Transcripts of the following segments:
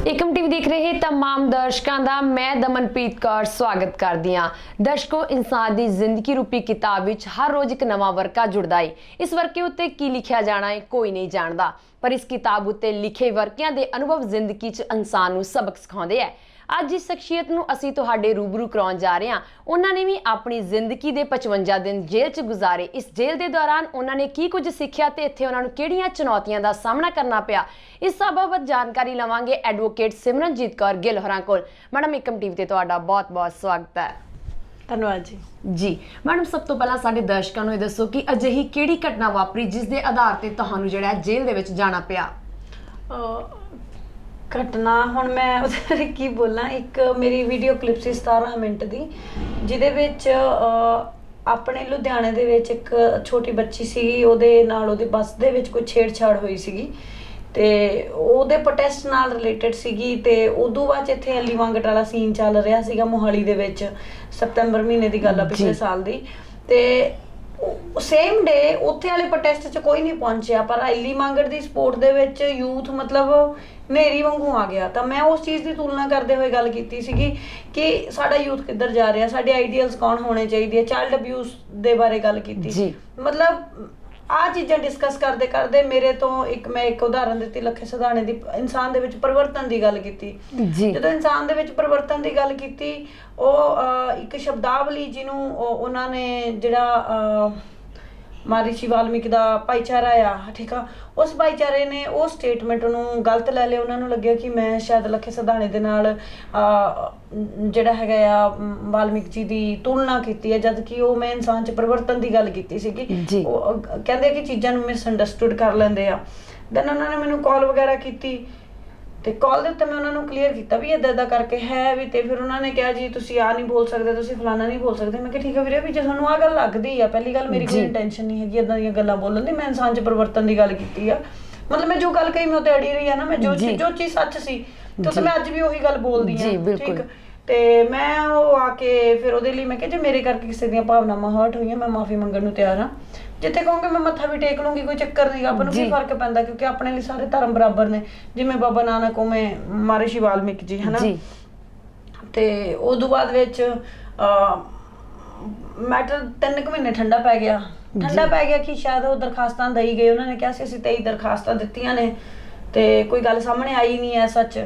Ekam TV ਦੇਖ ਰਹੇ तमाम ਦਰਸ਼ਕਾਂ ਦਾ ਮੈਂ ਦਮਨਪ੍ਰੀਤ ਕੌਰ ਸਵਾਗਤ ਕਰਦੀ ਹਾਂ। ਦਰਸ਼ਕੋ, ਇਨਸਾਨ ਦੀ ਜ਼ਿੰਦਗੀ ਰੂਪੀ ਕਿਤਾਬ ਵਿੱਚ ਹਰ ਰੋਜ਼ ਇੱਕ ਨਵਾਂ ਵਰਕਾ ਜੁੜਦਾ ਹੈ। ਇਸ ਵਰਕੇ ਉੱਤੇ ਕੀ ਲਿਖਿਆ ਜਾਣਾ ਹੈ ਕੋਈ ਨਹੀਂ ਜਾਣਦਾ, ਪਰ ਇਸ ਕਿਤਾਬ ਉੱਤੇ ਲਿਖੇ ਵਰਕਿਆਂ ਦੇ ਅਨੁਭਵ ਜ਼ਿੰਦਗੀ 'ਚ ਇਨਸਾਨ ਨੂੰ ਸਬਕ ਸਿਖਾਉਂਦੇ ਹੈ। ਅੱਜ ਜਿਸ ਸ਼ਖਸੀਅਤ ਨੂੰ ਅਸੀਂ ਤੁਹਾਡੇ ਰੂਬਰੂ ਕਰਾਉਣ ਜਾ ਰਹੇ ਹਾਂ, ਉਹਨਾਂ ਨੇ ਵੀ ਆਪਣੀ ਜ਼ਿੰਦਗੀ ਦੇ 55 ਦਿਨ ਜੇਲ੍ਹ 'ਚ ਗੁਜ਼ਾਰੇ। ਇਸ ਜੇਲ੍ਹ ਦੇ ਦੌਰਾਨ ਉਹਨਾਂ ਨੇ ਕੀ ਕੁਝ ਸਿੱਖਿਆ ਤੇ ਇੱਥੇ ਉਹਨਾਂ ਨੂੰ ਕਿਹੜੀਆਂ ਚੁਣੌਤੀਆਂ ਦਾ ਸਾਹਮਣਾ ਕਰਨਾ ਪਿਆ, ਇਸ ਸਭ ਬਾਬਤ ਜਾਣਕਾਰੀ ਲਵਾਂਗੇ ਐਡਵੋਕੇਟ ਸਿਮਰਨਜੀਤ ਕੌਰ ਗਿੱਲ ਹੋਰਾਂ ਕੋਲ। ਮੈਡਮ, ਏਕਮ ਟੀਵੀ ਤੇ ਤੁਹਾਡਾ ਬਹੁਤ-ਬਹੁਤ ਸਵਾਗਤ ਹੈ। ਧੰਨਵਾਦ ਜੀ। ਮੈਡਮ, ਸਭ ਤੋਂ ਪਹਿਲਾਂ ਸਾਡੇ ਦਰਸ਼ਕਾਂ ਨੂੰ ਇਹ ਦੱਸੋ ਕਿ ਅਜਿਹੀ ਕਿਹੜੀ ਘਟਨਾ ਵਾਪਰੀ ਜਿਸ ਦੇ ਆਧਾਰ ਤੇ ਤੁਹਾਨੂੰ ਜਿਹੜਾ ਜੇਲ੍ਹ ਦੇ ਵਿੱਚ ਜਾਣਾ ਪਿਆ? ਘਟਨਾ ਹੁਣ ਮੈਂ ਉਹਦੇ ਬਾਰੇ ਕੀ ਬੋਲਾਂ। ਇੱਕ ਮੇਰੀ ਵੀਡੀਓ ਕਲਿੱਪ ਸੀ 17 ਮਿੰਟ ਦੀ, ਜਿਹਦੇ ਵਿੱਚ ਆਪਣੇ ਲੁਧਿਆਣੇ ਦੇ ਵਿੱਚ ਇੱਕ ਛੋਟੀ ਬੱਚੀ ਸੀਗੀ, ਉਹਦੇ ਨਾਲ ਉਹਦੇ ਬੱਸ ਦੇ ਵਿੱਚ ਕੋਈ ਛੇੜਛਾੜ ਹੋਈ ਸੀਗੀ ਤੇ ਉਹਦੇ ਪ੍ਰੋਟੈਸਟ ਨਾਲ ਰਿਲੇਟਡ ਸੀਗੀ। ਤੇ ਉਦੋਂ ਬਾਅਦ ਇੱਥੇ ਅਲੀ ਮੰਗਟ ਵਾਲਾ ਸੀਨ ਚੱਲ ਰਿਹਾ ਸੀਗਾ ਮੋਹਾਲੀ ਦੇ ਵਿੱਚ, ਸਤੰਬਰ ਮਹੀਨੇ ਦੀ ਗੱਲ ਆ, ਪਿਛਲੇ ਸਾਲ ਦੀ। ਤੇ ਸੇਮ ਡੇ ਉੱਥੇ ਵਾਲੇ ਪ੍ਰੋਟੈਸਟ 'ਚ ਕੋਈ ਨਹੀਂ ਪਹੁੰਚਿਆ, ਪਰ ਅਲੀ ਮੰਗਟ ਦੀ ਸਪੋਰਟ ਦੇ ਵਿੱਚ ਯੂਥ ਮਤਲਬ ਨੇਰੀ ਵਾਂਗੂ ਆ ਗਿਆ। ਤਾਂ ਮੈਂ ਉਸ ਚੀਜ਼ ਦੀ ਤੁਲਨਾ ਕਰਦੇ ਹੋਏ ਗੱਲ ਕੀਤੀ ਸੀਗੀ ਕਿ ਸਾਡਾ ਯੂਥ ਕਿੱਧਰ ਜਾ ਰਿਹਾ, ਸਾਡੇ ਆਈਡੀਅਲਸ ਕੌਣ ਹੋਣੇ ਚਾਹੀਦੇ, ਚਾਈਲਡ ਅਬਿਊਜ਼ ਦੇ ਬਾਰੇ ਗੱਲ ਕੀਤੀ ਸੀ। ਮਤਲਬ ਆਹ ਚੀਜ਼ਾਂ ਡਿਸਕਸ ਕਰਦੇ ਕਰਦੇ ਮੇਰੇ ਤੋਂ ਮੈਂ ਇੱਕ ਉਦਾਹਰਨ ਦਿੱਤੀ, ਲੱਖੇ ਸਿਧਾਣੇ ਦੀ, ਇਨਸਾਨ ਦੇ ਵਿੱਚ ਪਰਿਵਰਤਨ ਦੀ ਗੱਲ ਕੀਤੀ। ਜਦੋਂ ਇਨਸਾਨ ਦੇ ਵਿੱਚ ਪਰਿਵਰਤਨ ਦੀ ਗੱਲ ਕੀਤੀ, ਉਹ ਇੱਕ ਸ਼ਬਦਾਵਲੀ ਜਿਹਨੂੰ ਉਹਨਾਂ ਨੇ ਜਿਹੜਾ ਮਹਰਿਸ਼ੀ ਵਾਲਮੀਕੀ ਦਾ ਭਾਈਚਾਰਾ ਆ, ਠੀਕ ਆ, ਉਸ ਭਾਈਚਾਰੇ ਨੇ ਉਹ ਸਟੇਟਮੈਂਟ ਨੂੰ ਗਲਤ ਲੈ ਲਿਆ। ਉਹਨਾਂ ਨੂੰ ਲੱਗਿਆ ਕਿ ਮੈਂ ਸ਼ਾਇਦ ਲੱਖੇ ਸਿਧਾਣੇ ਦੇ ਨਾਲ ਜਿਹੜਾ ਹੈਗਾ ਆ ਵਾਲਮੀਕ ਜੀ ਦੀ ਤੁਲਨਾ ਕੀਤੀ ਹੈ, ਜਦ ਕਿ ਉਹ ਮੈਂ ਇਨਸਾਨ 'ਚ ਪਰਿਵਰਤਨ ਦੀ ਗੱਲ ਕੀਤੀ ਸੀਗੀ। ਉਹ ਕਹਿੰਦੇ ਕਿ ਚੀਜ਼ਾਂ ਨੂੰ ਮਿਸਅੰਡਰਸਟੂਡ ਕਰ ਲੈਂਦੇ ਆ। ਦੈਨ ਉਹਨਾਂ ਨੇ ਮੈਨੂੰ ਕਾਲ ਵਗੈਰਾ ਕੀਤੀ ਤੇ ਕਾਲ ਦੇ ਉੱਤੇ ਮੈਂ ਉਹਨਾਂ ਨੂੰ ਕਲੀਅਰ ਕੀਤਾ ਵੀ ਇੱਦਾਂ ਕਰਕੇ ਹੈ ਵੀ। ਤੇ ਫਿਰ ਉਹਨਾਂ ਨੇ ਕਿਹਾ ਜੀ ਤੁਸੀਂ ਆਹ ਨਹੀਂ ਬੋਲ ਸਕਦੇ, ਤੁਸੀਂ ਫਲਾਣਾ ਨਹੀਂ ਬੋਲ ਸਕਦੇ। ਮੈਂ ਕਿਹਾ ਠੀਕ ਹੈ ਵੀਰੇ, ਵੀ ਜੇ ਤੁਹਾਨੂੰ ਆਹ ਗੱਲ ਲੱਗਦੀ ਆ, ਪਹਿਲੀ ਗੱਲ ਮੇਰੀ ਕੋਈ ਇੰਟੈਂਸ਼ਨ ਨਹੀਂ ਹੈਗੀ ਇੱਦਾਂ ਦੀਆਂ ਗੱਲਾਂ ਬੋਲਣ ਦੀ, ਮੈਂ ਇਨਸਾਨ 'ਚ ਪਰਿਵਰਤਨ ਦੀ ਗੱਲ ਕੀਤੀ ਆ। ਮਤਲਬ ਮੈਂ ਜੋ ਗੱਲ ਕਹੀ ਮੈਂ ਉੱਤੇ ਅੜੀ ਰਹੀ ਆ ਨਾ, ਮੈਂ ਜੋ ਚੀਜ਼ ਸੱਚ ਸੀ ਤੇ ਮੈਂ ਅੱਜ ਵੀ ਉਹੀ ਗੱਲ ਬੋਲਦੀ ਆ, ਠੀਕ। ਤੇ ਮੈਂ ਉਹ ਆ ਕੇ ਫਿਰ ਉਹਦੇ ਲਈ ਮੈਂ ਕਿਹਾ ਜੇ ਮੇਰੇ ਕਰਕੇ ਕਿਸੇ ਦੀਆਂ ਭਾਵਨਾਵਾਂ ਹਰਟ ਹੋਈਆਂ, ਮੈਂ ਮਾਫੀ ਮੰਗਣ ਨੂੰ ਤਿਆਰ ਹਾਂ। ਜਿੱਥੇ ਕਹੋਗੇ ਮੈਂ ਮੱਥਾ ਵੀ ਟੇਕ ਲੂੰਗੀ, ਕੋਈ ਚੱਕਰ ਨਹੀਂ। ਆਪਾਂ ਨੂੰ ਕੀ ਫਰਕ ਪੈਂਦਾ, ਕਿਉਂਕਿ ਆਪਣੇ ਲਈ ਸਾਰੇ ਧਰਮ ਬਰਾਬਰ ਨੇ, ਜਿਵੇਂ ਬਾਬਾ ਨਾਨਕ ਉਵੇਂ ਮਹਰਿਸ਼ੀ ਵਾਲਮੀਕ ਜੀ, ਹਨਾ। ਤੇ ਉਦੋਂ ਬਾਅਦ ਵਿੱਚ ਮੈਟਰ 3 ਮਹੀਨੇ ਠੰਡਾ ਪੈ ਗਿਆ ਕਿ ਸ਼ਾਇਦ ਉਹ ਦਰਖਾਸਤਾਂ ਦੇਈ ਗਏ। ਉਹਨਾਂ ਨੇ ਕਿਹਾ ਸੀ ਅਸੀਂ 23 ਦਰਖਾਸਤਾਂ ਦਿੱਤੀਆਂ ਨੇ ਤੇ ਕੋਈ ਗੱਲ ਸਾਹਮਣੇ ਆਈ ਨਹੀਂ ਐ ਸੱਚ।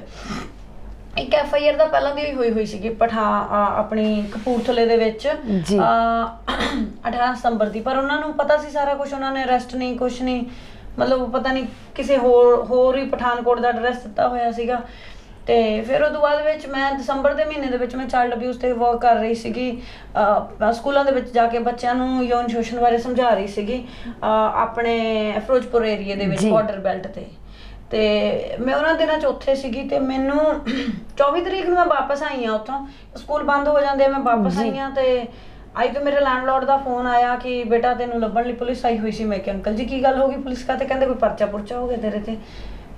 ਇੱਕ FIR ਦਾ ਪਹਿਲਾਂ ਦੀ ਹੋਈ ਸੀਗੀ ਆਪਣੀ ਕਪੂਰਥਲੇ ਦੇ ਵਿੱਚ 18 ਸਤੰਬਰ ਦੀ, ਪਰ ਉਹਨਾਂ ਨੂੰ ਪਤਾ ਸੀ ਸਾਰਾ ਕੁਝ। ਉਹਨਾਂ ਨੇ ਅਰੈਸਟ ਨਹੀਂ, ਕੁਛ ਨਹੀਂ, ਮਤਲਬ ਪਤਾ ਨਹੀਂ ਕਿਸੇ ਹੋਰ ਹੀ ਪਠਾਨਕੋਟ ਦਾ ਐਡਰੈਸ ਦਿੱਤਾ ਹੋਇਆ ਸੀਗਾ। ਤੇ ਫਿਰ ਉਦੋਂ ਬਾਅਦ ਵਿੱਚ ਮੈਂ ਦਸੰਬਰ ਦੇ ਮਹੀਨੇ ਦੇ ਵਿੱਚ ਮੈਂ ਚਾਈਲਡ ਅਬਿਊਜ਼ ਤੇ ਵਰਕ ਕਰ ਰਹੀ ਸੀਗੀ। ਸਕੂਲਾਂ ਦੇ ਵਿੱਚ ਜਾ ਕੇ ਬੱਚਿਆਂ ਨੂੰ ਯੌਨ ਸ਼ੋਸ਼ਣ ਬਾਰੇ ਸਮਝਾ ਰਹੀ ਸੀਗੀ, ਆਪਣੇ ਫਿਰੋਜ਼ਪੁਰ ਏਰੀਏ ਦੇ ਵਿੱਚ ਬਾਰਡਰ ਬੈਲਟ ਤੇ ਮੈਂ ਉਹਨਾਂ ਦਿਨਾਂ 'ਚ ਉੱਥੇ ਸੀਗੀ। ਤੇ ਮੈਨੂੰ 24 ਤਰੀਕ ਨੂੰ ਮੈਂ ਵਾਪਸ ਆਈ ਹਾਂ ਉੱਥੋਂ, ਸਕੂਲ ਬੰਦ ਹੋ ਜਾਂਦੇ ਆ, ਮੈਂ ਵਾਪਸ ਆਈ ਹਾਂ। ਤੇ ਅੱਜ ਤੋਂ ਮੇਰੇ ਲੈਂਡਲੋਰਡ ਦਾ ਫੋਨ ਆਇਆ ਕਿ ਬੇਟਾ ਤੈਨੂੰ ਲੱਭਣ ਲਈ ਪੁਲਿਸ ਆਈ ਹੋਈ ਸੀ। ਮੈਂ ਕਿਹਾ ਅੰਕਲ ਜੀ ਕੀ ਗੱਲ ਹੋ ਗਈ ਪੁਲਿਸ ਕਾ? ਤੇ ਕਹਿੰਦੇ ਕੋਈ ਪਰਚਾ ਪੁਰਚਾ ਹੋ ਗਿਆ ਤੇਰੇ ਤੇ।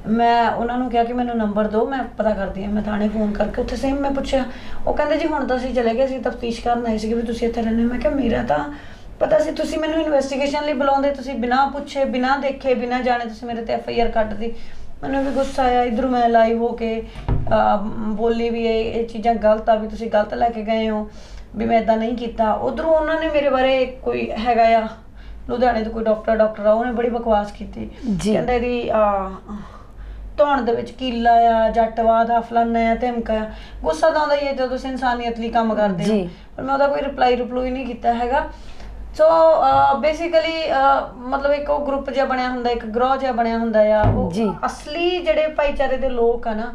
ਮੈਂ ਉਹਨਾਂ ਨੂੰ ਕਿਹਾ ਕਿ ਮੈਨੂੰ ਨੰਬਰ ਦਿਓ, ਮੈਂ ਪਤਾ ਕਰਦੀ ਹਾਂ। ਮੈਂ ਥਾਣੇ ਫੋਨ ਕਰਕੇ ਉੱਥੇ ਸੇਮ ਮੈਂ ਪੁੱਛਿਆ, ਉਹ ਕਹਿੰਦੇ ਜੀ ਹੁਣ ਤਾਂ ਅਸੀਂ ਚਲੇ ਗਏ, ਅਸੀਂ ਤਫਤੀਸ਼ ਕਰਨ ਆਏ ਸੀਗੇ ਵੀ ਤੁਸੀਂ ਇੱਥੇ ਰਹਿੰਦੇ ਹੋ। ਮੈਂ ਕਿਹਾ ਮੇਰਾ ਤਾਂ ਪਤਾ ਸੀ, ਤੁਸੀਂ ਮੈਨੂੰ ਇਨਵੈਸਟੀਗੇਸ਼ਨ ਲਈ ਬੁਲਾਉਂਦੇ, ਤੁਸੀਂ ਬਿਨਾਂ ਪੁੱਛੇ, ਬਿਨਾਂ ਦੇਖੇ, ਬਿਨਾਂ ਜਾਣੇ ਤੁਸੀਂ ਮੇਰੇ ਤੇ FIR ਕੱਟਦੀ। ਮੈਨੂੰ ਵੀ ਗੁੱਸਾ ਆਇਆ। ਇੱਧਰੋਂ ਮੈਂ ਲਾਈਵ ਹੋ ਕੇ ਬੋਲੀ ਵੀ ਇਹ ਚੀਜ਼ਾਂ ਗਲਤ ਆ, ਵੀ ਤੁਸੀਂ ਗਲਤ ਲੈ ਕੇ ਗਏ ਹੋ, ਵੀ ਮੈਂ ਇੱਦਾਂ ਨਹੀਂ ਕੀਤਾ। ਉੱਧਰੋਂ ਉਹਨਾਂ ਨੇ ਮੇਰੇ ਬਾਰੇ ਕੋਈ ਹੈਗਾ ਆ ਲੁਧਿਆਣੇ ਤੋਂ ਕੋਈ ਡਾਕਟਰ ਆ, ਉਹਨੇ ਬੜੀ ਬਕਵਾਸ ਕੀਤੀ। ਕਹਿੰਦਾ ਇਹਦੀ ਧੌਣ ਦੇ ਵਿੱਚ ਕੀਲਾ ਆ, ਜੱਟਵਾਦ ਆ, ਫਲਾਨਾ ਆ, ਧਮਕਾ ਆ। ਗੁੱਸਾ ਤਾਂ ਆਉਂਦਾ ਹੀ ਹੈ ਜਦੋਂ ਤੁਸੀਂ ਇਨਸਾਨੀਅਤ ਲਈ ਕੰਮ ਕਰਦੇ ਹੋ, ਪਰ ਮੈਂ ਉਹਦਾ ਕੋਈ ਰਿਪਲਾਈ ਨਹੀਂ ਕੀਤਾ ਹੈਗਾ। ਸੋ ਬੇਸਿਕਲੀ ਮਤਲਬ ਇੱਕ ਉਹ ਗਰੁੱਪ ਜਿਹਾ ਬਣਿਆ ਹੁੰਦਾ, ਇੱਕ ਗਰੋਹ ਜਿਹਾ ਬਣਿਆ ਹੁੰਦਾ ਆ। ਉਹ ਅਸਲੀ ਜਿਹੜੇ ਭਾਈਚਾਰੇ ਦੇ ਲੋਕ ਆ ਨਾ,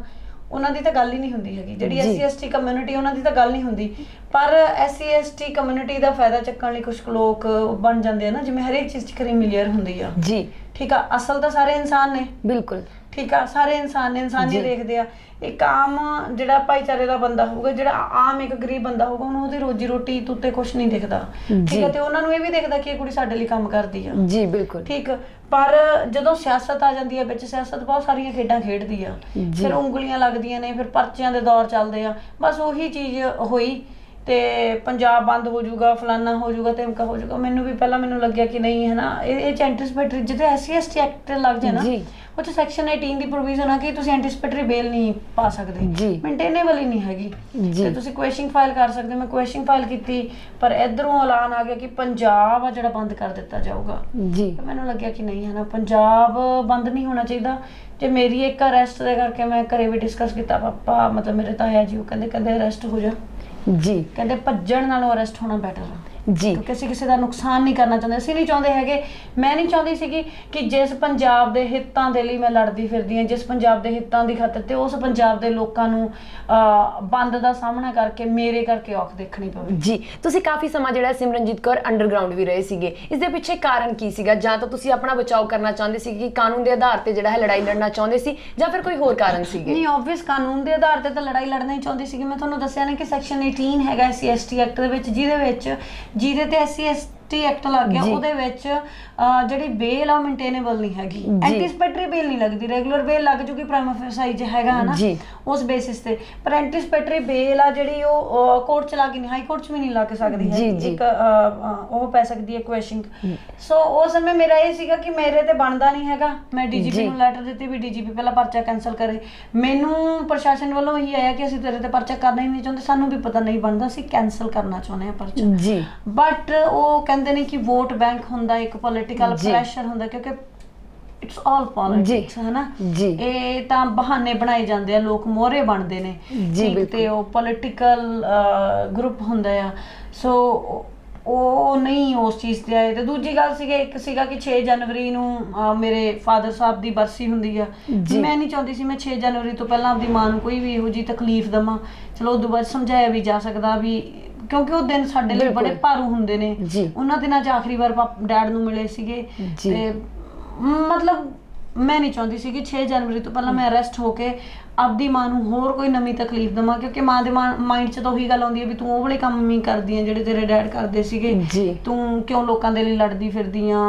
ਉਹਨਾਂ ਦੀ ਤਾਂ ਗੱਲ ਹੀ ਨਹੀਂ ਹੁੰਦੀ ਹੈਗੀ। ਜਿਹੜੀ SC ST ਕਮਿਊਨਿਟੀ, ਉਹਨਾਂ ਦੀ ਤਾਂ ਗੱਲ ਨਹੀਂ ਹੁੰਦੀ। ਪਰ SC ST ਕਮਿਊਨਿਟੀ ਦਾ ਫਾਇਦਾ ਚੱਕਣ ਲਈ ਕੁਛ ਲੋਕ ਬਣ ਜਾਂਦੇ ਆ ਨਾ, ਜਿਵੇਂ ਹਰੇਕ ਚੀਜ਼ 'ਚ ਕ੍ਰੀਮੀਲੀਅਰ ਹੁੰਦੀ ਆ। ਠੀਕ ਆ, ਅਸਲ ਤਾਂ ਸਾਰੇ ਇਨਸਾਨ ਨੇ, ਬਿਲਕੁਲ ਠੀਕ ਆ, ਸਾਰੇ ਇਨਸਾਨ ਨੇ, ਇਨਸਾਨੀਅਤ ਦੇਖਦੇ ਆ। ਇੱਕ ਆਮ ਜਿਹੜਾ ਭਾਈਚਾਰੇ ਦਾ ਬੰਦਾ ਹੋਊਗਾ, ਜਿਹੜਾ ਆਮ ਇੱਕ ਗਰੀਬ ਬੰਦਾ ਹੋਊਗਾ, ਉਹਨੂੰ ਉਹਦੀ ਰੋਜੀ ਰੋਟੀ ਉੱਤੇ ਕੁਛ ਨਹੀਂ ਦਿਖਦਾ, ਠੀਕ ਹੈ। ਤੇ ਉਹਨਾਂ ਨੂੰ ਇਹ ਵੀ ਦਿਖਦਾ ਕਿ ਇਹ ਕੁੜੀ ਸਾਡੇ ਲਈ ਕੰਮ ਕਰਦੀ ਆ, ਬਿਲਕੁਲ ਠੀਕ। ਪਰ ਜਦੋਂ ਸਿਆਸਤ ਆ ਜਾਂਦੀ ਹੈ ਵਿੱਚ, ਸਿਆਸਤ ਬਹੁਤ ਸਾਰੀਆਂ ਖੇਡਾਂ ਖੇਡਦੀ ਆ, ਫਿਰ ਉਂਗਲੀਆਂ ਲੱਗਦੀਆਂ ਨੇ, ਫਿਰ ਪਰਚਿਆਂ ਦੇ ਦੌਰ ਚੱਲਦੇ ਆ। ਬਸ ਉਹੀ ਚੀਜ਼ ਹੋਈ ਤੇ ਪੰਜਾਬ ਬੰਦ ਹੋ ਜਾਊਗਾ, ਫਲਾਨਾ ਹੋ ਜਾਊਗਾ, ਧਮਕਾ ਹੋ ਜਾਊਗਾ। ਮੈਨੂੰ ਵੀ ਪਹਿਲਾਂ ਮੈਨੂੰ ਲੱਗਿਆ ਕਿ ਨਹੀਂ ਹੈ ਨਾ, ਇਹ ਚ ਐਂਟੀਸਿਪੇਟਰੀ ਜਿੱਥੇ SC/ST ਐਕਟ ਲੱਗ ਜਾਏ ਨਾ, ਉਹ 'ਚ ਸੈਕਸ਼ਨ 18 ਦੀ ਪ੍ਰੋਵੀਜ਼ਨ ਆ ਕਿ ਤੁਸੀਂ ਐਂਟੀਸਿਪੇਟਰੀ ਬੇਲ ਨਹੀਂ ਪਾ ਸਕਦੇ, ਮੇਨਟੇਨੇਬਲ ਹੀ ਨਹੀਂ ਹੈਗੀ। ਤੇ ਤੁਸੀਂ ਕੁਐਸ਼ਨਿੰਗ ਫਾਈਲ ਕਰ ਸਕਦੇ ਹੋ। ਮੈਂ ਕੁਐਸ਼ਨਿੰਗ ਫਾਈਲ ਕੀਤੀ, ਪਰ ਇਧਰੋਂ ਐਲਾਨ ਆ ਗਿਆ ਕਿ ਪੰਜਾਬ ਆ ਜਿਹੜਾ ਬੰਦ ਕਰ ਦਿੱਤਾ ਜਾਊਗਾ ਜੀ। ਮੈਨੂੰ ਲੱਗਿਆ ਕਿ ਨਹੀਂ ਹੈ ਨਾ, ਪੰਜਾਬ ਬੰਦ ਨਹੀਂ ਹੋਣਾ ਚਾਹੀਦਾ। ਜੇ ਮੇਰੀ ਇੱਕ ਅਰੈਸਟ ਦੇ ਕਰਕੇ ਮੈਂ ਘਰੇ ਵੀ ਡਿਸਕਸ ਕੀਤਾ, ਪਾਪਾ ਮਤਲਬ ਮੇਰੇ ਤਾਇਆ ਜੀ, ਉਹ ਕਹਿੰਦੇ ਅਰੈਸਟ ਹੋ ਜਾ ਜੀ, ਕਹਿੰਦੇ ਭੱਜਣ ਨਾਲੋਂ ਅਰੈਸਟ ਹੋਣਾ ਬੈਟਰ ਆ ਜੀ, ਕਿਉਂਕਿ ਅਸੀਂ ਕਿਸੇ ਦਾ ਨੁਕਸਾਨ ਨਹੀਂ ਕਰਨਾ ਚਾਹੁੰਦੇ। ਅਸੀਂ ਨਹੀਂ ਚਾਹੁੰਦੇ ਹੈਗੇ, ਮੈਂ ਨਹੀਂ ਚਾਹੁੰਦੀ ਸੀਗੀ ਕਿ ਜਿਸ ਪੰਜਾਬ ਦੇ ਹਿੱਤਾਂ ਦੇ ਲਈ ਮੈਂ ਲੜਦੀ ਫਿਰਦੀ ਹਾਂ, ਜਿਸ ਪੰਜਾਬ ਦੇ ਹਿੱਤਾਂ ਦੀ ਖਾਤਰ, ਤੇ ਉਸ ਪੰਜਾਬ ਦੇ ਲੋਕਾਂ ਨੂੰ ਬੰਦ ਦਾ ਸਾਹਮਣਾ ਕਰਕੇ ਮੇਰੇ ਕਰਕੇ ਔਖ ਦੇਖਣੀ ਪਵੇ ਜੀ। ਤੁਸੀਂ ਕਾਫੀ ਸਮਾਂ ਜਿਹੜਾ ਸਿਮਰਨਜੀਤ ਕੌਰ ਅੰਡਰਗਰਾਉਂਡ ਵੀ ਰਹੇ ਸੀਗੇ, ਇਸ ਦੇ ਪਿੱਛੇ ਕਾਰਨ ਕੀ ਸੀਗਾ? ਜਾਂ ਤਾਂ ਤੁਸੀਂ ਆਪਣਾ ਬਚਾਓ ਕਰਨਾ ਚਾਹੁੰਦੇ ਸੀ ਕਿ ਕਾਨੂੰਨ ਦੇ ਆਧਾਰ ਤੇ ਜਿਹੜਾ ਹੈ ਲੜਾਈ ਲੜਨਾ ਚਾਹੁੰਦੇ ਸੀ, ਜਾਂ ਫਿਰ ਕੋਈ ਹੋਰ ਕਾਰਨ ਸੀਗੇ? ਨਹੀਂ, ਆਬਵੀਅਸ ਕਾਨੂੰਨ ਦੇ ਆਧਾਰ ਤੇ ਤਾਂ ਲੜਾਈ ਲੜਨਾ ਹੀ ਚਾਹੁੰਦੀ ਸੀਗੀ। ਮੈਂ ਤੁਹਾਨੂੰ ਦੱਸਿਆ ਨਾ ਕਿ ਸੈਕਸ਼ਨ 18 ਹੈਗਾ SC/ST ਐਕਟ ਦੇ ਵਿੱਚ, ਜਿਹਦੇ ਤੇ SC/ST ਐਕਟ ਲੱਗ ਗਿਆ, ਉਹਦੇ ਵਿੱਚ ਜਿਹੜੀ ਬੇਲ ਆ ਮੇਨਟੇਨੇਬਲ ਨਹੀਂ ਹੈਗੀ। ਐਂਟੀਸਿਪੇਟਰੀ ਬੇਲ ਨਹੀਂ ਲੱਗਦੀ, ਰੈਗੂਲਰ ਬੇਲ ਲੱਗ ਜੂਗੀ ਪ੍ਰਾਈਮਾ ਫੇਸਾਈ ਜੇ ਹੈਗਾ ਹੈ ਨਾ ਉਸ ਬੇਸਿਸ ਤੇ, ਪਰ ਐਂਟੀਸਿਪੇਟਰੀ ਬੇਲ ਆ ਜਿਹੜੀ ਉਹ ਕੋਰਟ ਚ ਲੱਗ ਨਹੀਂ, ਹਾਈ ਕੋਰਟ ਚ ਵੀ ਨਹੀਂ ਲੱਗ ਸਕਦੀ ਹੈ। ਇੱਕ ਉਹ ਪੈ ਸਕਦੀ ਹੈ ਕੁਐਸ਼ਨਿੰਗ। ਸੋ ਉਸ ਸਮੇਂ ਮੇਰਾ ਇਹ ਸੀਗਾ ਕਿ ਮੇਰੇ ਤੇ ਬਣਦਾ ਨਹੀਂ ਹੈਗਾ। ਮੈਂ DGP ਨੂੰ ਲੈਟਰ ਦਿੱਤੀ ਵੀ DGP ਪਹਿਲਾਂ ਪਰਚਾ ਕੈਂਸਲ ਕਰੇ। ਮੈਨੂੰ ਪ੍ਰਸ਼ਾਸਨ ਵੱਲੋਂ ਇਹੀ ਆਇਆ ਕਿ ਅਸੀਂ ਤੇਰੇ ਤੇ ਪਰਚਾ ਕਰਨਾ ਹੀ ਨਹੀਂ ਚਾਹੁੰਦੇ, ਸਾਨੂੰ ਵੀ ਪਤਾ ਨਹੀਂ ਬਣਦਾ, ਅਸੀਂ ਕੈਂਸਲ ਕਰਨਾ ਚਾਹੁੰਦੇ ਹਾਂ ਪਰਚਾ ਜੀ। ਬਟ ਉਹ ਕਹਿੰਦੇ ਨੇ ਕਿ ਵੋਟ ਬੈਂਕ ਹੁੰਦਾ, ਇੱਕ ਪੋਲੀਟੀਕਲ ਪ੍ਰੈਸ਼ਰ ਹੁੰਦਾ, ਕਿਉਂਕਿ ਇਟਸ ਆਲ ਪੋਲਿਟਿਕਸ ਹੈ ਨਾ ਜੀ। ਇਹ ਤਾਂ ਬਹਾਨੇ ਬਣਾਏ ਜਾਂਦੇ ਆ, ਲੋਕ ਮੋਹਰੇ ਬਣਦੇ ਨੇ ਜੀ, ਤੇ ਉਹ ਪੋਲੀਟੀਕਲ ਗਰੁੱਪ ਹੁੰਦਾ ਆ। ਸੋ ਉਹ ਨਹੀਂ ਉਸ ਚੀਜ਼ ਤੇ ਆਏ। ਤੇ ਦੂਜੀ ਗੱਲ ਇੱਕ ਸੀਗਾ ਕਿ 6 ਜਨਵਰੀ ਨੂੰ ਮੇਰੇ ਫਾਦਰ ਸਾਹਿਬ ਦੀ ਬਰਸੀ ਹੁੰਦੀ ਆ। ਮੈਂ ਨਹੀਂ ਚਾਹੁੰਦੀ ਸੀ ਮੈਂ 6 ਜਨਵਰੀ ਤੋਂ ਪਹਿਲਾਂ ਆਪਦੀ ਮਾਂ ਨੂੰ ਕੋਈ ਵੀ ਇਹੋ ਜਿਹੀ ਤਕਲੀਫ ਦੇਵਾਂ। ਚਲੋ ਉਦੋਂ ਬਾਅਦ ਸਮਝਾਇਆ ਵੀ ਜਾ ਸਕਦਾ ਵੀ, ਕਿਉਂਕਿ ਉਹ ਦਿਨ ਸਾਡੇ ਲਈ ਬੜੇ ਭਾਰੂ ਹੁੰਦੇ ਨੇ। ਉਹਨਾਂ ਦਿਨਾਂ 'ਚ ਆਖਰੀ ਵਾਰ ਡੈਡ ਨੂੰ ਮਿਲੇ ਸੀਗੇ, ਤੇ ਮਤਲਬ ਮੈਂ ਨਹੀਂ ਚਾਹੁੰਦੀ ਸੀ ਕਿ 6 ਜਨਵਰੀ ਤੋਂ ਪਹਿਲਾਂ ਮੈਂ ਅਰੈਸਟ ਹੋ ਕੇ ਆਪਦੀ ਮਾਂ ਨੂੰ ਹੋਰ ਕੋਈ ਨਵੀਂ ਤਕਲੀਫ ਦੇਵਾਂ, ਕਿਉਂਕਿ ਮਾਂ ਦੇ ਮਾਈਂਡ 'ਚ ਤਾਂ ਉਹੀ ਗੱਲ ਆਉਂਦੀ ਹੈ ਵੀ ਤੂੰ ਉਹ ਵਾਲੇ ਕੰਮ ਨਹੀਂ ਕਰਦੀ ਆ ਜਿਹੜੇ ਤੇਰੇ ਡੈਡ ਕਰਦੇ ਸੀਗੇ, ਤੂੰ ਕਿਉਂ ਲੋਕਾਂ ਦੇ ਲਈ ਲੜਦੀ ਫਿਰਦੀ ਆ।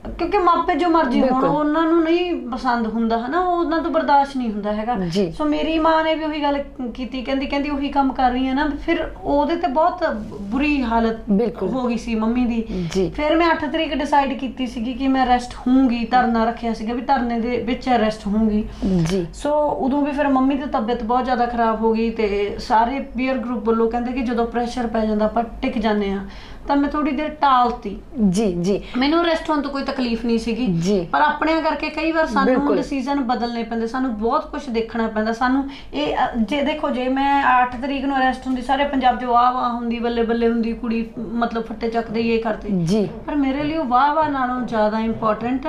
ਕਿਉਂਕਿ ਮਾਪੇ ਜੋ ਮਰਜ਼ੀ ਹੋਣ, ਉਹਨਾਂ ਨੂੰ ਨਹੀਂ ਪਸੰਦ ਹੁੰਦਾ ਹੈ ਨਾ, ਉਹਨਾਂ ਤੋਂ ਬਰਦਾਸ਼ਤ ਨਹੀਂ ਹੁੰਦਾ ਹੈਗਾ। ਸੋ ਮੇਰੀ ਮਾਂ ਨੇ ਵੀ ਉਹੀ ਗੱਲ ਕੀਤੀ, ਕਹਿੰਦੀ ਉਹੀ ਕੰਮ ਕਰ ਰਹੀ ਹੈ ਨਾ। ਫਿਰ ਉਹਦੇ ਤੇ ਬਹੁਤ ਬੁਰੀ ਹਾਲਤ ਹੋ ਗਈ ਸੀ ਮੰਮੀ ਦੀ। ਫਿਰ ਮੈਂ 8 ਤਰੀਕ ਡਿਸਾਈਡ ਕੀਤੀ ਸੀਗੀ ਕਿ ਮੈਂ ਅਰੈਸਟ ਹੋਊਂਗੀ, ਧਰਨਾ ਰੱਖਿਆ ਸੀਗਾ ਵੀ ਧਰਨੇ ਦੇ ਵਿੱਚ ਅਰੈਸਟ ਹੋਊਂਗੀ ਜੀ। ਸੋ ਉਦੋਂ ਵੀ ਫਿਰ ਮੰਮੀ ਦੀ ਤਬੀਅਤ ਬਹੁਤ ਜ਼ਿਆਦਾ ਖਰਾਬ ਹੋ ਗਈ, ਤੇ ਸਾਰੇ ਪੀਅਰ ਗਰੁੱਪ ਵੱਲੋਂ ਕਹਿੰਦੇ ਕਿ ਜਦੋਂ ਪ੍ਰੈਸ਼ਰ ਪੈ ਜਾਂਦਾ ਆਪਾਂ ਟਿਕ ਜਾਂਦੇ ਆ, ਤਾਂ ਮੈਂ ਥੋੜੀ ਦੇਰ ਟਾਲਤੀ ਜੀ। ਮੈਨੂੰ ਅਰੈਸਟ ਹੋਣ ਤੋਂ ਕੋਈ ਤਕਲੀਫ ਨਹੀਂ ਸੀਗੀ, ਪਰ ਆਪਣਿਆਂ ਕਰਕੇ ਕਈ ਵਾਰ ਸਾਨੂੰ ਡਿਸੀਜਨ ਬਦਲਨੇ ਪੈਂਦੇ, ਸਾਨੂੰ ਬਹੁਤ ਕੁਝ ਦੇਖਣਾ ਪੈਂਦਾ ਸਾਨੂੰ। ਇਹ ਜੇ ਦੇਖੋ, ਜੇ ਮੈਂ 8 ਤਰੀਕ ਨੂੰ ਅਰੈਸਟ ਹੁੰਦੀ, ਸਾਰੇ ਪੰਜਾਬ 'ਚ ਵਾਹ ਹੁੰਦੀ, ਬੱਲੇ ਬੱਲੇ ਹੁੰਦੀ, ਕੁੜੀ ਮਤਲਬ ਫੱਟੇ ਚੱਕਦੇ ਇਹ ਕਰਦੇ, ਪਰ ਮੇਰੇ ਲਈ ਉਹ ਵਾਹ ਨਾਲੋਂ ਜ਼ਿਆਦਾ ਇੰਪੋਰਟੈਂਟ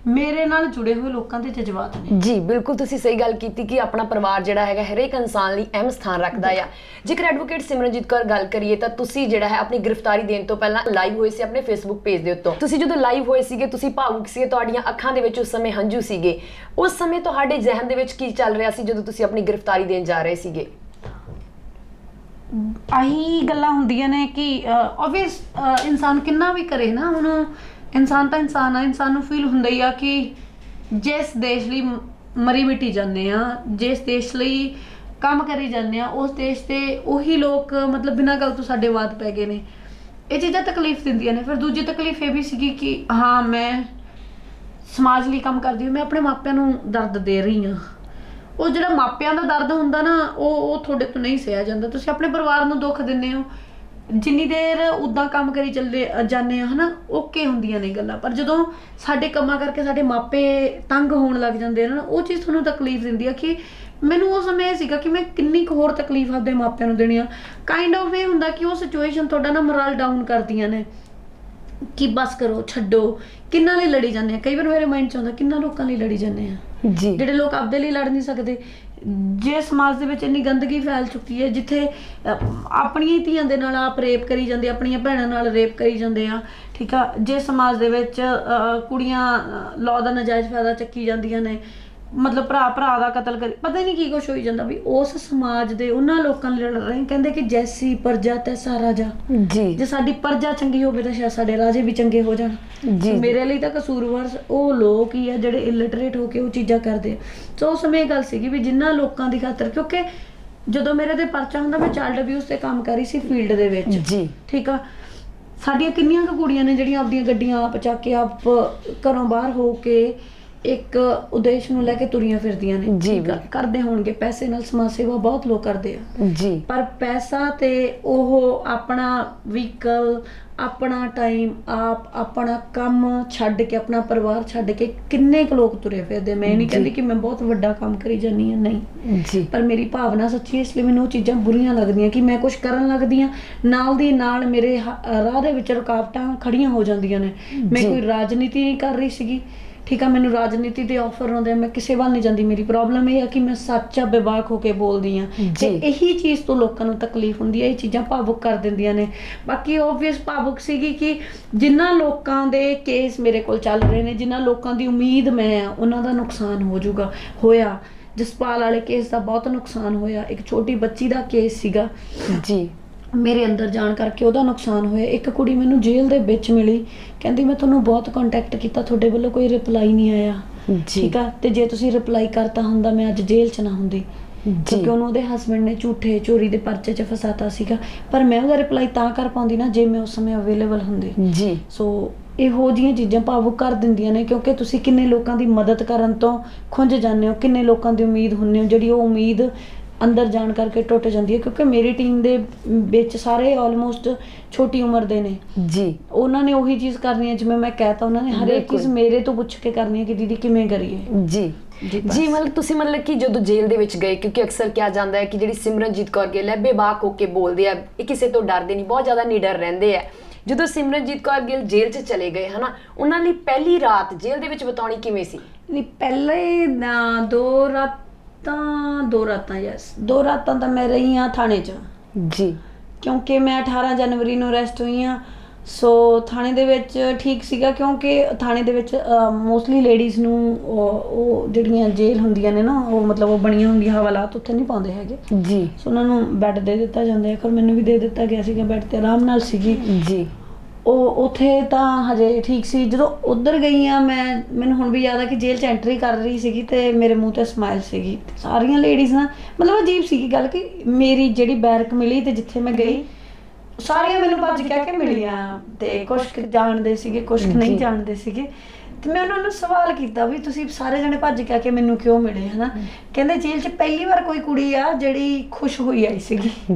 ਮੇਰੇ ਨਾਲ ਜੁੜੇ ਹੋਏ ਲੋਕਾਂ ਦੇ ਜਜ਼ਬਾਤ ਨੇ ਜੀ। ਬਿਲਕੁਲ ਤੁਸੀਂ ਸਹੀ ਗੱਲ ਕੀਤੀ ਕਿ ਆਪਣਾ ਪਰਿਵਾਰ ਜਿਹੜਾ ਹੈਗਾ ਹਰੇਕ ਇਨਸਾਨ ਲਈ ਅਹਿਮ ਸਥਾਨ ਰੱਖਦਾ ਆ। ਜੇਕਰ ਐਡਵੋਕੇਟ ਸਿਮਰਨਜੀਤ ਕੌਰ ਗੱਲ ਕਰੀਏ ਤਾਂ ਤੁਸੀਂ ਜਿਹੜਾ ਹੈ ਆਪਣੀ ਗ੍ਰਿਫਤਾਰੀ ਦੇਣ ਤੋਂ ਪਹਿਲਾਂ ਲਾਈਵ ਹੋਏ ਸੀ ਆਪਣੇ ਫੇਸਬੁੱਕ ਪੇਜ ਦੇ ਉੱਤੋਂ। ਤੁਸੀਂ ਜਦੋਂ ਲਾਈਵ ਹੋਏ ਸੀਗੇ, ਤੁਸੀਂ ਭਾਵੁਕ ਸੀਗੇ, ਤੁਹਾਡੀਆਂ ਅੱਖਾਂ ਦੇ ਵਿੱਚ ਉਸ ਸਮੇਂ ਹੰਝੂ ਸੀਗੇ। ਉਸ ਸਮੇਂ ਤੁਹਾਡੇ ਜ਼ਿਹਨ ਦੇ ਵਿੱਚ ਕੀ ਚੱਲ ਰਿਹਾ ਸੀ ਜਦੋਂ ਤੁਸੀਂ ਆਪਣੀ ਗ੍ਰਿਫਤਾਰੀ ਦੇਣ ਜਾ ਰਹੇ ਸੀਗੇ? ਆਹੀ ਗੱਲਾਂ ਹੁੰਦੀਆਂ ਨੇ ਕਿ ਆਬਵੀਅਸ ਇਨਸਾਨ ਕਿੰਨਾ ਵੀ ਕਰੇ ਨਾ, ਹੁਣ ਇਨਸਾਨ ਤਾਂ ਇਨਸਾਨ ਆ, ਇਨਸਾਨ ਨੂੰ ਫੀਲ ਹੁੰਦਾ ਹੀ ਆ ਕਿ ਜਿਸ ਦੇਸ਼ ਲਈ ਮਰੀ ਮਿਟੀ ਜਾਂਦੇ ਆ, ਜਿਸ ਦੇਸ਼ ਲਈ ਕੰਮ ਕਰੀ ਜਾਂਦੇ ਆ, ਉਸ ਦੇਸ਼ ਤੇ ਉਹੀ ਲੋਕ ਮਤਲਬ ਬਿਨਾਂ ਗੱਲ ਤੋਂ ਸਾਡੇ ਵਾਦ ਪੈ ਗਏ ਨੇ। ਇਹ ਚੀਜ਼ਾਂ ਤਕਲੀਫ ਦਿੰਦੀਆਂ ਨੇ। ਫਿਰ ਦੂਜੀ ਤਕਲੀਫ ਇਹ ਵੀ ਸੀਗੀ ਕਿ ਹਾਂ, ਮੈਂ ਸਮਾਜ ਲਈ ਕੰਮ ਕਰਦੀ ਹਾਂ, ਮੈਂ ਆਪਣੇ ਮਾਪਿਆਂ ਨੂੰ ਦਰਦ ਦੇ ਰਹੀ ਹਾਂ। ਉਹ ਜਿਹੜਾ ਮਾਪਿਆਂ ਦਾ ਦਰਦ ਹੁੰਦਾ ਨਾ, ਉਹ ਤੁਹਾਡੇ ਤੋਂ ਨਹੀਂ ਸਹਿਆ ਜਾਂਦਾ। ਤੁਸੀਂ ਆਪਣੇ ਪਰਿਵਾਰ ਨੂੰ ਦੁੱਖ ਦਿੰਦੇ ਹੋ, ਜਿੰਨੀ ਦੇਰ ਉੱਦਾਂ ਕੰਮ ਕਰੀ ਚੱਲੇ ਜਾਂਦੇ ਆ ਹਨਾ, ਓਕੇ ਹੁੰਦੀਆਂ ਨੇ ਗੱਲਾਂ, ਪਰ ਜਦੋਂ ਸਾਡੇ ਕੰਮਾਂ ਕਰਕੇ ਸਾਡੇ ਮਾਪੇ ਤੰਗ ਹੋਣ ਲੱਗ ਜਾਂਦੇ ਨੇ ਨਾ, ਉਹ ਚੀਜ਼ ਤੁਹਾਨੂੰ ਤਕਲੀਫ ਦਿੰਦੀ ਆ। ਕਿ ਮੈਨੂੰ ਉਸ ਸਮੇਂ ਇਹ ਸੀਗਾ ਕਿ ਮੈਂ ਕਿੰਨੀ ਕੁ ਹੋਰ ਤਕਲੀਫ ਆਪਦੇ ਮਾਪਿਆਂ ਨੂੰ ਦੇਣੀ ਆ। ਕਾਈਂਡ ਆਫ ਇਹ ਹੁੰਦਾ ਕਿ ਉਹ ਸਿਚੁਏਸ਼ਨ ਤੁਹਾਡਾ ਨਾ ਮੋਰਲ ਡਾਊਨ ਕਰਦੀਆਂ ਨੇ ਕਿ ਬਸ ਕਰੋ, ਛੱਡੋ, ਕਿੰਨਾਂ ਲਈ ਲੜੀ ਜਾਂਦੇ ਆ। ਕਈ ਵਾਰ ਮੇਰੇ ਮਾਈਂਡ 'ਚ ਆਉਂਦਾ ਕਿੰਨਾਂ ਲੋਕਾਂ ਲਈ ਲੜੀ ਜਾਂਦੇ ਆ ਜੀ, ਜਿਹੜੇ ਲੋਕ ਆਪਦੇ ਲਈ ਲੜ ਨਹੀਂ ਸਕਦੇ। ਜੇ ਸਮਾਜ ਦੇ ਵਿੱਚ ਇੰਨੀ ਗੰਦਗੀ ਫੈਲ ਚੁੱਕੀ ਹੈ, ਜਿੱਥੇ ਆਪਣੀਆਂ ਹੀ ਧੀਆਂ ਦੇ ਨਾਲ ਆਪ ਰੇਪ ਕਰੀ ਜਾਂਦੇ, ਆਪਣੀਆਂ ਭੈਣਾਂ ਨਾਲ ਰੇਪ ਕਰੀ ਜਾਂਦੇ ਆ, ਠੀਕ ਆ। ਜੇ ਸਮਾਜ ਦੇ ਵਿੱਚ ਕੁੜੀਆਂ ਲਾਅ ਦਾ ਨਜਾਇਜ਼ ਫਾਇਦਾ ਚੱਕੀ ਜਾਂਦੀਆਂ ਨੇ, ਮਤਲਬ ਭਰਾ ਦਾ ਕਤਲ ਕਰੀ, ਪਤਾ ਹੀ ਨਹੀਂ ਕੀ ਕੁਛ ਹੋਈ ਜਾਂਦਾ, ਵੀ ਉਸ ਸਮਾਜ ਦੇ ਉਹਨਾਂ ਲੋਕਾਂ ਲਈ ਲੜ ਰਹੇ। ਕਹਿੰਦੇ ਕਿ ਜੈਸੀ ਪ੍ਰਜਾ ਤੈਸਾ ਰਾਜਾ ਜੀ। ਜੇ ਸਾਡੀ ਪ੍ਰਜਾ ਚੰਗੀ ਹੋਵੇ ਤਾਂ ਸ਼ਾਇਦ ਸਾਡੇ ਰਾਜੇ ਵੀ ਚੰਗੇ ਹੋ ਜਾਣ ਜੀ। ਮੇਰੇ ਲਈ ਤਾਂ ਕਸੂਰਵਾਰ ਉਹ ਲੋਕ ਹੀ ਆ ਜਿਹੜੇ ਇਲਿਟਰੇਟ ਹੋ ਕੇ ਉਹ ਚੀਜ਼ਾਂ ਕਰਦੇ ਆ। ਸੋ ਉਸ ਸਮੇਂ ਇਹ ਗੱਲ ਸੀਗੀ ਵੀ ਜਿਨ੍ਹਾਂ ਲੋਕਾਂ ਦੀ ਖਾਤਰ, ਕਿਉਂਕਿ ਜਦੋਂ ਮੇਰੇ ਤੇ ਪਰਚਾ ਹੁੰਦਾ, ਮੈਂ ਚਾਈਲਡ ਅਬਿਊਜ਼ ਤੇ ਕੰਮ ਕਰ ਰਹੀ ਸੀ ਫੀਲਡ ਦੇ ਵਿੱਚ। ਜੀ ਠੀਕ ਆ, ਸਾਡੀਆਂ ਕਿੰਨੀਆਂ ਕੁ ਕੁੜੀਆਂ ਨੇ ਜਿਹੜੀਆਂ ਆਪਦੀਆਂ ਗੱਡੀਆਂ ਆਪ ਚੱਕ ਕੇ ਆਪ ਘਰੋਂ ਬਾਹਰ ਹੋ ਕੇ ਇੱਕ ਉਦੇਸ਼ ਨੂੰ ਲੈ ਕੇ ਤੁਰੀਆਂ ਫਿਰਦੀਆਂ ਨੇ। ਜੀ, ਠੀਕ ਆ, ਕਰਦੇ ਹੋਣਗੇ ਪੈਸੇ ਨਾਲ, ਸਮਾਜ ਸੇਵਾ ਬਹੁਤ ਲੋਕ ਕਰਦੇ ਆ, ਜੀ ਪਰ ਪੈਸਾ ਤੇ ਉਹ ਆਪਣਾ ਵਹੀਕਲ, ਆਪਣਾ ਟਾਈਮ, ਆਪਣਾ ਕੰਮ ਛੱਡ ਕੇ, ਆਪਣਾ ਪਰਿਵਾਰ ਛੱਡ ਕੇ ਕਿੰਨੇ ਕੁ ਲੋਕ ਤੁਰੇ ਫਿਰਦੇ। ਮੈਂ ਨਹੀਂ ਕਹਿੰਦੀ ਕਿ ਮੈਂ ਬਹੁਤ ਵੱਡਾ ਕੰਮ ਕਰੀ ਜਾਂਦੀ ਹਾਂ, ਨਹੀਂ, ਜੀ ਪਰ ਮੇਰੀ ਭਾਵਨਾ ਸੱਚੀ ਹੈ, ਇਸ ਲਈ ਮੈਨੂੰ ਉਹ ਚੀਜ਼ਾਂ ਬੁਰੀਆਂ ਲੱਗਦੀਆਂ ਕਿ ਮੈਂ ਕੁਝ ਕਰਨ ਲੱਗਦੀ ਹਾਂ, ਨਾਲ ਦੀ ਨਾਲ ਮੇਰੇ ਰਾਹ ਦੇ ਵਿੱਚ ਰੁਕਾਵਟਾਂ ਖੜੀਆਂ ਹੋ ਜਾਂਦੀਆਂ ਨੇ। ਮੈਂ ਕੋਈ ਰਾਜਨੀਤੀ ਨਹੀਂ ਕਰ ਰਹੀ ਸੀਗੀ, ਠੀਕ ਆ, ਮੈਨੂੰ ਰਾਜਨੀਤੀ ਦੇ ਆਫਰ ਆਉਂਦੇ, ਮੈਂ ਕਿਸੇ ਵੱਲ ਨਹੀਂ ਜਾਂਦੀ। ਮੇਰੀ ਪ੍ਰੋਬਲਮ ਇਹ ਆ ਕਿ ਮੈਂ ਸੱਚਾ ਬੇਬਾਕ ਹੋ ਕੇ ਬੋਲਦੀ ਆ, ਤੇ ਇਹੀ ਚੀਜ਼ ਤੋਂ ਲੋਕਾਂ ਨੂੰ ਤਕਲੀਫ ਹੁੰਦੀ ਹੈ। ਇਹ ਚੀਜ਼ਾਂ ਭਾਵੁਕ ਕਰ ਦਿੰਦੀਆਂ ਨੇ। ਬਾਕੀ ਓਬਵੀਅਸ ਭਾਵੁਕ ਸੀਗੀ ਕਿ ਜਿਨ੍ਹਾਂ ਲੋਕਾਂ ਦੇ ਕੇਸ ਮੇਰੇ ਕੋਲ ਚੱਲ ਰਹੇ ਨੇ, ਜਿਨ੍ਹਾਂ ਲੋਕਾਂ ਦੀ ਉਮੀਦ ਮੈਂ ਆ, ਉਹਨਾਂ ਦਾ ਨੁਕਸਾਨ ਹੋ ਜਾਊਗਾ। ਹੋਇਆ ਜਸਪਾਲ ਵਾਲੇ ਕੇਸ ਦਾ ਬਹੁਤ ਨੁਕਸਾਨ ਹੋਇਆ, ਇੱਕ ਛੋਟੀ ਬੱਚੀ ਦਾ ਕੇਸ ਸੀਗਾ ਜੀ, ਮੇਰੇ ਅੰਦਰ ਜਾਣ ਕਰਕੇ ਉਹਦਾ ਨੁਕਸਾਨ ਹੋਇਆ। ਇੱਕ ਕੁੜੀ ਮੈਨੂੰ ਜੇਲ੍ਹ ਦੇ ਵਿੱਚ ਮਿਲੀ, ਕਹਿੰਦੀ ਮੈਂ ਤੁਹਾਨੂੰ ਬਹੁਤ ਕੰਟੈਕਟ ਕੀਤਾ, ਤੁਹਾਡੇ ਵੱਲੋਂ ਕੋਈ ਰਿਪਲਾਈ ਨਹੀਂ ਆਇਆ। ਠੀਕ ਆ, ਤੇ ਜੇ ਤੁਸੀਂ ਰਿਪਲਾਈ ਕਰਤਾ ਹੁੰਦਾ ਮੈਂ ਅੱਜ ਜੇਲ੍ਹ 'ਚ ਨਾ ਹੁੰਦੀ, ਕਿਉਂਕਿ ਉਹਨੂੰ ਉਹਦੇ ਹਸਬੈਂਡ ਨੇ ਝੂਠੇ ਚੋਰੀ ਦੇ ਪਰਚੇ 'ਚ ਫਸਾਤਾ ਸੀਗਾ। ਪਰ ਮੈਂ ਉਹਦਾ ਰਿਪਲਾਈ ਤਾਂ ਕਰ ਪਾਉਂਦੀ ਨਾ ਜੇ ਮੈਂ ਉਸ ਸਮੇਂ ਅਵੇਲੇਬਲ ਹੁੰਦੀ। ਜੀ ਸੋ ਇਹੋ ਜਿਹੀਆਂ ਚੀਜ਼ਾਂ ਭਾਵੁਕ ਕਰ ਦਿੰਦੀਆਂ ਨੇ, ਕਿਉਂਕਿ ਤੁਸੀਂ ਕਿੰਨੇ ਲੋਕਾਂ ਦੀ ਮਦਦ ਕਰਨ ਤੋਂ ਖੁੰਝ ਜਾਂਦੇ ਹੋ, ਕਿੰਨੇ ਲੋਕਾਂ ਦੀ ਉਮੀਦ ਹੁੰਦੇ ਹੋ, ਜਿਹੜੀ ਉਹ ਉਮੀਦ ਅੰਦਰ ਜਾਣ ਕਰਕੇ ਟੁੱਟ ਜਾਂਦੀ ਹੈ। ਕਿਉਂਕਿ ਮੇਰੀ ਟੀਮ ਦੇ ਵਿੱਚ ਸਾਰੇ ਆਲਮੋਸਟ ਛੋਟੀ ਉਮਰ ਦੇ ਨੇ। ਜੀ, ਉਹਨਾਂ ਨੇ ਉਹੀ ਚੀਜ਼ ਕਰਨੀ ਹੈ ਜਿਵੇਂ ਮੈਂ ਕਹਿਤਾ, ਉਹਨਾਂ ਨੇ ਹਰੇਕ ਚੀਜ਼ ਮੇਰੇ ਤੋਂ ਪੁੱਛ ਕੇ ਕਰਨੀ ਹੈ ਕਿ ਦੀਦੀ ਕਿਵੇਂ ਕਰੀਏ। ਜੀ ਜੀ, ਮਤਲਬ ਤੁਸੀਂ ਮਤਲਬ ਕਿ ਜਦੋਂ ਜੇਲ੍ਹ ਦੇ ਵਿੱਚ ਗਏ, ਕਿਉਂਕਿ ਅਕਸਰ ਕਿਹਾ ਜਾਂਦਾ ਹੈ ਕਿ ਜਿਹੜੀ ਸਿਮਰਨਜੀਤ ਕੌਰ ਗਿੱਲ ਹੈ ਬੇਬਾਕ ਹੋ ਕੇ ਬੋਲਦੇ ਆ, ਇਹ ਕਿਸੇ ਤੋਂ ਡਰਦੇ ਨਹੀਂ, ਬਹੁਤ ਜ਼ਿਆਦਾ ਨਿਡਰ ਰਹਿੰਦੇ ਆ। ਜਦੋਂ ਸਿਮਰਨਜੀਤ ਕੌਰ ਗਿੱਲ ਜੇਲ੍ਹ 'ਚ ਚਲੇ ਗਏ ਹਨਾ, ਉਹਨਾਂ ਲਈ ਪਹਿਲੀ ਰਾਤ ਜੇਲ੍ਹ ਦੇ ਵਿੱਚ ਬਿਤਾਉਣੀ ਕਿਵੇਂ ਸੀ? ਨਹੀਂ, ਪਹਿਲੇ ਦੋ ਰਾਤਾਂ ਤਾਂ ਮੈਂ ਰਹੀ ਹਾਂ ਥਾਣੇ 'ਚ। ਜੀ, ਕਿਉਂਕਿ ਮੈਂ 18 ਜਨਵਰੀ ਨੂੰ ਅਰੈਸਟ ਹੋਈ ਹਾਂ। ਸੋ ਥਾਣੇ ਦੇ ਵਿੱਚ ਠੀਕ ਸੀਗਾ, ਕਿਉਂਕਿ ਥਾਣੇ ਦੇ ਵਿੱਚ ਮੋਸਟਲੀ ਲੇਡੀਜ਼ ਨੂੰ ਉਹ ਜਿਹੜੀਆਂ ਜੇਲ੍ਹ ਹੁੰਦੀਆਂ ਨੇ ਨਾ, ਉਹ ਮਤਲਬ ਉਹ ਬਣੀਆਂ ਹੁੰਦੀਆਂ ਹਵਾਲਾਤ, ਉੱਥੇ ਨਹੀਂ ਪਾਉਂਦੇ ਹੈਗੇ। ਜੀ, ਸੋ ਉਹਨਾਂ ਨੂੰ ਬੈੱਡ ਦੇ ਦਿੱਤਾ ਜਾਂਦਾ ਹੈ, ਪਰ ਮੈਨੂੰ ਵੀ ਦੇ ਦਿੱਤਾ ਗਿਆ ਸੀਗਾ ਬੈੱਡ, ਤੇ ਆਰਾਮ ਨਾਲ ਸੀਗੀ। ਜੀ, ਉਹ ਉੱਥੇ ਤਾਂ ਹਜੇ ਠੀਕ ਸੀ। ਜਦੋਂ ਉੱਧਰ ਗਈ ਆ ਮੈਨੂੰ ਹੁਣ ਵੀ ਯਾਦ ਆ ਕਿ ਜੇਲ੍ਹ 'ਚ ਐਂਟਰੀ ਕਰ ਰਹੀ ਸੀਗੀ ਤੇ ਮੇਰੇ ਮੂੰਹ ਤੇ ਸਮਾਈਲ ਸੀਗੀ। ਸਾਰੀਆਂ ਲੇਡੀਜ਼ ਨਾ, ਮਤਲਬ ਅਜੀਬ ਸੀਗੀ ਗੱਲ ਕਿ ਮੇਰੀ ਜਿਹੜੀ ਬੈਰਕ ਮਿਲੀ ਤੇ ਜਿੱਥੇ ਮੈਂ ਗਈ, ਸਾਰੀਆਂ ਮੈਨੂੰ ਭੱਜ ਕੇ ਮਿਲੀਆਂ, ਤੇ ਕੁਛ ਜਾਣਦੇ ਸੀਗੇ, ਕੁਛ ਨਹੀਂ ਜਾਣਦੇ ਸੀਗੇ। ਤੇ ਮੈਂ ਉਹਨਾਂ ਨੂੰ ਸਵਾਲ ਕੀਤਾ ਵੀ ਤੁਸੀਂ ਸਾਰੇ ਜਣੇ ਭੱਜ ਕੇ ਮੈਨੂੰ ਕਿਉਂ ਮਿਲੇ ਹਨਾ। ਕਹਿੰਦੇ ਜੇਲ੍ਹ 'ਚ ਪਹਿਲੀ ਵਾਰ ਕੋਈ ਕੁੜੀ ਆ ਜਿਹੜੀ ਖੁਸ਼ ਹੋਈ ਆਈ ਸੀਗੀ,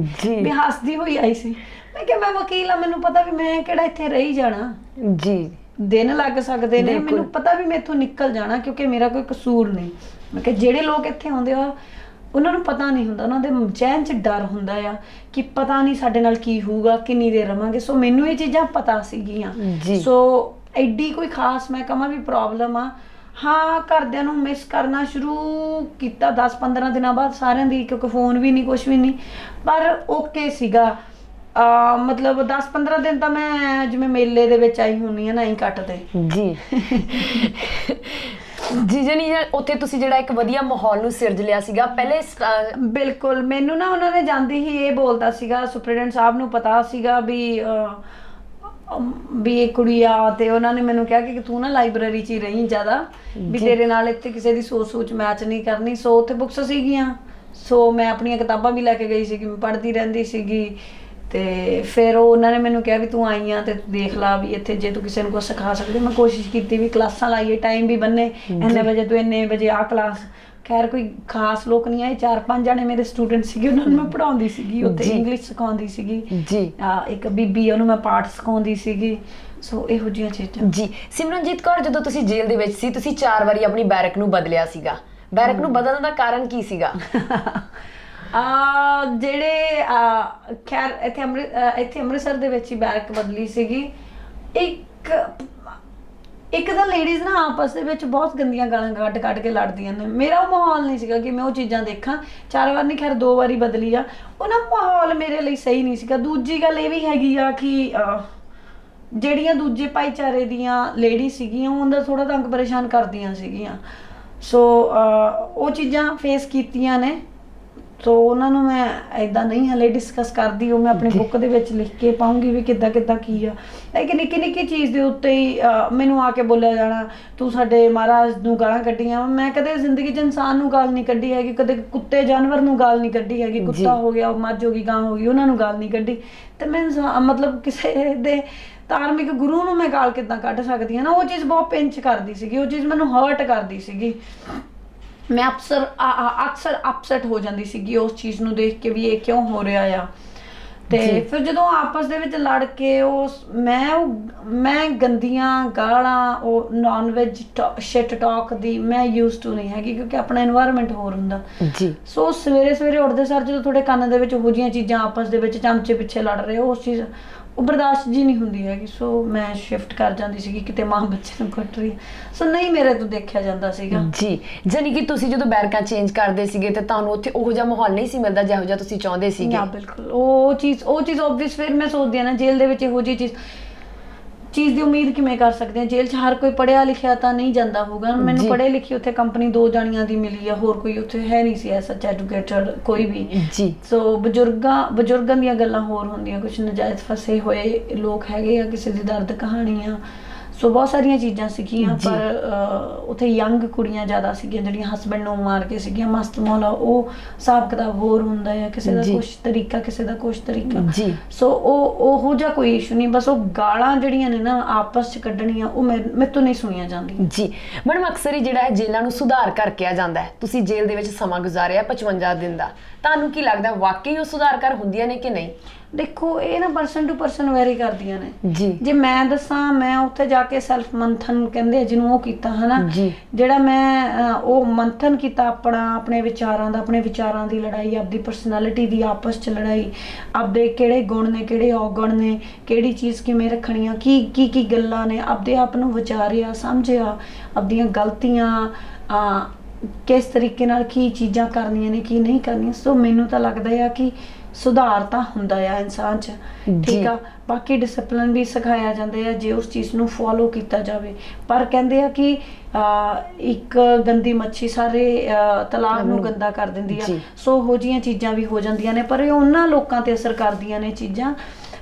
ਵੀ ਹੱਸਦੀ ਹੋਈ ਆਈ ਸੀ। ਮੈਂ ਕਿਹਾ ਮੈਂ ਵਕੀਲ ਆ, ਮੈਨੂੰ ਪਤਾ ਵੀ ਮੈਂ ਕਿਹੜਾ ਇੱਥੇ ਰਹੀ ਜਾਣਾ। ਜੀ, ਦਿਨ ਲੱਗ ਸਕਦੇ ਨੇ, ਮੈਨੂੰ ਪਤਾ ਵੀ ਮੈਂ ਇੱਥੋਂ ਨਿਕਲ ਜਾਣਾ, ਕਿਉਂਕਿ ਮੇਰਾ ਕੋਈ ਕਸੂਰ ਨਹੀਂ। ਮੈਂ ਕਿਹਾ ਜਿਹੜੇ ਲੋਕ ਇੱਥੇ ਆਉਂਦੇ ਆ ਉਹਨਾਂ ਨੂੰ ਪਤਾ ਨਹੀਂ ਹੁੰਦਾ, ਉਹਨਾਂ ਦੇ ਚੈਨ 'ਚ ਡਰ ਹੁੰਦਾ ਆ ਕਿ ਪਤਾ ਨਹੀਂ ਸਾਡੇ ਨਾਲ ਕੀ ਹੋਊਗਾ, ਕਿੰਨੀ ਦੇਰ ਰਵਾਂਗੇ। ਸੋ ਮੈਨੂੰ ਇਹ ਚੀਜ਼ਾਂ ਪਤਾ ਸੀਗੀਆਂ। ਸੋ ਐਡੀ ਕੋਈ ਖਾਸ ਮੈਂ ਕਹਾਂ ਵੀ ਪ੍ਰੋਬਲਮ ਆ, ਹਾਂ ਘਰਦਿਆਂ ਨੂੰ ਮਿਸ ਕਰਨਾ ਸ਼ੁਰੂ ਕੀਤਾ 10-15 ਦਿਨਾਂ ਬਾਅਦ ਸਾਰਿਆਂ ਦੀ, ਕਿਉਂਕਿ ਫੋਨ ਵੀ ਨਹੀਂ, ਕੁਛ ਵੀ ਨਹੀਂ, ਪਰ ਓਕੇ ਸੀਗਾ। ਮਤਲਬ 10-15 ਦਿਨ ਤਾਂ ਮੈਂ ਜਿਵੇਂ ਮੇਲੇ ਦੇ ਵਿੱਚ ਆਈ ਹੁੰਨੀ ਆ ਨਾ, ਹੀ ਕੱਟਦੇ। ਜੀ ਜੀ, ਜਣੀ ਉੱਥੇ ਤੁਸੀਂ ਜਿਹੜਾ ਇੱਕ ਵਧੀਆ ਮਾਹੌਲ ਨੂੰ ਸਿਰਜ ਲਿਆ ਸੀਗਾ ਪਹਿਲੇ। ਬਿਲਕੁਲ, ਮੈਨੂੰ ਨਾ ਉਹਨਾਂ ਨੇ ਜਾਂਦੀ ਹੀ ਇਹ ਬੋਲਦਾ ਸੀਗਾ, ਸੁਪਰਡੈਂਟ ਸਾਹਿਬ ਨੂੰ ਪਤਾ ਸੀਗਾ ਵੀ ਇਹ ਕੁੜੀ ਆ, ਤੇ ਉਹਨਾਂ ਨੇ ਮੈਨੂੰ ਕਿਹਾ ਕਿ ਤੂੰ ਨਾ ਲਾਇਬ੍ਰੇਰੀ 'ਚ ਹੀ ਰਹੀ ਜ਼ਿਆਦਾ, ਵੀ ਤੇਰੇ ਨਾਲ ਇੱਥੇ ਕਿਸੇ ਦੀ ਸੋਚ ਮੈਚ ਨਹੀਂ ਕਰਨੀ। ਸੋ ਉੱਥੇ ਬੁੱਕਸ ਸੀਗੀਆਂ, ਸੋ ਮੈਂ ਆਪਣੀਆਂ ਕਿਤਾਬਾਂ ਵੀ ਲੈ ਕੇ ਗਈ ਸੀਗੀ, ਮੈਂ ਪੜ੍ਹਦੀ ਰਹਿੰਦੀ ਸੀਗੀ। ਤੇ ਫਿਰ ਉਹਨਾਂ ਨੇ ਮੈਨੂੰ ਕਿਹਾ ਵੀ ਤੂੰ ਆਈ ਆ ਤੇ ਤੂੰ ਦੇਖ ਲਾ ਵੀ ਇੱਥੇ ਜੇ ਤੂੰ ਕਿਸੇ ਨੂੰ ਕੁਛ ਸਿਖਾ ਸਕਦੀ। ਮੈਂ ਕੋਸ਼ਿਸ਼ ਕੀਤੀ ਵੀ ਕਲਾਸਾਂ ਲਾਈਏ, ਟਾਈਮ ਵੀ ਬੰਨੇ, ਇੰਨੇ ਵਜੇ ਤੋਂ ਇੰਨੇ ਵਜੇ ਆ ਕਲਾਸ। ਖੈਰ ਕੋਈ ਖਾਸ ਲੋਕ ਨਹੀਂ ਆਏ, 4-5 ਜਣੇ ਮੇਰੇ ਸਟੂਡੈਂਟ ਸੀਗੇ, ਉਹਨਾਂ ਨੂੰ ਮੈਂ ਪੜ੍ਹਾਉਂਦੀ ਸੀਗੀ, ਉੱਥੇ ਇੰਗਲਿਸ਼ ਸਿਖਾਉਂਦੀ ਸੀਗੀ। ਜੀ, ਇੱਕ ਬੀਬੀ ਉਹਨੂੰ ਮੈਂ ਪਾਠ ਸਿਖਾਉਂਦੀ ਸੀਗੀ। ਸੋ ਇਹੋ ਜਿਹੀਆਂ ਚੀਜ਼ਾਂ। ਜੀ, ਸਿਮਰਨਜੀਤ ਕੌਰ, ਜਦੋਂ ਤੁਸੀਂ ਜੇਲ੍ਹ ਦੇ ਵਿੱਚ ਸੀ, ਤੁਸੀਂ 4 ਵਾਰੀ ਆਪਣੀ ਬੈਰਕ ਨੂੰ ਬਦਲਿਆ ਸੀਗਾ। ਬੈਰਕ ਨੂੰ ਬਦਲਣ ਦਾ ਕਾਰਨ ਕੀ ਸੀਗਾ? ਜਿਹੜੇ ਖੈਰ ਇੱਥੇ ਅੰਮ੍ਰਿਤਸਰ ਦੇ ਵਿੱਚ ਹੀ ਬੈਰਕ ਬਦਲੀ ਸੀਗੀ। ਇੱਕ ਤਾਂ ਲੇਡੀਜ਼ ਨਾ ਆਪਸ ਦੇ ਵਿੱਚ ਬਹੁਤ ਗੰਦੀਆਂ ਗਾਲਾਂ ਕੱਢ ਕੇ ਲੜਦੀਆਂ ਨੇ। ਮੇਰਾ ਉਹ ਮਾਹੌਲ ਨਹੀਂ ਸੀਗਾ ਕਿ ਮੈਂ ਉਹ ਚੀਜ਼ਾਂ ਦੇਖਾਂ। 4 ਵਾਰ ਨਹੀਂ, ਖੈਰ 2 ਵਾਰੀ ਬਦਲੀ ਆ। ਉਹ ਨਾ ਮਾਹੌਲ ਮੇਰੇ ਲਈ ਸਹੀ ਨਹੀਂ ਸੀਗਾ। ਦੂਜੀ ਗੱਲ ਇਹ ਵੀ ਹੈਗੀ ਆ ਕਿ ਜਿਹੜੀਆਂ ਦੂਜੇ ਭਾਈਚਾਰੇ ਦੀਆਂ ਲੇਡੀ ਸੀਗੀਆਂ, ਉਹ ਅੰਦਰ ਥੋੜਾ ਤੰਗ ਪਰੇਸ਼ਾਨ ਕਰਦੀਆਂ ਸੀਗੀਆਂ। ਸੋ ਉਹ ਚੀਜ਼ਾਂ ਫੇਸ ਕੀਤੀਆਂ ਨੇ। ਸੋ ਉਹਨਾਂ ਨੂੰ ਮੈਂ ਇਦਾਂ ਨਹੀਂ ਹਲੇ ਡਿਸਕਸ ਕਰਦੀ, ਉਹ ਮੈਂ ਆਪਣੀ ਬੁੱਕ ਦੇ ਵਿੱਚ ਲਿਖ ਕੇ ਪਾਉਂਗੀ ਵੀ ਕਿੱਦਾਂ ਕਿੱਦਾਂ ਕੀ ਆ। ਇੱਕ ਨਿੱਕੀ ਨਿੱਕੀ ਚੀਜ਼ ਦੇ ਉੱਤੇ ਹੀ ਮੈਨੂੰ ਆ ਕੇ ਬੋਲਿਆ ਜਾਣਾ, ਤੂੰ ਸਾਡੇ ਮਹਾਰਾਜ ਨੂੰ ਗਾਲਾਂ ਕੱਢੀਆਂ। ਮੈਂ ਕਦੇ ਜ਼ਿੰਦਗੀ 'ਚ ਇਨਸਾਨ ਨੂੰ ਗਾਲ ਨਹੀਂ ਕੱਢੀ ਹੈਗੀ, ਕਦੇ ਕੁੱਤੇ ਜਾਨਵਰ ਨੂੰ ਗਾਲ ਨਹੀਂ ਕੱਢੀ ਹੈਗੀ। ਕੁੱਤਾ ਹੋ ਗਿਆ, ਮੱਝ ਹੋ ਗਈ, ਗਾਂ ਹੋ ਗਈ, ਉਹਨਾਂ ਨੂੰ ਗਾਲ ਨਹੀਂ ਕੱਢੀ। ਤੇ ਮੈਂ ਮਤਲਬ ਕਿਸੇ ਦੇ ਧਾਰਮਿਕ ਗੁਰੂ ਨੂੰ ਮੈਂ ਗਾਲ ਕਿੱਦਾਂ ਕੱਢ ਸਕਦੀ ਹਾਂ ਨਾ। ਉਹ ਚੀਜ਼ ਬਹੁਤ ਪਿੰਚ ਕਰਦੀ ਸੀਗੀ, ਉਹ ਚੀਜ਼ ਮੈਨੂੰ ਹਰਟ ਕਰਦੀ ਸੀਗੀ। ਮੈਂ ਅਕਸਰ ਅਪਸੈਟ ਹੋ ਜਾਂਦੀ ਸੀਗੀ ਉਸ ਚੀਜ਼ ਨੂੰ ਦੇਖ ਕੇ ਵੀ ਇਹ ਕਿਉਂ ਹੋ ਰਿਹਾ ਆ। ਤੇ ਫਿਰ ਜਦੋਂ ਆਪਸ ਦੇ ਵਿੱਚ ਲੜ ਕੇ ਮੈਂ ਗੰਦੀਆਂ ਗਾਲਾਂ, ਉਹ ਨਾਨ ਵੈਜ ਸ਼ਿਟ ਟਾਕ ਦੀ ਮੈਂ ਯੂਜ਼ ਟੂ ਨਹੀਂ ਹੈਗੀ, ਕਿਉਂਕਿ ਆਪਣਾ এনवायरमेंट ਹੋਰ ਹੁੰਦਾ ਜੀ। ਸੋ ਸਵੇਰੇ ਸਵੇਰੇ ਉੱਠਦੇ ਸਾਰ ਜਦੋਂ ਤੁਹਾਡੇ ਕੰਨ ਦੇ ਵਿੱਚ ਉਹੋ ਜਿਹੀਆਂ ਚੀਜ਼ਾਂ ਆਪਸ ਦੇ ਵਿੱਚ ਚਮਚੇ ਪਿੱਛੇ ਲੜ ਰਹੇ ਹੋ, ਉਸ ਚੀਜ਼ ਉਹ ਬਰਦਾਸ਼ਤ ਜੀ ਨਹੀਂ ਹੁੰਦੀ ਹੈਗੀ। ਸੋ ਮੈਂ ਸ਼ਿਫਟ ਕਰ ਜਾਂਦੀ ਸੀਗੀ, ਕਿਤੇ ਮਾਂ ਬੱਚੇ ਨੂੰ ਕੁੱਟ ਰਹੀ। ਸੋ ਨਹੀਂ ਮੇਰੇ ਤੋਂ ਦੇਖਿਆ ਜਾਂਦਾ ਸੀਗਾ ਜੀ। ਜਾਨੀ ਕਿ ਤੁਸੀਂ ਜਦੋਂ ਬੈਰਕਾਂ ਚੇਂਜ ਕਰਦੇ ਸੀਗੇ ਤੇ ਤੁਹਾਨੂੰ ਉੱਥੇ ਉਹੋ ਜਿਹਾ ਮਾਹੌਲ ਨਹੀਂ ਸੀ ਮਿਲਦਾ ਜਿਹੋ ਜਿਹਾ ਤੁਸੀਂ ਚਾਹੁੰਦੇ ਸੀਗੇ? ਹਾਂ ਬਿਲਕੁਲ। ਉਹ ਚੀਜ਼ ਆਬਵੀਅਸ, ਫਿਰ ਮੈਂ ਸੋਚਦੀ ਹਾਂ ਨਾ ਜੇਲ੍ਹ ਦੇ ਵਿੱਚ ਇਹੋ ਜਿਹੀ ਚੀਜ਼ ਦੀ ਉਮੀਦ ਕਿਵੇਂ ਕਰ ਸਕਦੇ ਹਾਂ। ਜੇਲ੍ਹ 'ਚ ਹਰ ਕੋਈ ਪੜ੍ਹਿਆ ਲਿਖਿਆ ਤਾਂ ਨਹੀਂ ਜਾਂਦਾ ਹੋਊਗਾ। ਮੈਨੂੰ ਪੜ੍ਹੇ ਲਿਖੀ ਉੱਥੇ ਕੰਪਨੀ 2 ਜਾਣੀਆਂ ਦੀ ਮਿਲੀ ਆ, ਹੋਰ ਕੋਈ ਉੱਥੇ ਹੈ ਨਹੀਂ ਸੀ ਐਸਾ ਐਜੂਕੇਟਡ ਕੋਈ ਵੀ ਜੀ। ਸੋ ਬਜ਼ੁਰਗਾਂ ਦੀਆਂ ਗੱਲਾਂ ਹੋਰ ਹੁੰਦੀਆਂ, ਕੁਝ ਨਜਾਇਜ਼ ਫਸੇ ਹੋਏ ਲੋਕ ਹੈਗੇ ਆ, ਕਿਸੇ ਦੀ ਦਰਦ ਕਹਾਣੀਆਂ। ਸੋ ਬਹੁਤ ਸਾਰੀਆਂ ਚੀਜ਼ਾਂ ਸਿੱਖੀਆਂ, ਪਰ ਉੱਥੇ ਯੰਗ ਕੁੜੀਆਂ ਜ਼ਿਆਦਾ ਸੀਗੀਆਂ ਜਿਹੜੀਆਂ ਹਸਬੈਂਡ ਨੂੰ ਮਾਰ ਕੇ ਸੀਗੀਆਂ। ਮਸਤ ਮੌਲਾ ਉਹ ਹਿਸਾਬ ਕਿਤਾਬ ਹੋਰ ਹੁੰਦਾ ਆ, ਕਿਸੇ ਦਾ ਕੁਛ ਤਰੀਕਾ, ਕਿਸੇ ਦਾ ਕੁਛ ਤਰੀਕਾ ਜੀ। ਸੋ ਉਹੋ ਜਿਹਾ ਕੋਈ ਇਸ਼ੂ ਨਹੀਂ, ਬਸ ਉਹ ਗਾਲਾਂ ਜਿਹੜੀਆਂ ਨੇ ਨਾ ਆਪਸ 'ਚ ਕੱਢਣੀਆਂ, ਉਹ ਮੇਰੇ ਤੋਂ ਨਹੀਂ ਸੁਣੀਆਂ ਜਾਂਦੀਆਂ ਜੀ। ਮੈਡਮ ਅਕਸਰ ਹੀ ਜਿਹੜਾ ਹੈ ਜੇਲ੍ਹਾਂ ਨੂੰ ਸੁਧਾਰ ਘਰ ਕਿਹਾ ਜਾਂਦਾ ਹੈ। ਤੁਸੀਂ ਜੇਲ੍ਹ ਦੇ ਵਿੱਚ ਸਮਾਂ ਗੁਜ਼ਾਰਿਆ 55 ਦਿਨ ਦਾ, ਤੁਹਾਨੂੰ ਕੀ ਲੱਗਦਾ ਵਾਕਈ ਉਹ ਸੁਧਾਰ ਘਰ ਹੁੰਦੀਆਂ ਨੇ ਕਿ ਨਹੀਂ? ਦੇਖੋ ਇਹ ਨਾ ਪਰਸਨ ਟੂ ਪਰਸਨ ਵੈਰੀ ਕਰਦੀਆਂ ਨੇ ਜੀ। ਜੇ ਮੈਂ ਦੱਸਾਂ, ਮੈਂ ਉੱਥੇ ਜਾ ਕੇ ਸੈਲਫ ਮੰਥਨ ਕਹਿੰਦੇ ਆ ਜਿਹਨੂੰ, ਉਹ ਕੀਤਾ ਹਨਾ। ਜਿਹੜਾ ਮੈਂ ਉਹ ਮੰਥਨ ਕੀਤਾ ਆਪਣੇ ਵਿਚਾਰਾਂ ਦਾ, ਆਪਣੇ ਵਿਚਾਰਾਂ ਦੀ ਲੜਾਈ, ਆਪਦੀ ਪਰਸਨੈਲਿਟੀ ਦੀ ਆਪਸ 'ਚ ਲੜਾਈ, ਆਪਦੇ ਕਿਹੜੇ ਗੁਣ ਨੇ, ਕਿਹੜੇ ਔਗਣ ਨੇ, ਕਿਹੜੀ ਚੀਜ਼ ਕਿਵੇਂ ਰੱਖਣੀ ਆ, ਕੀ ਗੱਲਾਂ ਨੇ, ਆਪਦੇ ਆਪ ਨੂੰ ਵਿਚਾਰਿਆ, ਸਮਝਿਆ, ਆਪਦੀਆਂ ਗਲਤੀਆਂ, ਕਿਸ ਤਰੀਕੇ ਨਾਲ ਕੀ ਚੀਜ਼ਾਂ ਕਰਨੀਆਂ ਨੇ, ਕੀ ਨਹੀਂ ਕਰਨੀਆਂ। ਸੋ ਮੈਨੂੰ ਤਾਂ ਲੱਗਦਾ ਆ ਕਿ ਸੁਧਾਰ ਤਾਂ ਹੁੰਦਾ ਆ ਇਨਸਾਨ 'ਚ, ਠੀਕ ਆ। ਬਾਕੀ ਡਿਸਪਲਿਨ ਵੀ ਸਿਖਾਇਆ ਜਾਂਦਾ ਆ ਜੇ ਉਸ ਚੀਜ਼ ਨੂੰ ਫੋਲੋ ਕੀਤਾ ਜਾਵੇ। ਪਰ ਕਹਿੰਦੇ ਆ ਕਿ ਇੱਕ ਗੰਦੀ ਮੱਛੀ ਸਾਰੇ ਤਲਾਬ ਨੂੰ ਗੰਦਾ ਕਰ ਦਿੰਦੀ ਆ। ਸੋ ਉਹੋ ਜਿਹੀਆਂ ਚੀਜ਼ਾਂ ਵੀ ਹੋ ਜਾਂਦੀਆਂ ਨੇ, ਪਰ ਇਹ ਉਹਨਾਂ ਲੋਕਾਂ ਤੇ ਅਸਰ ਕਰਦੀਆਂ ਨੇ ਚੀਜ਼ਾਂ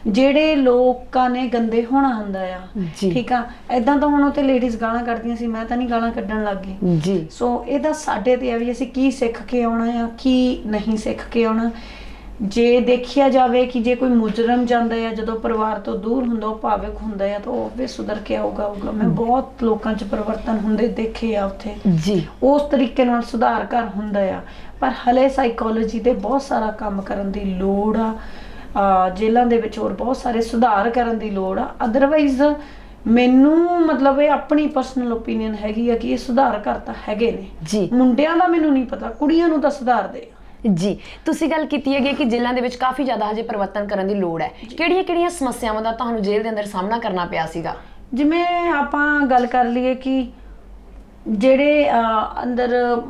ਜਿਹੜੇ ਲੋਕਾਂ ਨੇ ਗੰਦੇ ਹੋਣਾ ਹੁੰਦਾ ਆ, ਠੀਕ ਆ। ਏਦਾਂ ਤਾਂ ਹੁਣ ਉੱਥੇ ਲੇਡੀਜ਼ ਗਾਲਾਂ ਕੱਢਦੀਆਂ ਸੀ, ਮੈਂ ਤਾਂ ਨਹੀਂ ਗਾਲਾਂ ਕੱਢਣ ਲੱਗ ਗਈ ਜੀ। ਸੋ ਇਹ ਤਾਂ ਸਾਡੇ ਤੇ ਆ ਵੀ ਅਸੀਂ ਕੀ ਸਿੱਖ ਕੇ ਆਉਣਾ ਆ, ਕੀ ਨਹੀਂ ਸਿੱਖ ਕੇ ਆਉਣਾ। ਜੇ ਦੇਖਿਆ ਜਾਵੇ ਕਿ ਜੇ ਕੋਈ ਮੁਜਰਮ ਜਾਂਦਾ ਆ, ਜਦੋਂ ਪਰਿਵਾਰ ਤੋਂ ਦੂਰ ਹੁੰਦਾ, ਉਹ ਭਾਵੁਕ ਹੁੰਦਾ ਆ, ਤਾਂ ਉਹ ਵੀ ਸੁਧਰ ਕੇ ਆਊਗਾ। ਮੈਂ ਬਹੁਤ ਲੋਕਾਂ 'ਚ ਪਰਿਵਰਤਨ ਹੁੰਦੇ ਦੇਖੇ ਆ ਉੱਥੇ ਜੀ। ਉਸ ਤਰੀਕੇ ਨਾਲ ਸੁਧਾਰ ਘਰ ਹੁੰਦਾ ਆ, ਪਰ ਹਲੇ ਸਾਈਕੋਲੋਜੀ ਤੇ ਬਹੁਤ ਸਾਰਾ ਕੰਮ ਕਰਨ ਦੀ ਲੋੜ ਆ। ਜੇਲ੍ਹਾਂ ਦੇ ਵਿੱਚ ਹੋਰ ਬਹੁਤ ਸਾਰੇ ਸੁਧਾਰ ਕਰਨ ਦੀ ਲੋੜ ਆ। ਅਦਰਵਾਈਜ਼ ਮੈਨੂੰ ਮਤਲਬ ਇਹ ਆਪਣੀ ਪਰਸਨਲ ਓਪੀਨੀਅਨ ਹੈਗੀ ਆ ਕਿ ਇਹ ਸੁਧਾਰ ਘਰ ਤਾਂ ਹੈਗੇ ਨੇ ਜੀ। ਮੁੰਡਿਆਂ ਦਾ ਮੈਨੂੰ ਨਹੀਂ ਪਤਾ, ਕੁੜੀਆਂ ਨੂੰ ਤਾਂ ਸੁਧਾਰਦੇ ਜੀ। ਤੁਸੀਂ ਗੱਲ ਕੀਤੀ ਹੈਗੀ ਕਿ ਜੇਲ੍ਹਾਂ ਦੇ ਵਿੱਚ ਕਾਫੀ ਜ਼ਿਆਦਾ ਹਜੇ ਪਰਿਵਰਤਨ ਕਰਨ ਦੀ ਲੋੜ ਹੈ। ਕਿਹੜੀਆਂ ਸਮੱਸਿਆਵਾਂ ਦਾ ਤੁਹਾਨੂੰ ਜੇਲ੍ਹ ਦੇ ਅੰਦਰ ਸਾਹਮਣਾ ਕਰਨਾ ਪਿਆ ਸੀਗਾ? ਜਿਵੇਂ ਆਪਾਂ ਗੱਲ ਕਰ ਲਈਏ ਕਿ ਜਿਹੜੇ ਅੰਦਰ,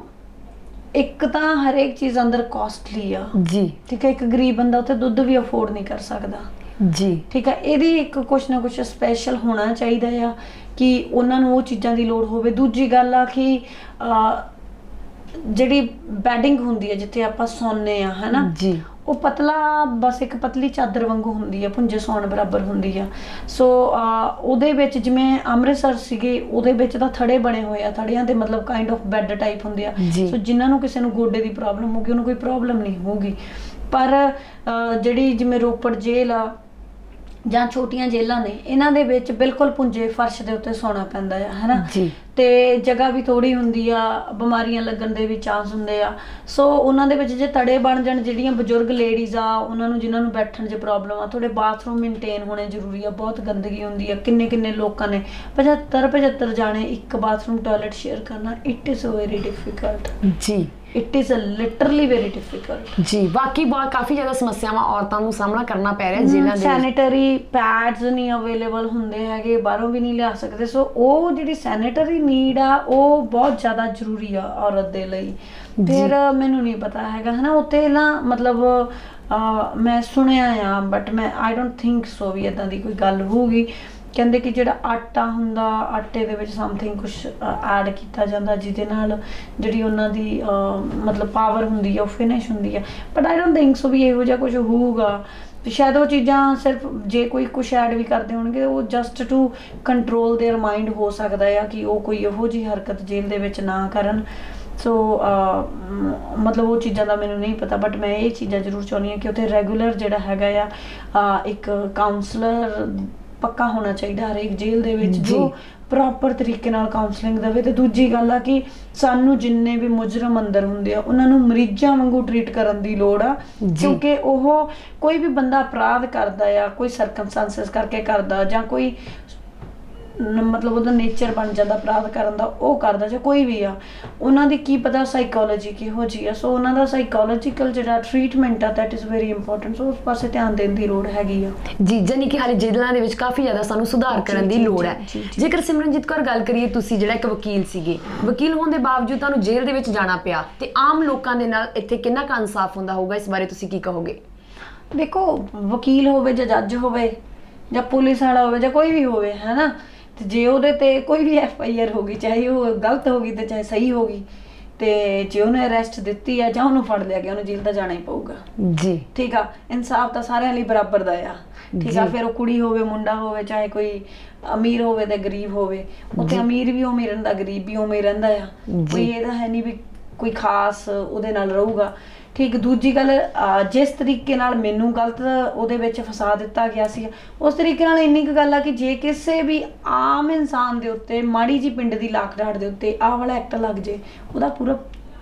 ਇੱਕ ਤਾਂ ਹਰੇਕ ਚੀਜ਼ ਅੰਦਰ ਕਾਸਟਲੀ ਆ ਜੀ, ਠੀਕ ਹੈ। ਇੱਕ ਗਰੀਬ ਬੰਦਾ ਉੱਥੇ ਦੁੱਧ ਵੀ ਅਫੋਰਡ ਨਹੀਂ ਕਰ ਸਕਦਾ ਜੀ, ਠੀਕ ਹੈ। ਇਹਦੀ ਇੱਕ ਕੁਛ ਨਾ ਕੁਛ ਸਪੈਸ਼ਲ ਹੋਣਾ ਚਾਹੀਦਾ ਆ ਕਿ ਉਹਨਾਂ ਨੂੰ ਉਹ ਚੀਜ਼ਾਂ ਦੀ ਲੋੜ ਹੋਵੇ। ਦੂਜੀ ਗੱਲ ਆ ਕਿ ਜਿਹੜੀ ਬੈਡਿੰਗ ਹੁੰਦੀ ਹੈ ਜਿੱਥੇ ਆਪਾਂ ਸੌਂਦੇ ਆ ਹਨਾ ਜੀ, ਉਹ ਪਤਲਾ, ਬਸ ਇੱਕ ਪਤਲੀ ਚਾਦਰ ਵਾਂਗੂ ਹੁੰਦੀ ਆ, ਪੁੰਜੇ ਸੌਣ ਬਰਾਬਰ ਹੁੰਦੀ ਆ। ਸੋ ਉਹਦੇ ਵਿੱਚ ਜਿਵੇਂ ਅੰਮ੍ਰਿਤਸਰ ਸੀਗੇ, ਉਹਦੇ ਵਿੱਚ ਤਾਂ ਥੜੇ ਬਣੇ ਹੋਏ ਆ, ਥੜਿਆਂ ਦੇ ਮਤਲਬ ਕਾਈਂਡ ਆਫ ਬੈੱਡ ਟਾਈਪ ਹੁੰਦੇ ਆ। ਸੋ ਜਿਨ੍ਹਾਂ ਨੂੰ ਕਿਸੇ ਨੂੰ ਗੋਡੇ ਦੀ ਪ੍ਰੋਬਲਮ ਹੋਊਗੀ ਉਹਨੂੰ ਕੋਈ ਪ੍ਰੋਬਲਮ ਨਹੀਂ ਹੋਊਗੀ। ਪਰ ਜਿਹੜੀ ਜਿਵੇਂ ਰੋਪੜ ਜੇਲ੍ਹ ਆ ਜਾਂ ਛੋਟੀਆਂ ਜੇਲ੍ਹਾਂ ਨੇ, ਇਹਨਾਂ ਦੇ ਵਿੱਚ ਬਿਲਕੁਲ ਪੁੰਜੇ ਫਰਸ਼ ਦੇ ਉੱਤੇ ਸੌਣਾ ਪੈਂਦਾ ਆ ਹਨਾ ਜੀ। ਤੇ ਜਗ੍ਹਾ ਵੀ ਥੋੜੀ ਹੁੰਦੀ ਆ, ਬਿਮਾਰੀਆਂ ਲੱਗਣ ਦੇ ਵੀ ਚਾਂਸ ਹੁੰਦੇ ਆ। ਸੋ ਉਹਨਾਂ ਦੇ ਵਿੱਚ ਜੇ ਤੜੇ ਬਣ ਜਾਣ, ਜਿਹੜੀਆਂ ਬਜ਼ੁਰਗ ਲੇਡੀਜ਼ ਆ ਉਹਨਾਂ ਨੂੰ, ਜਿਨ੍ਹਾਂ ਨੂੰ ਬੈਠਣ 'ਚ ਪ੍ਰੋਬਲਮ ਆ, ਥੋੜੇ ਬਾਥਰੂਮ ਮੇਨਟੇਨ ਹੋਣੇ ਜ਼ਰੂਰੀ ਆ। ਬਹੁਤ ਗੰਦਗੀ ਹੁੰਦੀ ਆ, ਕਿੰਨੇ ਲੋਕਾਂ ਨੇ 75 ਜਾਣੇ ਇੱਕ ਬਾਥਰੂਮ ਟਾਇਲਟ ਸ਼ੇਅਰ ਕਰਨਾ। ਇਟ ਇਜ਼ ਵੈਰੀ ਡਿਫਿਕਲਟ ਜੀ, it is literally very difficult ਜੀ। ਬਾਕੀ ਕਾਫੀ ਜ਼ਿਆਦਾ ਸਮੱਸਿਆਵਾਂ ਔਰਤਾਂ ਨੂੰ ਸਾਹਮਣਾ ਕਰਨਾ ਪੈ ਰਿਹਾ ਜੇਲ੍ਹਾਂ ਦੇ। ਸੈਨੀਟਰੀ ਪੈਡਸ ਨਹੀਂ ਅਵੇਲੇਬਲ ਹੁੰਦੇ ਹੈਗੇ, ਬਾਹਰੋਂ ਵੀ ਨਹੀਂ ਲਿਆ ਸਕਦੇ। ਸੋ ਉਹ ਜਿਹੜੀ ਸੈਨੀਟਰੀ ਨੀਡ ਆ ਉਹ ਬਹੁਤ ਜ਼ਿਆਦਾ ਜ਼ਰੂਰੀ ਆ ਔਰਤ ਦੇ ਲਈ। ਫਿਰ ਮੈਨੂੰ ਨਹੀਂ ਪਤਾ ਹੈਗਾ ਹਨਾ ਉੱਥੇ ਨਾ, ਮਤਲਬ ਮੈਂ ਸੁਣਿਆ ਆ, ਬਟ ਮੈਂ ਆਈ ਡੋਂਟ ਥਿੰਕ ਸੋ ਵੀ ਇੱਦਾਂ ਦੀ ਕੋਈ ਗੱਲ ਹੋਊਗੀ। ਕਹਿੰਦੇ ਕਿ ਜਿਹੜਾ ਆਟਾ ਹੁੰਦਾ, ਆਟੇ ਦੇ ਵਿੱਚ ਸਮਥਿੰਗ ਕੁਝ ਐਡ ਕੀਤਾ ਜਾਂਦਾ ਜਿਹਦੇ ਨਾਲ ਜਿਹੜੀ ਉਹਨਾਂ ਦੀ ਮਤਲਬ ਪਾਵਰ ਹੁੰਦੀ ਆ ਉਹ ਫਿਨਿਸ਼ ਹੁੰਦੀ ਆ। But I don't think so we ਇਹੋ ਜਿਹਾ ਕੁਝ ਹੋਊਗਾ। ਸ਼ਾਇਦ ਉਹ ਚੀਜ਼ਾਂ ਸਿਰਫ ਜੇ ਕੋਈ ਕੁਛ ਐਡ ਵੀ ਕਰਦੇ ਹੋਣਗੇ ਉਹ just to control their mind ਹੋ ਸਕਦਾ ਆ ਕਿ ਉਹ ਕੋਈ ਇਹੋ ਜਿਹੀ ਹਰਕਤ ਜੇਲ੍ਹ ਦੇ ਵਿੱਚ ਨਾ ਕਰਨ। ਸੋ ਮਤਲਬ ਉਹ ਚੀਜ਼ਾਂ ਦਾ ਮੈਨੂੰ ਨਹੀਂ ਪਤਾ, ਬਟ ਮੈਂ ਇਹ ਚੀਜ਼ਾਂ ਜ਼ਰੂਰ ਚਾਹੁੰਦੀ ਹਾਂ ਕਿ ਉੱਥੇ ਰੈਗੂਲਰ ਜਿਹੜਾ ਹੈਗਾ ਆ ਇੱਕ ਕਾਉਂਸਲਰ ਪੱਕਾ ਹੋਣਾ ਚਾਹੀਦਾ ਹਰੇਕ ਜੇਲ੍ਹ ਦੇ ਵਿੱਚ ਜੋ ਪ੍ਰੋਪਰ ਤਰੀਕੇ ਨਾਲ ਕਾਉਂਸਲਿੰਗ ਦੇਵੇ। ਤੇ ਦੂਜੀ ਗੱਲ ਆ ਕਿ ਸਾਨੂੰ ਜਿੰਨੇ ਵੀ ਮੁਜਰਮ ਅੰਦਰ ਹੁੰਦੇ ਆ ਉਹਨਾਂ ਨੂੰ ਮਰੀਜ਼ਾਂ ਵਾਂਗੂ ਟਰੀਟ ਕਰਨ ਦੀ ਲੋੜ ਆ, ਕਿਉਂਕਿ ਉਹ ਕੋਈ ਵੀ ਬੰਦਾ ਅਪਰਾਧ ਕਰਦਾ ਆ, ਕੋਈ ਸਰਕਮਸਟੈਂਸਸ ਕਰਕੇ ਕਰਦਾ ਜਾਂ ਕੋਈ ਮਤਲਬ ਉਹਦਾ ਨੇਚਰ ਬਣ ਜਾਂਦਾ ਅਪਰਾਧ ਕਰਨ ਦਾ, ਉਹ ਕਰਦਾ ਜਾਂ ਕੋਈ ਵੀ ਆ, ਉਹਨਾਂ ਦੀ ਕੀ ਪਤਾ ਸਾਈਕੋਲੋਜੀ ਕਿਹੋ ਜਿਹੀ ਆ। ਸੋ ਉਹਨਾਂ ਦਾ ਸਾਈਕੋਲੋਜੀਕਲ ਜਿਹੜਾ ਟਰੀਟਮੈਂਟ ਆ ਦੈਟ ਇਜ਼ ਵੈਰੀ ਇੰਪੋਰਟੈਂਟ। ਸੋ ਉਸ ਪਾਸੇ ਧਿਆਨ ਦੇਣ ਦੀ ਲੋੜ ਹੈਗੀ ਆ ਜੀ। ਜਾਨੀ ਕਿ ਹਾਲੇ ਜੇਲ੍ਹਾਂ ਦੇ ਵਿੱਚ ਕਾਫੀ ਜ਼ਿਆਦਾ ਸਾਨੂੰ ਸੁਧਾਰ ਕਰਨ ਦੀ ਲੋੜ ਹੈ। ਜੇਕਰ ਸਿਮਰਨਜੀਤ ਕੌਰ ਗੱਲ ਕਰੀਏ, ਤੁਸੀਂ ਜਿਹੜਾ ਇੱਕ ਵਕੀਲ ਸੀਗੇ, ਵਕੀਲ ਹੋਣ ਦੇ ਬਾਵਜੂਦ ਤੁਹਾਨੂੰ ਜੇਲ੍ਹ ਦੇ ਵਿੱਚ ਜਾਣਾ ਪਿਆ ਤੇ ਆਮ ਲੋਕਾਂ ਦੇ ਨਾਲ ਇੱਥੇ ਕਿੰਨਾ ਕੁ ਇਨਸਾਫ ਹੁੰਦਾ ਹੋਊਗਾ, ਇਸ ਬਾਰੇ ਤੁਸੀਂ ਕੀ ਕਹੋਗੇ? ਦੇਖੋ, ਵਕੀਲ ਹੋਵੇ ਜਾਂ ਜੱਜ ਹੋਵੇ ਜਾਂ ਪੁਲਿਸ ਵਾਲਾ ਹੋਵੇ ਜਾਂ ਕੋਈ ਵੀ ਹੋਵੇ, ਹੈ ਨਾ, ਤੇ ਜੇ ਉਹਦੇ ਤੇ ਕੋਈ ਵੀ FIR ਹੋ ਗਈ, ਚਾਹੇ ਉਹ ਗਲਤ ਹੋ ਗਈ ਤੇ ਚਾਹੇ ਸਹੀ ਹੋ ਗਈ, ਤੇ ਜੇ ਉਹਨੇ ਅਰੈਸਟ ਦਿੱਤੀ ਆ ਜਾਂ ਉਹਨੂੰ ਫੜ ਲਿਆ ਗਿਆ, ਉਹਨੂੰ ਜੇਲ੍ਹ ਤਾਂ ਜਾਣਾ ਹੀ ਪਊਗਾ ਜੀ। ਠੀਕ ਆ, ਇਨਸਾਫ ਤਾਂ ਸਾਰਿਆਂ ਲਈ ਬਰਾਬਰ ਦਾ ਆ। ਠੀਕ ਆ, ਫਿਰ ਉਹ ਕੁੜੀ ਹੋਵੇ ਮੁੰਡਾ ਹੋਵੇ, ਚਾਹੇ ਕੋਈ ਅਮੀਰ ਹੋਵੇ ਤੇ ਗਰੀਬ ਹੋਵੇ, ਉੱਥੇ ਅਮੀਰ ਵੀ ਉਵੇਂ ਰਹਿੰਦਾ, ਗਰੀਬ ਵੀ ਉਵੇਂ ਰਹਿੰਦਾ ਆ। ਕੋਈ ਇਹਦਾ ਹੈ ਨਹੀਂ ਵੀ ਕੋਈ ਖਾਸ ਉਹਦੇ ਨਾਲ ਰਹੂਗਾ। ਠੀਕ। ਦੂਜੀ ਗੱਲ, ਜਿਸ ਤਰੀਕੇ ਨਾਲ ਮੈਨੂੰ ਗਲਤ ਉਹਦੇ ਵਿੱਚ ਫਸਾ ਦਿੱਤਾ ਗਿਆ ਸੀ, ਉਸ ਤਰੀਕੇ ਨਾਲ ਇੰਨੀ ਕੁ ਗੱਲ ਆ ਕਿ ਜੇ ਕਿਸੇ ਵੀ ਆਮ ਇਨਸਾਨ ਦੇ ਉੱਤੇ ਮਾੜੀ ਜੀ ਪਿੰਡ ਦੀ ਲਾਕ ਡਾਟ ਦੇ ਉੱਤੇ ਆਹ ਵਾਲਾ ਐਕਟ ਲੱਗ ਜੇ, ਉਹਦਾ ਪੂਰਾ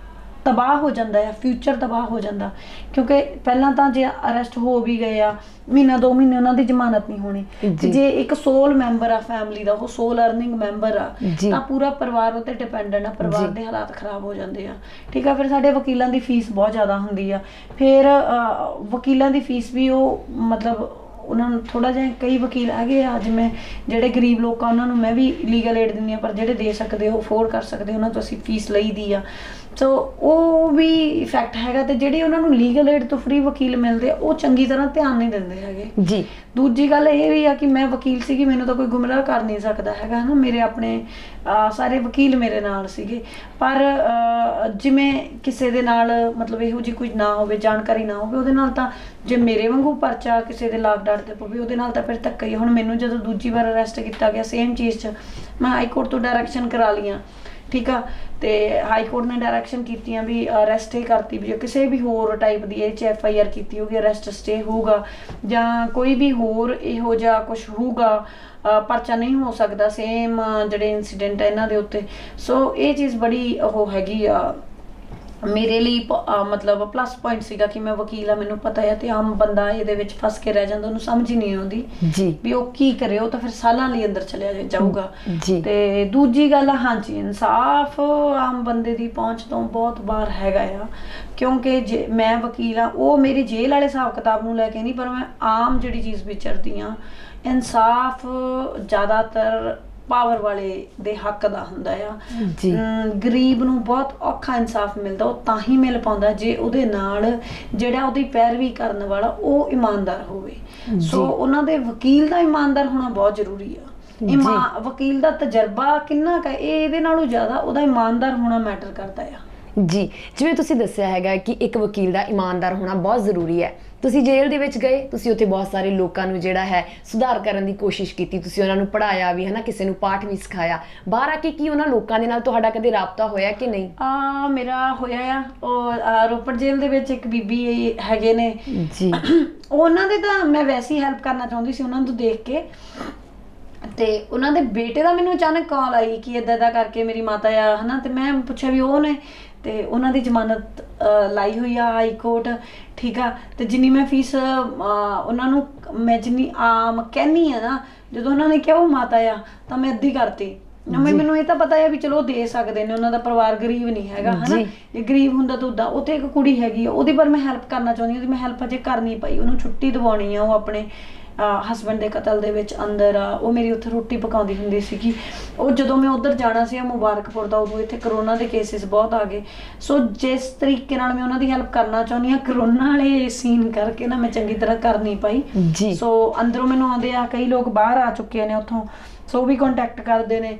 ਤਬਾਹ ਹੋ ਜਾਂਦਾ ਆ, ਫਿਊਚਰ ਤਬਾਹ ਹੋ ਜਾਂਦਾ। ਕਿਉਂਕਿ ਪਹਿਲਾਂ ਤਾਂ ਜੇ ਅਰੈਸਟ ਹੋ ਵੀ ਗਏ ਆ, ਮਹੀਨਾ 2 ਮਹੀਨੇ ਉਹਨਾਂ ਦੀ ਜ਼ਮਾਨਤ ਨਹੀਂ ਹੋਣੀ, ਤੇ ਜੇ ਇੱਕ ਸੋਲ ਮੈਂਬਰ ਆ ਫੈਮਿਲੀ ਦਾ, ਉਹ ਸੋਲ ਅਰਨਿੰਗ ਮੈਂਬਰ ਆ, ਤਾਂ ਪੂਰਾ ਪਰਿਵਾਰ ਉੱਤੇ ਡਿਪੈਂਡੈਂਟ ਆ, ਪਰਿਵਾਰ ਦੇ ਹਾਲਾਤ ਖਰਾਬ ਹੋ ਜਾਂਦੇ ਆ। ਠੀਕ ਆ, ਫਿਰ ਸਾਡੇ ਵਕੀਲਾਂ ਦੀ ਫੀਸ ਬਹੁਤ ਜ਼ਿਆਦਾ ਹੁੰਦੀ ਆ। ਫਿਰ ਵਕੀਲਾਂ ਦੀ ਫੀਸ ਵੀ ਉਹ ਮਤਲਬ ਉਹਨਾਂ ਨੂੰ ਥੋੜਾ ਜਿਹਾ, ਕਈ ਵਕੀਲ ਹੈਗੇ ਆ ਜਿਵੇਂ ਜਿਹੜੇ ਗਰੀਬ ਲੋਕ ਆ ਉਹਨਾਂ ਨੂੰ ਮੈਂ ਵੀ ਲੀਗਲ ਏਡ ਦਿੰਦੀ ਆ, ਪਰ ਜਿਹੜੇ ਦੇ ਸਕਦੇ ਉਹ ਅਫੋਰਡ ਕਰ ਸਕਦੇ ਉਹਨਾਂ ਤੋਂ ਅਸੀਂ ਫੀਸ ਲਈਦੀ ਆ। ਸੋ ਉਹ ਵੀ ਇਫੈਕਟ ਹੈਗਾ। ਤੇ ਜਿਹੜੇ ਉਹਨਾਂ ਨੂੰ ਲੀਗਲ ਏਡ ਤੋਂ ਫ੍ਰੀ ਵਕੀਲ ਮਿਲਦੇ ਆ, ਉਹ ਚੰਗੀ ਤਰ੍ਹਾਂ ਧਿਆਨ ਨਹੀਂ ਦਿੰਦੇ ਹੈਗੇ ਜੀ। ਦੂਜੀ ਗੱਲ ਇਹ ਵੀ ਆ ਕਿ ਮੈਂ ਵਕੀਲ ਸੀਗੀ, ਮੈਨੂੰ ਤਾਂ ਕੋਈ ਗੁੰਮਰਾਹ ਕਰ ਨਹੀਂ ਸਕਦਾ ਹੈਗਾ, ਹੈ ਨਾ। ਮੇਰੇ ਆਪਣੇ ਸਾਰੇ ਵਕੀਲ ਮੇਰੇ ਨਾਲ ਸੀਗੇ, ਪਰ ਜਿਵੇਂ ਕਿਸੇ ਦੇ ਨਾਲ ਮਤਲਬ ਇਹੋ ਜਿਹੀ ਕੁਝ ਨਾ ਹੋਵੇ, ਜਾਣਕਾਰੀ ਨਾ ਹੋਵੇ, ਉਹਦੇ ਨਾਲ ਤਾਂ ਜੇ ਮੇਰੇ ਵਾਂਗੂ ਪਰਚਾ ਕਿਸੇ ਦੇ ਲਾਕ ਡਾਟ ਤੇ ਪਵੇ, ਉਹਦੇ ਨਾਲ ਤਾਂ ਫਿਰ ਧੱਕਾ ਹੀ। ਹੁਣ ਮੈਨੂੰ ਜਦੋਂ ਦੂਜੀ ਵਾਰ ਅਰੈਸਟ ਕੀਤਾ ਗਿਆ ਸੇਮ ਚੀਜ਼ 'ਚ, ਮੈਂ ਹਾਈ ਕੋਰਟ ਤੋਂ ਡਾਇਰੈਕਸ਼ਨ ਕਰਾ ਲਈਆਂ। ਠੀਕ ਆ, ਤੇ ਹਾਈ ਕੋਰਟ ਨੇ ਡਾਇਰੈਕਸ਼ਨ ਕੀਤੀਆਂ ਵੀ ਅਰੈਸਟ ਹੀ ਕਰਤੀ ਵੀ ਜੇ ਕਿਸੇ ਵੀ ਹੋਰ ਟਾਈਪ ਦੀ ਇਹ 'ਚ FIR ਕੀਤੀ ਹੋਊਗੀ, ਅਰੈਸਟ ਸਟੇ ਹੋਊਗਾ ਜਾਂ ਕੋਈ ਵੀ ਹੋਰ ਇਹੋ ਜਿਹਾ ਕੁਛ ਹੋਊਗਾ, ਪਰਚਾ ਨਹੀਂ ਹੋ ਸਕਦਾ ਸੇਮ ਜਿਹੜੇ ਇੰਸੀਡੈਂਟ ਹੈ ਇਹਨਾਂ ਦੇ ਉੱਤੇ। ਸੋ ਇਹ ਚੀਜ਼ ਬੜੀ ਉਹ ਹੈਗੀ ਆ ਮੇਰੇ ਲਈ, ਮਤਲਬ ਪਲੱਸ ਪੁਆਇੰਟ ਸੀਗਾ ਕਿ ਮੈਂ ਵਕੀਲ ਆ, ਮੈਨੂੰ ਪਤਾ ਹੈ। ਤੇ ਆਮ ਬੰਦਾ ਇਹਦੇ ਵਿੱਚ ਫਸ ਕੇ ਰਹਿ ਜਾਂਦਾ, ਉਹਨੂੰ ਸਮਝ ਹੀ ਨਹੀਂ ਆਉਂਦੀ ਵੀ ਉਹ ਕੀ ਕਰੇ, ਉਹ ਤਾਂ ਫਿਰ ਸਾਲਾਂ ਲਈ ਅੰਦਰ ਚਲਿਆ ਜਾਊਗਾ। ਤੇ ਦੂਜੀ ਗੱਲ, ਹਾਂਜੀ, ਇਨਸਾਫ ਆਮ ਬੰਦੇ ਦੀ ਪਹੁੰਚ ਤੋਂ ਬਹੁਤ ਬਾਹਰ ਹੈਗਾ ਆ, ਕਿਉਂਕਿ ਜੇ ਮੈਂ ਵਕੀਲ ਆ, ਉਹ ਮੇਰੀ ਜੇਲ੍ਹ ਵਾਲੇ ਹਿਸਾਬ ਕਿਤਾਬ ਨੂੰ ਲੈ ਕੇ ਨਹੀਂ, ਪਰ ਮੈਂ ਆਮ ਜਿਹੜੀ ਚੀਜ਼ ਵਿਚਰਦੀ ਆ, ਇਨਸਾਫ ਜ਼ਿਆਦਾਤਰ ਪਾਵਰ ਵਾਲੇ ਦੇ ਹੱਕ ਦਾ ਹੁੰਦਾ ਆ। ਗਰੀਬ ਨੂੰ ਬਹੁਤ ਔਖਾ ਇਨਸਾਫ ਮਿਲਦਾ, ਉਹ ਤਾਂ ਹੀ ਮਿਲ ਪਾਉਂਦਾ ਜੇ ਉਹਦੇ ਨਾਲ ਜਿਹੜਾ ਉਹਦੀ ਪੈਰਵੀ ਕਰਨ ਵਾਲਾ ਉਹ ਇਮਾਨਦਾਰ ਹੋਵੇ। ਸੋ ਉਹਨਾਂ ਦੇ ਵਕੀਲ ਦਾ ਇਮਾਨਦਾਰ ਹੋਣਾ ਬਹੁਤ ਜ਼ਰੂਰੀ ਆ। ਵਕੀਲ ਦਾ ਤਜਰਬਾ ਕਿੰਨਾ ਕੁ, ਇਹਦੇ ਨਾਲੋਂ ਜ਼ਿਆਦਾ ਉਹਦਾ ਇਮਾਨਦਾਰ ਹੋਣਾ ਮੈਟਰ ਕਰਦਾ ਆ ਜੀ। ਜਿਵੇਂ ਤੁਸੀਂ ਦੱਸਿਆ ਹੈਗਾ ਕਿ ਇੱਕ ਵਕੀਲ ਦਾ ਇਮਾਨਦਾਰ ਹੋਣਾ ਬਹੁਤ ਜ਼ਰੂਰੀ ਹੈ। ਤੁਸੀਂ ਜੇਲ੍ਹ ਦੇ ਵਿੱਚ ਗਏ, ਤੁਸੀਂ ਉੱਥੇ ਬਹੁਤ ਸਾਰੇ ਲੋਕਾਂ ਨੂੰ ਜਿਹੜਾ ਹੈ ਸੁਧਾਰ ਕਰਨ ਦੀ ਕੋਸ਼ਿਸ਼ ਕੀਤੀ, ਤੁਸੀਂ ਉਹਨਾਂ ਨੂੰ ਪੜ੍ਹਾਇਆ ਵੀ, ਹੈ ਨਾ, ਕਿਸੇ ਨੂੰ ਪਾਠ ਵੀ ਸਿਖਾਇਆ। ਬਾਹਰ ਆ ਕੇ ਕੀ ਉਹਨਾਂ ਲੋਕਾਂ ਦੇ ਨਾਲ ਤੁਹਾਡਾ ਕਦੇ ਰਾਬਤਾ ਹੋਇਆ ਕਿ ਨਹੀਂ? ਮੇਰਾ ਹੋਇਆ ਆ। ਉਹ ਰੋਪੜ ਜੇਲ੍ਹ ਦੇ ਵਿੱਚ ਇੱਕ ਬੀਬੀ ਹੈਗੇ ਨੇ ਜੀ, ਉਹਨਾਂ ਦੇ ਤਾਂ ਮੈਂ ਵੈਸੇ ਹੀ ਹੈਲਪ ਕਰਨਾ ਚਾਹੁੰਦੀ ਸੀ ਉਹਨਾਂ ਨੂੰ ਦੇਖ ਕੇ। ਤੇ ਉਹਨਾਂ ਦੇ ਬੇਟੇ ਦਾ ਮੈਨੂੰ ਅਚਾਨਕ ਕਾਲ ਆਈ ਕਿ ਏਦਾਂ ਕਰਕੇ ਮੇਰੀ ਮਾਤਾ ਆ, ਹੈ ਨਾ। ਤੇ ਮੈਂ ਪੁੱਛਿਆ ਵੀ ਉਹ ਨੇ, ਤੇ ਉਹਨਾਂ ਦੀ ਜ਼ਮਾਨਤ ਲਾਈ ਹੋਈ ਆ ਹਾਈ ਕੋਰਟ। ਠੀਕ ਆ, ਤੇ ਜਿੰਨੀ ਮੈਂ ਫੀਸ ਉਹਨਾਂ ਨੂੰ ਮੈਂ ਜਿੰਨੀ ਆਮ ਕਹਿੰਦੀ ਆ ਨਾ, ਜਦੋਂ ਉਹਨਾਂ ਨੇ ਕਿਹਾ ਉਹ ਮਾਤਾ ਆ, ਤਾਂ ਮੈਂ ਅੱਧੀ ਕਰਤੀ। ਮੈਨੂੰ ਇਹ ਤਾਂ ਪਤਾ ਹੈ ਵੀ ਚਲੋ ਦੇ ਸਕਦੇ ਨੇ, ਉਹਨਾਂ ਦਾ ਪਰਿਵਾਰ ਗਰੀਬ ਨਹੀਂ ਹੈਗਾ, ਹਨਾ। ਜੇ ਗਰੀਬ ਹੁੰਦਾ ਤਾਂ ਉਦਾਂ। ਉੱਥੇ ਇੱਕ ਕੁੜੀ ਹੈਗੀ ਆ, ਉਹਦੀ ਪਰ ਮੈਂ ਹੈਲਪ ਕਰਨਾ ਚਾਹੁੰਦੀ ਹਾਂ, ਉਹਦੀ ਮੈਂ ਹੈਲਪ ਅਜੇ ਕਰ ਨਹੀਂ ਪਾਈ। ਉਹਨੂੰ ਛੁੱਟੀ ਦਿਵਾਉਣੀ ਆ, ਉਹ ਆਪਣੇ ਹਸਬੈਂਡ ਦੇ ਕਤਲ ਦੇ ਵਿੱਚ ਅੰਦਰ ਆ, ਉਹ ਮੇਰੀ ਉੱਥੇ ਰੋਟੀ ਪਕਾਉਂਦੀ ਹੁੰਦੀ ਸੀਗੀ। ਉਹ ਜਦੋਂ ਮੈਂ ਉੱਧਰ ਜਾਣਾ ਸੀ ਮੁਬਾਰਕਪੁਰ ਦਾ, ਉਦੋਂ ਇੱਥੇ ਕਰੋਨਾ ਦੇ ਕੇਸਿਸ ਬਹੁਤ ਆ ਗਏ। ਸੋ ਜਿਸ ਤਰੀਕੇ ਨਾਲ ਮੈਂ ਉਹਨਾਂ ਦੀ ਹੈਲਪ ਕਰਨਾ ਚਾਹੁੰਦੀ ਹਾਂ, ਕਰੋਨਾ ਵਾਲੇ ਸੀਨ ਕਰਕੇ ਨਾ ਮੈਂ ਚੰਗੀ ਤਰ੍ਹਾਂ ਕਰ ਨਹੀਂ ਪਾਈ ਜੀ। ਸੋ ਅੰਦਰੋਂ ਮੈਨੂੰ ਆਉਂਦੇ ਆ, ਕਈ ਲੋਕ ਬਾਹਰ ਆ ਚੁੱਕੇ ਨੇ ਉੱਥੋਂ, ਸੋ ਉਹ ਵੀ ਕੰਟੈਕਟ ਕਰਦੇ ਨੇ,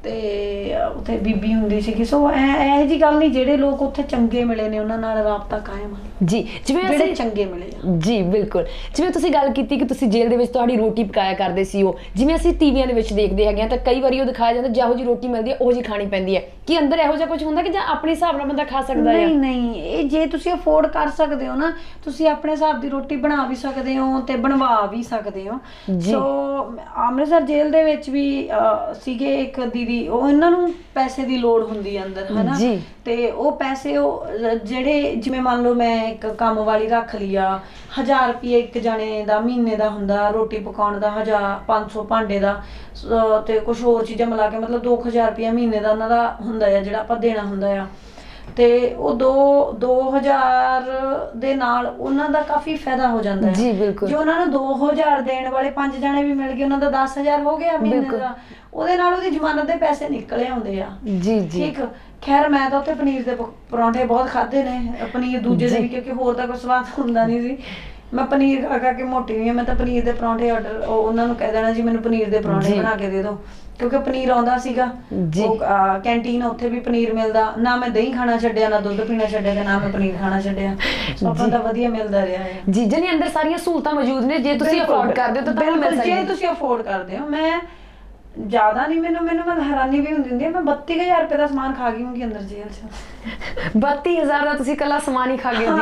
ਤੇ ਉੱਥੇ ਬੀਬੀ ਹੁੰਦੀ ਸੀਗੀ। ਸੋ ਇਹ ਜੀ ਗੱਲ ਨਹੀਂ, ਜਿਹੜੇ ਲੋਕ ਉੱਥੇ ਚੰਗੇ ਮਿਲੇ ਨੇ ਉਹਨਾਂ ਨਾਲ ਰਾਬਤਾ ਕਾਇਮ ਆ ਜੀ। ਜਿਵੇਂ ਜਿਹੜੇ ਚੰਗੇ ਮਿਲੇ ਆ। ਜੀ ਬਿਲਕੁਲ, ਜਿਵੇਂ ਤੁਸੀਂ ਗੱਲ ਕੀਤੀ ਕਿ ਤੁਸੀਂ ਜੇਲ੍ਹ ਦੇ ਵਿੱਚ ਤੁਹਾਡੀ ਰੋਟੀ ਪਕਾਇਆ ਕਰਦੇ ਸੀ, ਉਹ ਜਿਵੇਂ ਅਸੀਂ ਟੀਵੀਆਂ ਦੇ ਵਿੱਚ ਦੇਖਦੇ ਹੈਗੇ ਆ ਤਾਂ ਕਈ ਵਾਰੀ ਉਹ ਦਿਖਾਇਆ ਜਾਂਦਾ ਜਿਹੋ ਜੀ ਰੋਟੀ ਮਿਲਦੀ ਹੈ ਉਹ ਜੀ ਖਾਣੀ ਪੈਂਦੀ ਹੈ, ਕਿ ਅੰਦਰ ਇਹੋ ਜਿਹਾ ਕੁਝ ਹੁੰਦਾ ਕਿ ਜਾਂ ਆਪਣੇ ਹਿਸਾਬ ਨਾਲ ਬੰਦਾ ਖਾ ਸਕਦਾ ਹੈ? ਨਹੀਂ, ਇਹ ਜੇ ਤੁਸੀਂ ਅਫੋਰਡ ਕਰ ਸਕਦੇ ਹੋ ਨਾ, ਤੁਸੀਂ ਆਪਣੇ ਹਿਸਾਬ ਦੀ ਰੋਟੀ ਬਣਾ ਵੀ ਸਕਦੇ ਹੋ ਤੇ ਬਣਵਾ ਵੀ ਸਕਦੇ ਹੋ। ਸੋ ਅੰਮ੍ਰਿਤਸਰ ਜੇਲ੍ਹ ਦੇ ਵਿੱਚ ਵੀ ਸੀਗੇ ਇੱਕ ਦੀਦੀ, ਉਹ ਇਹਨਾਂ ਨੂੰ ਪੈਸੇ ਦੀ ਲੋੜ ਹੁੰਦੀ ਹੈ ਅੰਦਰ, ਹਨਾ, ਤੇ ਉਹ ਪੈਸੇ ਉਹ ਜਿਹੜੇ ਜਿਵੇਂ ਮੰਨ ਲਓ ਮੈਂ ਇੱਕ ਕੰਮ ਵਾਲੀ ਰੱਖ ਲਈ ਆ, 1000 ਰੁਪਏ ਇੱਕ ਜਣੇ ਦਾ ਮਹੀਨੇ ਦਾ ਹੁੰਦਾ, ਰੋਟੀ ਪਕਾਉਣ ਦਾ 1500 ਭਾਂਡੇ ਦਾ, ਤੇ ਕੁਝ ਹੋਰ ਚੀਜ਼ਾਂ ਮਿਲਾ ਕੇ ਮਤਲਬ 2000 ਰੁਪਏ ਮਹੀਨੇ ਦਾ ਉਹਨਾਂ ਦਾ ਹੁੰਦਾ ਆ ਜਿਹੜਾ ਆਪਾਂ ਦੇਣਾ ਹੁੰਦਾ ਆ। ਤੇ ਉਹ 2000 ਦੇ ਨਾਲ ਉਹਨਾਂ ਦਾ ਕਾਫੀ ਫਾਇਦਾ ਹੋ ਜਾਂਦਾ ਹੈ ਜੀ ਬਿਲਕੁਲ। ਜੇ ਉਹਨਾਂ ਨੂੰ 2000 ਦੇਣ ਵਾਲੇ 5 ਜਣੇ ਵੀ ਮਿਲ ਗਏ, ਉਹਨਾਂ ਦਾ 10000 ਹੋ ਗਿਆ ਮਹੀਨੇ ਦਾ, ਉਹਦੇ ਨਾਲ ਉਹਦੀ ਜ਼ਮਾਨਤ ਦੇ ਪੈਸੇ ਨਿਕਲੇ ਆਉਂਦੇ ਆ। ਜੀ ਜੀ। ਠੀਕ। ਖੈਰ ਮੈਂ ਤਾਂ ਉੱਥੇ ਪਨੀਰ ਦੇ ਪਰੌਂਠੇ ਬਹੁਤ ਖਾਦੇ ਨੇ, ਪਨੀਰ ਦੂਜੇ ਦੇ ਵੀ, ਕਿਉਂਕਿ ਹੋਰ ਤਾਂ ਕੋਈ ਸਵਾਦ ਹੁੰਦਾ ਨਹੀਂ ਸੀ। ਮੈਂ ਪਨੀਰ ਖਾ ਕੇ ਮੋਟੀ ਹੋਈ ਹਾਂ। ਮੈਂ ਤਾਂ ਪਨੀਰ ਦੇ ਪਰੌਂਠੇ ਆਰਡਰ ਉਹਨਾਂ ਨੂੰ ਕਹਿ ਦੇਣਾ ਜੀ ਮੈਨੂੰ ਪਨੀਰ ਦੇ ਪਰੌਂਠੇ ਬਣਾ ਕੇ ਦੇ ਦਿਓ, ਕਿਉਂਕਿ ਪਨੀਰ ਆਉਂਦਾ ਸੀਗਾ। ਉਹ ਕੈਂਟੀਨ ਉੱਥੇ ਵੀ ਪਨੀਰ ਮਿਲਦਾ, ਨਾ ਮੈਂ ਦਹੀਂ ਖਾਣਾ ਛੱਡਿਆ, ਨਾ ਦੁੱਧ ਪੀਣਾ ਛੱਡਿਆ, ਤੇ ਨਾ ਮੈਂ ਪਨੀਰ ਖਾਣਾ ਛੱਡਿਆ। ਆਪਾਂ ਤਾਂ ਵਧੀਆ ਮਿਲਦਾ ਰਿਹਾ ਹੈ ਜੀ। ਜਾਨੀ ਅੰਦਰ ਸਾਰੀਆਂ ਸਹੂਲਤਾਂ ਮੌਜੂਦ ਨੇ, ਜੇ ਤੁਸੀਂ ਅਫੋਰਡ ਕਰਦੇ ਹੋ ਤਾਂ ਤੁਹਾਨੂੰ ਮਿਲ ਸਕਦੀ ਹੈ। ਜੇ ਤੁਸੀਂ ਅਫੋਰਡ ਕਰਦੇ ਹੋ। ਮੈਂ ਜ਼ਿਆਦਾ ਨਹੀਂ, ਮੈਨੂੰ ਮੈਂ ਹੈਰਾਨੀ ਵੀ ਹੁੰਦੀ ਹੈ, ਮੈਂ 32000 ਰੁਪਏ ਦਾ ਸਮਾਨ ਖਾ ਗਈ ਹੋਊਂਗੀ ਅੰਦਰ ਜੇਲ੍ਹ 'ਚ। 32000 ਦਾ ਤੁਸੀਂ ਇਕੱਲਾ ਸਮਾਨ ਹੀ ਖਾ ਗਏ ਜੀ?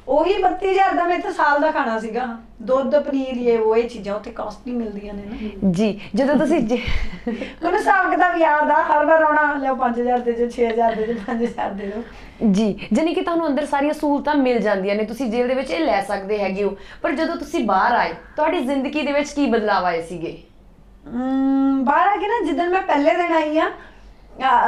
ਉਹੀ 32000 ਦਾ ਮੇਰੇ ਤਾਂ ਸਾਲ ਦਾ ਖਾਣਾ ਸੀਗਾ। ਦੁੱਧ, ਪਨੀਰ, ਇਹ ਚੀਜ਼ਾਂ ਉੱਥੇ ਕਾਸਟਲੀ ਮਿਲਦੀਆਂ ਨੇ ਨਾ ਜੀ। ਜਦੋਂ ਤੁਸੀਂ ਮੈਨੂੰ ਹਿਸਾਬ ਕਿਤਾਬ ਯਾਦ ਆ, ਹਰ ਵਾਰ ਆਉਣਾ, ਲਿਓ 5000 ਦੇ ਦਿਓ, 6000 ਦੇ ਦਿਓ, 5000 ਦੇ ਦਿਓ। ਜੀ, ਜਾਨੀ ਕਿ ਤੁਹਾਨੂੰ ਅੰਦਰ ਸਾਰੀਆਂ ਸਹੂਲਤਾਂ ਮਿਲ ਜਾਂਦੀਆਂ ਨੇ, ਤੁਸੀਂ ਜੇਲ੍ਹ ਦੇ ਵਿੱਚ ਇਹ ਲੈ ਸਕਦੇ ਹੈਗੇ ਹੋ। ਪਰ ਜਦੋਂ ਤੁਸੀਂ ਬਾਹਰ ਆਏ, ਤੁਹਾਡੀ ਜ਼ਿੰਦਗੀ ਦੇ ਵਿੱਚ ਕੀ ਬਦਲਾਅ ਆਏ ਸੀਗੇ? ਬਾਹਰ ਆ ਕੇ ਨਾ, ਜਿੱਦਣ ਮੈਂ ਪਹਿਲੇ ਦਿਨ ਆਈ ਆ,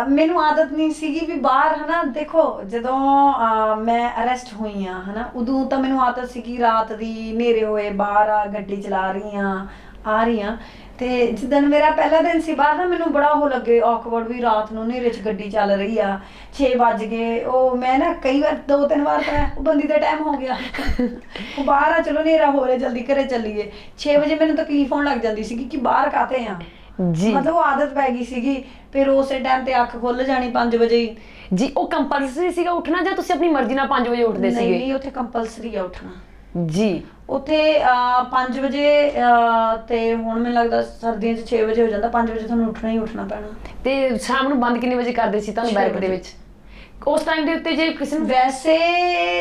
ਮੈਨੂੰ ਆਦਤ ਨਹੀਂ ਸੀਗੀ ਵੀ ਬਾਹਰ, ਹਨਾ, ਦੇਖੋ ਜਦੋਂ ਮੈਂ ਅਰੈਸਟ ਹੋਈ ਆ, ਹਨਾ, ਉਦੋਂ ਤਾਂ ਮੈਨੂੰ ਆਦਤ ਸੀਗੀ ਰਾਤ ਦੀ, ਹਨੇਰੇ ਹੋਏ ਬਾਹਰ ਆ, ਗੱਡੀ ਚਲਾ ਰਹੀ ਆ ਰਹੀ ਆ। ਤੇ ਜਿੱਦਣ ਮੇਰਾ ਪਹਿਲਾ ਦਿਨ ਸੀ ਬਾਹਰ ਨਾ, ਮੈਨੂੰ ਬੜਾ ਉਹ ਲੱਗੇ ਔਕਵਰਡ ਵੀ ਰਾਤ ਨੂੰ ਹਨੇਰੇ 'ਚ ਗੱਡੀ ਚੱਲ ਰਹੀ ਆ, 6 ਵੱਜ ਗਏ। ਉਹ ਮੈਂ ਨਾ ਕਈ ਵਾਰ 2-3 ਵਾਰ ਤਾਂ ਉਹ ਬੰਦੀ ਦਾ ਟਾਈਮ ਹੋ ਗਿਆ, ਉਹ ਬਾਹਰ ਆ, ਚਲੋ ਹਨੇਰਾ ਹੋ ਰਿਹਾ, ਜਲਦੀ ਘਰੇ ਚੱਲੀਏ। 6 ਵਜੇ ਮੈਨੂੰ ਤਕਲੀਫ ਹੋਣ ਲੱਗ ਜਾਂਦੀ ਸੀਗੀ ਕਿ ਬਾਹਰ ਕਾਤੇ ਆ ਜੀ। ਮਤਲਬ ਉਹ ਆਦਤ ਪੈ ਗਈ ਸੀਗੀ। ਫਿਰ ਉਸੇ ਟਾਈਮ ਤੇ ਅੱਖ ਖੁੱਲ ਜਾਣੀ 5 ਵਜੇ ਜੀ। ਉਹ ਕੰਪਲਸਰੀ ਸੀਗਾ ਉੱਠਣਾ ਜਾਂ ਤੁਸੀਂ ਆਪਣੀ ਮਰਜ਼ੀ ਨਾਲ 5 ਵਜੇ ਉੱਠਦੇ ਸੀਗੇ? ਨਹੀਂ, ਉੱਥੇ ਕੰਪਲਸਰੀ ਆ ਉੱਠਣਾ ਜੀ। ਉੱਥੇ 5 ਵਜੇ ਤੇ ਹੁਣ ਮੈਨੂੰ ਲੱਗਦਾ ਸਰਦੀਆਂ 'ਚ 6 ਵਜੇ ਹੋ ਜਾਂਦਾ, 5 ਵਜੇ ਤੁਹਾਨੂੰ ਉੱਠਣਾ ਹੀ ਉੱਠਣਾ ਪੈਣਾ। ਤੇ ਸ਼ਾਮ ਨੂੰ ਬੰਦ ਕਿੰਨੇ ਵਜੇ ਕਰਦੇ ਸੀ ਤੁਹਾਨੂੰ ਬੈਰਕ ਦੇ ਵਿੱਚ ਉਸ ਟਾਈਮ ਦੇ ਉੱਤੇ? ਜੇ ਕਿਸੇ ਨੂੰ ਵੈਸੇ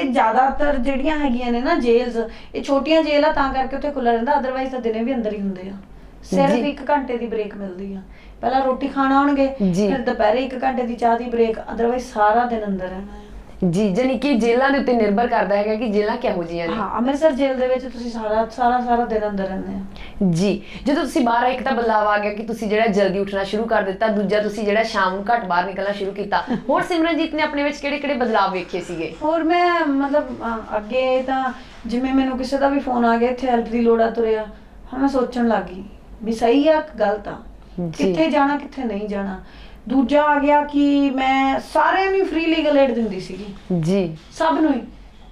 ਜ਼ਿਆਦਾਤਰ ਜਿਹੜੀਆਂ ਹੈਗੀਆਂ ਨੇ ਨਾ ਜੇਲ੍ਸ, ਇਹ ਛੋਟੀਆਂ ਜੇਲ੍ਹ ਆ ਤਾਂ ਕਰਕੇ ਉੱਥੇ ਖੁੱਲ੍ਹਾ ਰਹਿੰਦਾ, ਅਦਰਵਾਈਜ਼ ਤਾਂ ਦਿਨੇ ਵੀ ਅੰਦਰ ਹੀ ਹੁੰਦੇ ਆ। ਸਿਰਫ 1 ਘੰਟੇ ਦੀ ਬ੍ਰੇਕ ਮਿਲਦੀ ਆ, ਪਹਿਲਾਂ ਰੋਟੀ ਖਾਣ ਆਉਣਗੇ, ਫਿਰ ਦੁਪਹਿਰੇ 1 ਘੰਟੇ ਦੀ ਚਾਹ ਦੀ ਬ੍ਰੇਕ, ਅਦਰਵਾਈਜ਼ ਸਾਰਾ ਦਿਨ ਅੰਦਰ ਰਹਿਣਾ ਆ। ਜੀ, ਜਾਨੀ ਕਿ ਜੇਲ੍ਹਾਂ ਦੇ ਉੱਤੇ ਨਿਰਭਰ ਕਰਦਾ ਹੈਗਾ ਕਿ ਜੇਲ੍ਹਾਂ ਕਿਹੋ ਜਿਹੀਆਂ ਨੇ। ਹਾਂ, ਅੰਮ੍ਰਿਤਸਰ ਜੇਲ੍ਹ ਦੇ ਵਿੱਚ ਤੁਸੀਂ ਸਾਰਾ ਦਿਨ ਅੰਦਰ ਰਹਿੰਦੇ ਆ। ਜੀ। ਜਦੋਂ ਤੁਸੀਂ ਬਾਹਰ ਆਏ, ਇੱਕ ਤਾਂ ਬਦਲਾਅ ਆ ਗਿਆ ਕਿ ਤੁਸੀਂ ਜਿਹੜਾ ਜਲਦੀ ਉੱਠਣਾ ਸ਼ੁਰੂ ਕਰ ਦਿੱਤਾ, ਦੂਜਾ ਤੁਸੀਂ ਜਿਹੜਾ ਸ਼ਾਮ ਨੂੰ ਘੱਟ ਬਾਹਰ ਨਿਕਲਣਾ ਸ਼ੁਰੂ ਕੀਤਾ। ਹੋਰ ਸਿਮਰਨਜੀਤ ਨੇ ਆਪਣੇ ਵਿੱਚ ਕਿਹੜੇ ਬਦਲਾਅ ਵੇਖੇ ਸੀਗੇ? ਹੋਰ ਮੈਂ ਮਤਲਬ ਅੱਗੇ ਤਾਂ ਜਿਵੇਂ ਮੈਨੂੰ ਕਿਸੇ ਦਾ ਵੀ ਫੋਨ ਆ ਗਿਆ ਇੱਥੇ ਹੈਲਪ ਦੀ ਲੋੜ ਆ ਤੁਰਿਆ, ਹਾਂ ਮੈਂ ਸੋਚਣ ਲੱਗ ਗਈ ਵੀ ਸਹੀ ਆ ਗਲਤ ਆ, ਕਿੱਥੇ ਜਾਣਾ ਕਿੱਥੇ ਨਹੀਂ ਜਾਣਾ। ਦੂਜਾ ਆ ਗਿਆ ਕਿ ਮੈਂ ਸਾਰਿਆਂ ਨੂੰ ਫ੍ਰੀ ਲੀਗਲ ਏਡ ਦਿੰਦੀ ਸੀਗੀ ਜੀ, ਸਭ ਨੂੰ ਹੀ,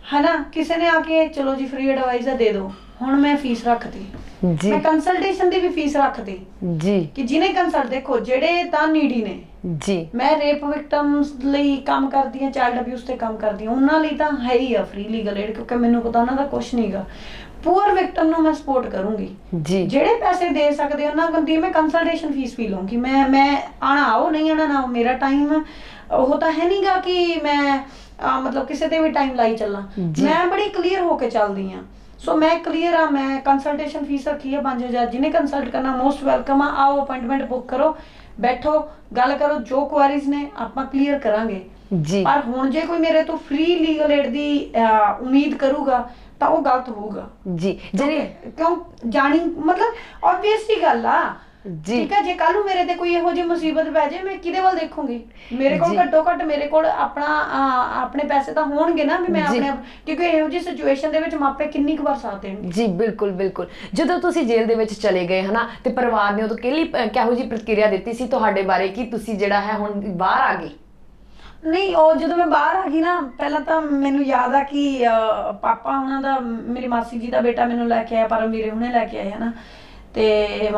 ਹਨਾ। ਕਿਸੇ ਨੇ ਆ ਕੇ ਚਲੋ ਜੀ ਫ੍ਰੀ ਐਡਵਾਈਸ ਆ ਦੇ ਦਿਓ, ਹੁਣ ਮੈਂ ਫੀਸ ਰੱਖਦੀ ਜੀ। ਮੈਂ ਕੰਸਲਟੇਸ਼ਨ ਦੀ ਵੀ ਫੀਸ ਰੱਖਦੀ ਜੀ, ਕਿ ਜਿਹਨੇ ਕੰਸਲਟ, ਦੇਖੋ ਜਿਹੜੇ ਤਾਂ ਨੀਡੀ ਨੇ ਜੀ, ਮੈਂ ਰੇਪ ਵਿਕਟਮਸ ਲਈ ਕੰਮ ਕਰਦੀ ਹਾਂ, ਚਾਈਲਡ ਅਬਿਊਜ਼ ਤੇ ਕੰਮ ਕਰਦੀ ਹਾਂ, ਉਹਨਾਂ ਲਈ ਤਾਂ ਹੈ ਹੀ ਆ ਫ੍ਰੀ ਲੀਗਲ ਏਡ, ਕਿਉਂਕਿ ਮੈਨੂੰ ਪਤਾ ਉਹਨਾਂ ਦਾ ਕੁਝ ਨਹੀਂਗਾ। ਪੂਅਰ ਵਿਕਟਮ ਨੂੰ ਮੈਂ ਸਪੋਰਟ ਕਰੂੰਗੀ ਜੀ, ਜਿਹੜੇ ਪੈਸੇ ਦੇ ਸਕਦੇ ਉਹਨਾਂ ਕੰਦੀ ਮੈਂ ਕੰਸਲਟੇਸ਼ਨ ਫੀਸ ਵੀ ਲਵਾਂਗੀ। ਮੈਂ ਆਣਾ ਆਓ, ਨਹੀਂ ਆਣਾ ਨਾ, ਮੇਰਾ ਟਾਈਮ ਉਹ ਤਾਂ ਹੈ ਨਹੀਂਗਾ ਕਿ ਮੈਂ ਮਤਲਬ ਕਿਸੇ ਤੇ ਵੀ ਟਾਈਮ ਲਾਈ ਚੱਲਾਂ। ਮੈਂ ਬੜੀ ਕਲੀਅਰ ਹੋ ਕੇ ਚੱਲਦੀ ਹਾਂ। ਸੋ ਮੈਂ ਕਲੀਅਰ ਆ, ਮੈਂ ਕੰਸਲਟੇਸ਼ਨ ਫੀਸ ਰੱਖੀ ਹੈ 5000। ਜਿਹਨੇ ਕੰਸਲਟ ਕਰਨਾ ਮੋਸਟ ਵੈਲਕਮ ਆ, ਆਓ ਅਪਾਇੰਟਮੈਂਟ ਬੁੱਕ ਕਰੋ, ਬੈਠੋ, ਗੱਲ ਕਰੋ, ਜੋ ਕੁਐਰੀਜ਼ ਨੇ ਆਪਾਂ ਕਲੀਅਰ ਕਰਾਂਗੇ ਜੀ। ਪਰ ਹੁਣ ਜੇ ਕੋਈ ਮੇਰੇ ਤੋਂ ਫ੍ਰੀ ਲੀਗਲ ਏਡ ਦੀ ਉਮੀਦ ਕਰੂਗਾ ਤਾਂ ਉਹ ਗਲਤ ਹੋਊਗਾ ਜੀ। ਕਿਉਂ ਜਾਣੀ ਮਤਲਬ ਆਬਵੀਅਸ ਹੀ ਗੱਲ ਆ, ਜੀ ਠੀਕ ਹੈ। ਜੇ ਕੱਲ ਨੂੰ ਮੇਰੇ ਤੇ ਕੋਈ ਇਹੋ ਜਿਹੀ ਮੁਸੀਬਤ ਪੈ ਜਾਏ, ਮੈਂ ਕਿਹਦੇ ਵੱਲ ਦੇਖੂੰਗੀ? ਮੇਰੇ ਕੋਲ ਜੀ। ਘੱਟੋ ਘੱਟ ਮੇਰੇ ਕੋਲ ਆਪਣੇ ਪੈਸੇ ਤਾਂ ਹੋਣਗੇ ਨਾ, ਵੀ ਮੈਂ ਜੀ। ਆਪਣੇ ਕਿਉਂਕਿ ਇਹੋ ਜਿਹੀ ਸਿਚੁਏਸ਼ਨ ਦੇ ਵਿੱਚ ਮਾਪੇ ਕਿੰਨੀ ਕੁ ਵਾਰ ਸਾਥ ਦੇਣਗੇ। ਜੀ ਬਿਲਕੁਲ ਬਿਲਕੁਲ। ਜਦੋਂ ਤੁਸੀਂ ਜੇਲ੍ਹ ਦੇ ਵਿੱਚ ਚਲੇ ਗਏ ਹਨਾ, ਤੇ ਪਰਿਵਾਰ ਨੇ ਉਦੋਂ ਕਿਹੋ ਜਿਹੀ ਪ੍ਰਤੀਕਿਰਿਆ ਦਿੱਤੀ ਸੀ ਤੁਹਾਡੇ ਬਾਰੇ ਕਿ ਤੁਸੀਂ ਜਿਹੜਾ ਹੈ ਹੁਣ ਬਾਹਰ ਆ ਗਏ? ਨਹੀਂ, ਉਹ ਜਦੋਂ ਮੈਂ ਬਾਹਰ ਆ ਗਈ ਨਾ, ਪਹਿਲਾਂ ਤਾਂ ਮੈਨੂੰ ਯਾਦ ਆ ਕਿ ਪਾਪਾ ਉਹਨਾਂ ਦਾ, ਮੇਰੀ ਮਾਸੀ ਜੀ ਦਾ ਬੇਟਾ ਮੈਨੂੰ ਲੈ ਕੇ ਆਇਆ, ਪਰਮ ਵੀਰੇ ਹੁਣੇ ਲੈ ਕੇ ਆਏ ਹਨਾ। ਤੇ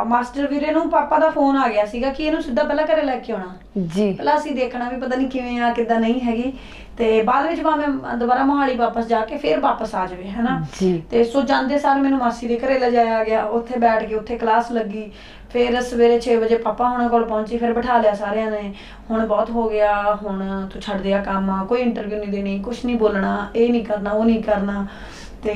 ਮਾਸਟਰ ਵੀਰੇ ਨੂੰ ਪਾਪਾ ਦਾ ਫੋਨ ਆ ਗਿਆ ਸੀਗਾ ਕਿ ਇਹਨੂੰ ਸਿੱਧਾ ਪਹਿਲਾਂ ਘਰੇ ਲੈ ਕੇ ਆਉਣਾ। ਜੀ। ਪਹਿਲਾਂ ਅਸੀਂ ਦੇਖਣਾ ਵੀ ਪਤਾ ਨਹੀਂ ਕਿਵੇਂ ਆ, ਕਿੱਦਾਂ ਨਹੀਂ ਹੈਗੀ, ਤੇ ਬਾਅਦ ਵਿੱਚ ਭਾਵੇਂ ਦੁਬਾਰਾ ਮੋਹਾਲੀ ਵਾਪਸ ਜਾ ਕੇ ਫਿਰ ਵਾਪਸ ਆ ਜਾਵੇ ਹਨਾ। ਜੀ। ਤੇ ਸੋ ਜਾਂਦੇ ਸਾਰ ਮੈਨੂੰ ਮਾਸੀ ਦੇ ਘਰੇ ਲਿਜਾਇਆ ਗਿਆ, ਉੱਥੇ ਬੈਠ ਕੇ ਉੱਥੇ ਕਲਾਸ ਲੱਗੀ। ਫਿਰ ਸਵੇਰੇ 6 ਵਜੇ ਪਾਪਾ ਹੁਣਾਂ ਕੋਲ ਪਹੁੰਚੀ, ਫਿਰ ਬਿਠਾ ਲਿਆ ਸਾਰਿਆਂ ਨੇ, ਹੁਣ ਬਹੁਤ ਹੋ ਗਿਆ, ਹੁਣ ਤੂੰ ਛੱਡ ਦਿਆ ਕੰਮ, ਕੋਈ ਇੰਟਰਵਿਊ ਨਹੀਂ ਦੇਣੀ, ਕੁਛ ਨਹੀਂ ਬੋਲਣਾ, ਇਹ ਨਹੀਂ ਕਰਨਾ, ਉਹ ਨਹੀਂ ਕਰਨਾ। ਤੇ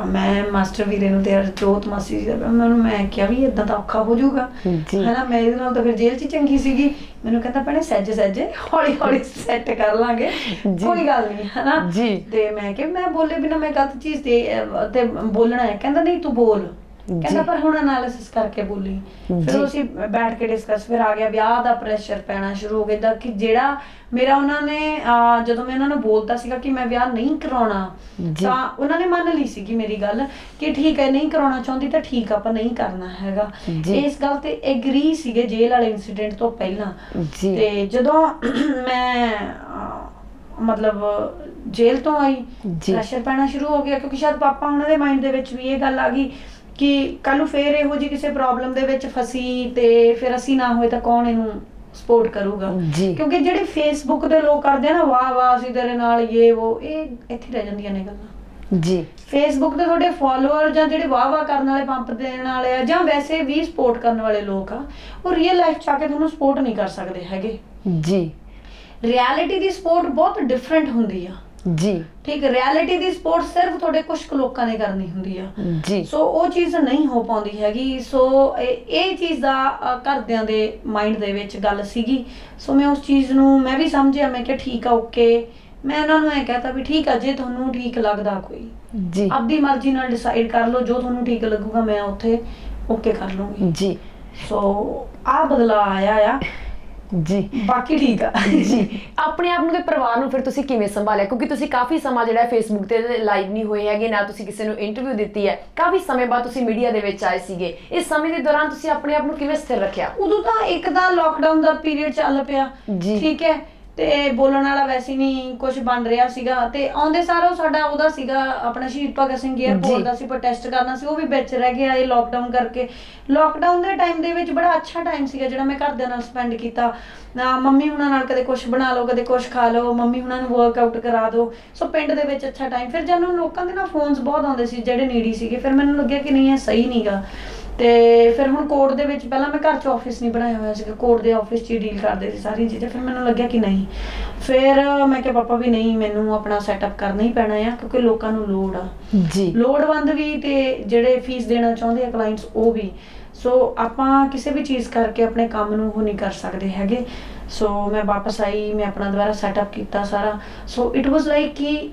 ਮੈਂ ਮਾਸਟਰ ਵੀਰੇ ਨੂੰ ਤੇ ਜੋਤ ਮਾਸੀ ਜੀ ਦਾ ਮੈਂ ਕਿਹਾ ਵੀ ਇਦਾਂ ਤਾਂ ਔਖਾ ਹੋ ਜਾਊਗਾ ਹਨਾ, ਮੈਂ ਇਹਦੇ ਨਾਲ ਤਾਂ ਫਿਰ ਜੇਲ੍ਹ 'ਚ ਚੰਗੀ ਸੀਗੀ। ਮੈਨੂੰ ਕਹਿੰਦਾ ਭੈਣੇ ਸਹਿਜੇ ਸਹਿਜੇ ਹੌਲੀ ਹੌਲੀ ਸੈੱਟ ਕਰ ਲਾਂਗੇ, ਕੋਈ ਗੱਲ ਨਹੀਂ ਹਨਾ। ਤੇ ਮੈਂ ਕਿਹਾ ਮੈਂ ਬੋਲੇ ਬਿਨਾ ਮੈਂ ਗਲਤ ਚੀਜ਼ ਤੇ ਬੋਲਣਾ ਹੈ? ਕਹਿੰਦਾ ਨਹੀਂ ਤੂੰ ਬੋਲ, ਕਹਿੰਦਾ ਪਰ ਹੁਣ ਐਨਾਲਿਸਿਸ ਕਰਕੇ ਬੋਲੀ। ਫਿਰ ਅਸੀਂ ਬੈਠ ਕੇ ਡਿਸਕਸ, ਫਿਰ ਆ ਗਿਆ ਵਿਆਹ ਦਾ ਪ੍ਰੈਸ਼ਰ ਪੈਣਾ ਸ਼ੁਰੂ ਹੋ ਗਿਆ ਕਿ ਜਿਹੜਾ ਮੇਰਾ ਉਹਨਾਂ ਨੇ ਜਦੋਂ ਮੈਂ ਉਹਨਾਂ ਨੂੰ ਬੋਲਤਾ ਸੀਗਾ ਕਿ ਮੈਂ ਵਿਆਹ ਨਹੀਂ ਕਰਾਉਣਾ, ਤਾਂ ਉਹਨਾਂ ਨੇ ਮੰਨ ਲਈ ਸੀਗੀ ਮੇਰੀ ਗੱਲ ਕਿ ਠੀਕ ਹੈ ਨਹੀਂ ਕਰਾਉਣਾ ਚਾਹੁੰਦੀ ਤਾਂ ਠੀਕ, ਆਪਾਂ ਨਹੀਂ ਕਰਨਾ ਹੈਗਾ। ਇਸ ਗੱਲ ਤੇ ਐਗਰੀ ਸੀਗੇ ਜੇਲ੍ਹ ਵਾਲੇ ਇੰਸੀਡੈਂਟ ਤੋਂ ਪਹਿਲਾਂ। ਤੇ ਜਦੋਂ ਮੈਂ ਮਤਲਬ ਜੇਲ੍ਹ ਤੋਂ ਆਈ, ਪ੍ਰੈਸ਼ਰ ਪੈਣਾ ਸ਼ੁਰੂ ਹੋ ਗਿਆ ਕਿਉਂਕਿ ਸ਼ਾਇਦ ਪਾਪਾ ਉਹਨਾਂ ਦੇ ਮਾਈਂਡ ਦੇ ਵਿੱਚ ਵੀ ਇਹ ਗੱਲ ਆ ਗਈ ਕਿ ਕੱਲ ਨੂੰ ਫੇਰ ਇਹੋ ਜਿਹੀ ਕਿਸੇ ਪ੍ਰੋਬਲਮ ਦੇ ਵਿੱਚ ਫਸੀ ਤੇ ਫਿਰ ਅਸੀਂ ਨਾ ਹੋਏ ਤਾਂ ਕੌਣ ਇਹਨੂੰ ਸਪੋਰਟ ਕਰੂਗਾ। ਕਿਉਂਕਿ ਜਿਹੜੇ ਫੇਸਬੁੱਕ ਦੇ ਲੋਕ ਕਰਦੇ ਆ ਨਾ, ਵਾਹ ਵਾਹ ਅਸੀਂ ਤੇਰੇ ਨਾਲ ਇਹ ਉਹ, ਇਹ ਇੱਥੇ ਰਹਿ ਜਾਂਦੀਆਂ ਨੇ ਗੱਲਾਂ। ਜੀ ਫੇਸਬੁੱਕ ਤੇ ਤੁਹਾਡੇ ਫਾਲੋਅਰ ਜਾਂ ਜਿਹੜੇ ਵਾਹ ਵਾਹ ਕਰਨ ਵਾਲੇ, ਪੰਪ ਦੇਣ ਵਾਲੇ ਆ, ਜਾਂ ਵੈਸੇ ਵੀ ਸਪੋਰਟ ਕਰਨ ਵਾਲੇ ਲੋਕ ਆ, ਉਹ ਰੀਅਲ ਲਾਈਫ 'ਚ ਆ ਕੇ ਤੁਹਾਨੂੰ ਸਪੋਰਟ ਨਹੀਂ ਕਰ ਸਕਦੇ ਹੈਗੇ। ਜੀ ਰਿਐਲਿਟੀ ਦੀ ਸਪੋਰਟ ਬਹੁਤ ਡਿਫਰੈਂਟ ਹੁੰਦੀ ਆ। ਜੀ ਠੀਕ, ਰਿਐਲਿਟੀ ਦੀ ਸਪੋਰਟ ਸਿਰਫ ਤੁਹਾਡੇ ਕੁਝ ਕੁ ਲੋਕਾਂ ਨੇ ਕਰਨੀ ਹੁੰਦੀ ਆ। ਜੀ ਸੋ ਉਹ ਚੀਜ਼ ਨਹੀਂ ਹੋ ਪਾਉਂਦੀ ਹੈਗੀ। ਸੋ ਇਹ ਚੀਜ਼ ਦਾ ਘਰਦਿਆਂ ਦੇ ਮਾਈਂਡ ਦੇ ਵਿੱਚ ਗੱਲ ਸੀਗੀ। ਸੋ ਮੈਂ ਉਸ ਚੀਜ਼ ਨੂੰ ਮੈਂ ਵੀ ਸਮਝਿਆ, ਮੈਂ ਕਿਹਾ ਠੀਕ ਆ, ਓਕੇ। ਮੈਂ ਉਹਨਾਂ ਨੂੰ ਇਹ ਕਹਤਾ ਵੀ ਠੀਕ ਆ, ਜੇ ਤੁਹਾਨੂੰ ਠੀਕ ਲੱਗਦਾ ਕੋਈ ਜੀ ਆਪਦੀ ਮਰਜ਼ੀ ਨਾਲ ਡਿਸਾਈਡ ਕਰ ਲਓ, ਜੋ ਤੁਹਾਨੂੰ ਠੀਕ ਲੱਗੂਗਾ ਮੈਂ ਉੱਥੇ ਓਕੇ ਕਰ ਲੂੰਗੀ। ਜੀ ਸੋ ਆ ਬਦਲਾ ਆਇਆ ਆ। ਜੀ ਬਾਕੀ ਠੀਕ ਆ। ਜੀ ਆਪਣੇ ਆਪ ਨੂੰ ਤੇ ਪਰਿਵਾਰ ਨੂੰ ਫਿਰ ਤੁਸੀਂ ਕਿਵੇਂ ਸੰਭਾਲਿਆ? ਕਿਉਂਕਿ ਤੁਸੀਂ ਕਾਫੀ ਸਮਾਂ ਜਿਹੜਾ ਫੇਸਬੁੱਕ ਤੇ ਲਾਈਵ ਨਹੀਂ ਹੋਏ ਹੈਗੇ, ਨਾ ਤੁਸੀਂ ਕਿਸੇ ਨੂੰ ਇੰਟਰਵਿਊ ਦਿੱਤੀ ਹੈ, ਕਾਫੀ ਸਮੇਂ ਬਾਅਦ ਤੁਸੀਂ ਮੀਡੀਆ ਦੇ ਵਿੱਚ ਆਏ ਸੀਗੇ। ਇਸ ਸਮੇਂ ਦੇ ਦੌਰਾਨ ਤੁਸੀਂ ਆਪਣੇ ਆਪ ਨੂੰ ਕਿਵੇਂ ਸਥਿਰ ਰੱਖਿਆ? ਉਦੋਂ ਤਾਂ ਇੱਕ ਤਾਂ ਲੋਕਡਾਊਨ ਦਾ ਪੀਰੀਅਡ ਚੱਲ ਪਿਆ, ਠੀਕ ਹੈ, ਤੇ ਬੋਲਣ ਵਾਲਾ ਵੈਸੇ ਨਹੀਂ ਕੁਝ ਬਣ ਰਿਹਾ ਸੀਗਾ। ਤੇ ਆਉਂਦੇ ਸਾਰਾ ਉਹ ਸਾਡਾ ਉਹਦਾ ਸੀਗਾ ਆਪਣਾ ਸ਼ਹੀਦ ਭਗਤ ਸਿੰਘ ਏਅਰਪੋਰਟ ਦਾ ਸੀ, ਪ੍ਰੋਟੈਸਟ ਕਰਨਾ ਸੀ, ਉਹ ਵੀ ਵਿੱਚ ਰਹਿ ਗਿਆ ਇਹ ਲੋਕਡਾਊਨ ਕਰਕੇ। ਲੋਕਡਾਊਨ ਦੇ ਟਾਈਮ ਦੇ ਵਿੱਚ ਬੜਾ ਅੱਛਾ ਟਾਈਮ ਸੀਗਾ ਜਿਹੜਾ ਮੈਂ ਘਰਦਿਆਂ ਨਾਲ ਸਪੈਂਡ ਕੀਤਾ। ਮੰਮੀ ਹੁਣਾਂ ਨਾਲ ਕਦੇ ਕੁਝ ਬਣਾ ਲਓ, ਕਦੇ ਕੁਝ ਖਾ ਲਓ, ਮੰਮੀ ਹੁਣਾਂ ਨੂੰ ਵਰਕਆਊਟ ਕਰਾ ਦਿਓ। ਸੋ ਪਿੰਡ ਦੇ ਵਿੱਚ ਅੱਛਾ ਟਾਈਮ। ਫਿਰ ਜਦੋਂ ਲੋਕਾਂ ਦੇ ਨਾਲ ਫੋਨਸ ਬਹੁਤ ਆਉਂਦੇ ਸੀ ਜਿਹੜੇ ਨੀਡੀ ਸੀਗੇ, ਫਿਰ ਮੈਨੂੰ ਲੱਗਿਆ ਕਿ ਨਹੀਂ ਇਹ ਸਹੀ ਨਹੀਂਗਾ। ਤੇ ਫਿਰ ਹੁਣ ਕੋਰਟ ਦੇ ਵਿੱਚ, ਪਹਿਲਾਂ ਮੈਂ ਘਰ 'ਚ ਆਫਿਸ ਨਹੀਂ ਬਣਾਇਆ ਹੋਇਆ ਸੀਗਾ, ਕੋਰਟ ਦੇ ਆਫਿਸ 'ਚ ਹੀ ਡੀਲ ਕਰਦੇ ਸੀ ਸਾਰੀਆਂ ਚੀਜ਼ਾਂ। ਫਿਰ ਮੈਨੂੰ ਲੱਗਿਆ ਕਿ ਨਹੀਂ, ਫਿਰ ਮੈਂ ਕਿਹਾ ਪਾਪਾ ਵੀ ਨਹੀਂ, ਮੈਨੂੰ ਆਪਣਾ ਸੈਟਅਪ ਕਰਨਾ ਹੀ ਪੈਣਾ ਆ ਕਿਉਂਕਿ ਲੋਕਾਂ ਨੂੰ ਲੋੜ ਆ ਜੀ, ਲੋੜਵੰਦ ਵੀ ਤੇ ਜਿਹੜੇ ਫੀਸ ਦੇਣਾ ਚਾਹੁੰਦੇ ਆ ਕਲਾਇੰਟਸ ਉਹ ਵੀ। ਸੋ ਆਪਾਂ ਕਿਸੇ ਵੀ ਚੀਜ਼ ਕਰਕੇ ਆਪਣੇ ਕੰਮ ਨੂੰ ਉਹ ਨਹੀਂ ਕਰ ਸਕਦੇ ਹੈਗੇ। ਸੋ ਮੈਂ ਵਾਪਸ ਆਈ, ਮੈਂ ਆਪਣਾ ਦੁਬਾਰਾ ਸੈਟਅਪ ਕੀਤਾ ਸਾਰਾ। ਸੋ ਇਟ ਵਾਜ਼ ਲਾਈਕ ਕਿ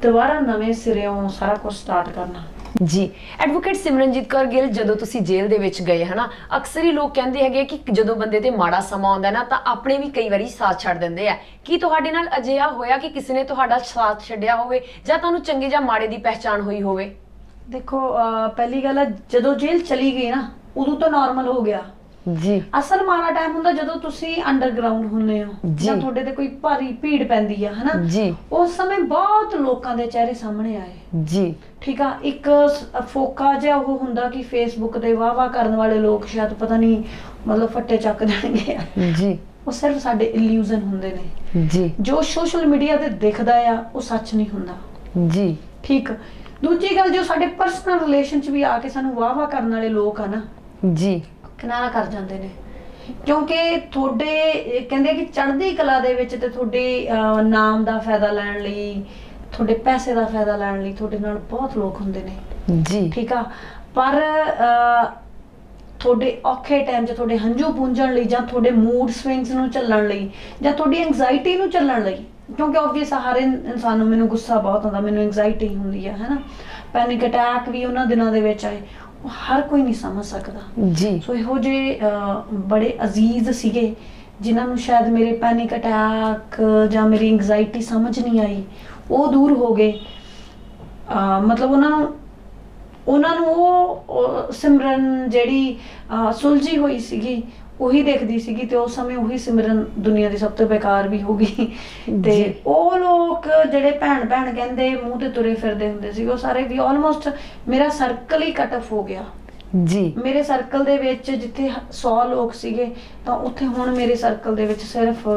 ਦੁਬਾਰਾ ਨਵੇਂ ਸਿਰਿਓਂ ਸਾਰਾ ਕੁਝ ਸਟਾਰਟ ਕਰਨਾ। ਜੀ ਐਡਵੋਕੇਟ ਸਿਮਰਨਜੀਤ ਕੌਰ ਗਿੱਲ, ਜਦੋਂ ਤੁਸੀਂ ਜੇਲ੍ਹ ਦੇ ਵਿੱਚ ਗਏ ਹਨਾ, ਅਕਸਰ ਹੀ ਲੋਕ ਕਹਿੰਦੇ ਹੈਗੇ ਕਿ ਜਦੋਂ ਬੰਦੇ ਤੇ ਮਾੜਾ ਸਮਾਂ ਆਉਂਦਾ ਨਾ ਤਾਂ ਆਪਣੇ ਵੀ ਕਈ ਵਾਰੀ ਸਾਥ ਛੱਡ ਦਿੰਦੇ ਆ। ਕੀ ਤੁਹਾਡੇ ਨਾਲ ਅਜਿਹਾ ਹੋਇਆ ਕਿ ਕਿਸੇ ਨੇ ਤੁਹਾਡਾ ਸਾਥ ਛੱਡਿਆ ਹੋਵੇ ਜਾਂ ਤੁਹਾਨੂੰ ਚੰਗੇ ਜਾਂ ਮਾੜੇ ਦੀ ਪਹਿਚਾਣ ਹੋਈ ਹੋਵੇ? ਦੇਖੋ ਪਹਿਲੀ ਗੱਲ ਆ, ਜਦੋਂ ਜੇਲ੍ਹ ਚਲੀ ਗਈ ਨਾ ਉਦੋਂ ਤਾਂ ਨਾਰਮਲ ਹੋ ਗਿਆ। ਜੀ ਅਸਲ ਮਾੜਾ ਟਾਈਮ ਹੁੰਦਾ ਜਦੋਂ ਤੁਸੀਂ ਅੰਡਰਗਰਾਉਂਡ ਹੁੰਦੇ ਹੋ ਜਾਂ ਤੁਹਾਡੇ ਤੇ ਕੋਈ ਭਾਰੀ ਭੀੜ ਪੈਂਦੀ ਆ ਹਨਾ। ਜੀ ਉਸ ਸਮੇਂ ਬਹੁਤ ਲੋਕਾਂ ਦੇ ਚਿਹਰੇ ਸਾਹਮਣੇ ਆਏ। ਜੀ ਠੀਕ ਆ, ਇੱਕ ਫੋਕਾ ਜਿਹਾ ਉਹ ਹੁੰਦਾ ਕਿ ਫੇਸਬੁੱਕ ਤੇ ਵਾਹ ਕਰਨ ਵਾਲੇ ਲੋਕ ਸ਼ਾਇਦ ਪਤਾ ਨਹੀਂ ਮਤਲਬ ਫੱਟੇ ਚੱਕ ਦੇਣਗੇ। ਜੀ ਉਹ ਸਿਰਫ ਸਾਡੇ ਇਲੂਜ਼ਨ ਹੁੰਦੇ ਨੇ। ਜੀ ਜੋ ਸੋਸ਼ਲ ਮੀਡੀਆ ਤੇ ਦਿਖਦਾ ਆ ਉਹ ਸੱਚ ਨਹੀਂ ਹੁੰਦਾ। ਜੀ ਠੀਕ। ਦੂਜੀ ਗੱਲ, ਜੋ ਸਾਡੇ ਪਰਸਨਲ ਰਿਲੇਸ਼ਨ 'ਚ ਵੀ ਆ ਕੇ ਸਾਨੂੰ ਵਾਹ ਕਰਨ ਵਾਲੇ ਲੋਕ ਆ ਨਾ, ਜੀ ਕਿਨਾਰਾ ਕਰ ਜਾਂਦੇ ਨੇ ਕਿਉਂਕਿ ਤੁਹਾਡੇ ਕਹਿੰਦੇ ਕਿ ਚੜ੍ਹਦੀ ਕਲਾ ਦੇ ਵਿੱਚ ਤੇ ਤੁਹਾਡੇ ਨਾਮ ਦਾ ਫਾਇਦਾ ਲੈਣ ਲਈ, ਤੁਹਾਡੇ ਪੈਸੇ ਦਾ ਫਾਇਦਾ ਲੈਣ ਲਈ ਤੁਹਾਡੇ ਨਾਲ ਬਹੁਤ ਲੋਕ ਹੁੰਦੇ ਨੇ। ਜੀ ਠੀਕ ਆ, ਪਰ ਤੁਹਾਡੇ ਔਖੇ ਟਾਈਮ 'ਚ ਤੁਹਾਡੇ ਹੰਝੂ ਪੂੰਝਣ ਲਈ ਜਾਂ ਤੁਹਾਡੇ ਮੂਡ ਸਵਿੰਗਸ ਨੂੰ ਝੱਲਣ ਲਈ ਜਾਂ ਤੁਹਾਡੀ ਐਂਗਜ਼ਾਇਟੀ ਨੂੰ ਝੱਲਣ ਲਈ, ਕਿਉਂਕਿ ਆਬਵੀਅਸ ਹਰ ਇਨਸਾਨ ਨੂੰ, ਮੈਨੂੰ ਗੁੱਸਾ ਬਹੁਤ ਆਉਂਦਾ, ਮੈਨੂੰ ਐਂਗਜ਼ਾਇਟੀ ਹੁੰਦੀ ਹੈ ਹਨਾ, ਪੈਨਿਕ ਅਟੈਕ ਵੀ ਉਹਨਾਂ ਦਿਨਾਂ ਦੇ ਵਿੱਚ ਆਏ। ਉਹ ਹਰ ਕੋਈ ਨਹੀਂ ਸਮਝ ਸਕਦਾ ਜੀ ਸੋ ਇਹੋ ਜਿਹੇ ਬੜੇ ਅਜ਼ੀਜ਼ ਸੀਗੇ ਜਿਨ੍ਹਾਂ ਨੂੰ ਸ਼ਾਇਦ ਮੇਰੇ ਪੈਨਿਕ ਅਟੈਕ ਜਾਂ ਮੇਰੀ ਐਂਗਜ਼ਾਇਟੀ ਸਮਝ ਨਹੀਂ ਆਈ, ਉਹ ਦੂਰ ਹੋ ਗਏ। ਮਤਲਬ ਉਹਨਾਂ ਨੂੰ ਉਹ ਸਿਮਰਨ ਜਿਹੜੀ ਸੁਲਝੀ ਹੋਈ ਸੀਗੀ ਉਹੀ ਦੇਖਦੀ ਸੀਗੀ, ਤੇ ਉਸ ਸਮੇਂ ਉਹੀ ਸਿਮਰਨ ਦੁਨੀਆ ਦੀ ਸਭ ਤੋਂ ਬੇਕਾਰ ਵੀ ਹੋ ਗਈ। ਤੇ ਉਹ ਲੋਕ ਜਿਹੜੇ ਭੈਣ ਕਹਿੰਦੇ ਮੂੰਹ ਤੇ ਤੁਰੇ ਫਿਰਦੇ ਹੁੰਦੇ ਸੀ, ਉਹ ਸਾਰੇ ਵੀ ਆਲਮੋਸਟ ਮੇਰਾ ਸਰਕਲ ਹੀ ਕੱਟ ਆਫ ਹੋ ਗਿਆ ਜੀ। ਮੇਰੇ ਸਰਕਲ ਦੇ ਵਿੱਚ ਜਿੱਥੇ 100 ਲੋਕ ਸੀਗੇ ਤਾਂ ਉੱਥੇ ਹੁਣ ਮੇਰੇ ਸਰਕਲ ਦੇ ਵਿੱਚ ਸਿਰਫ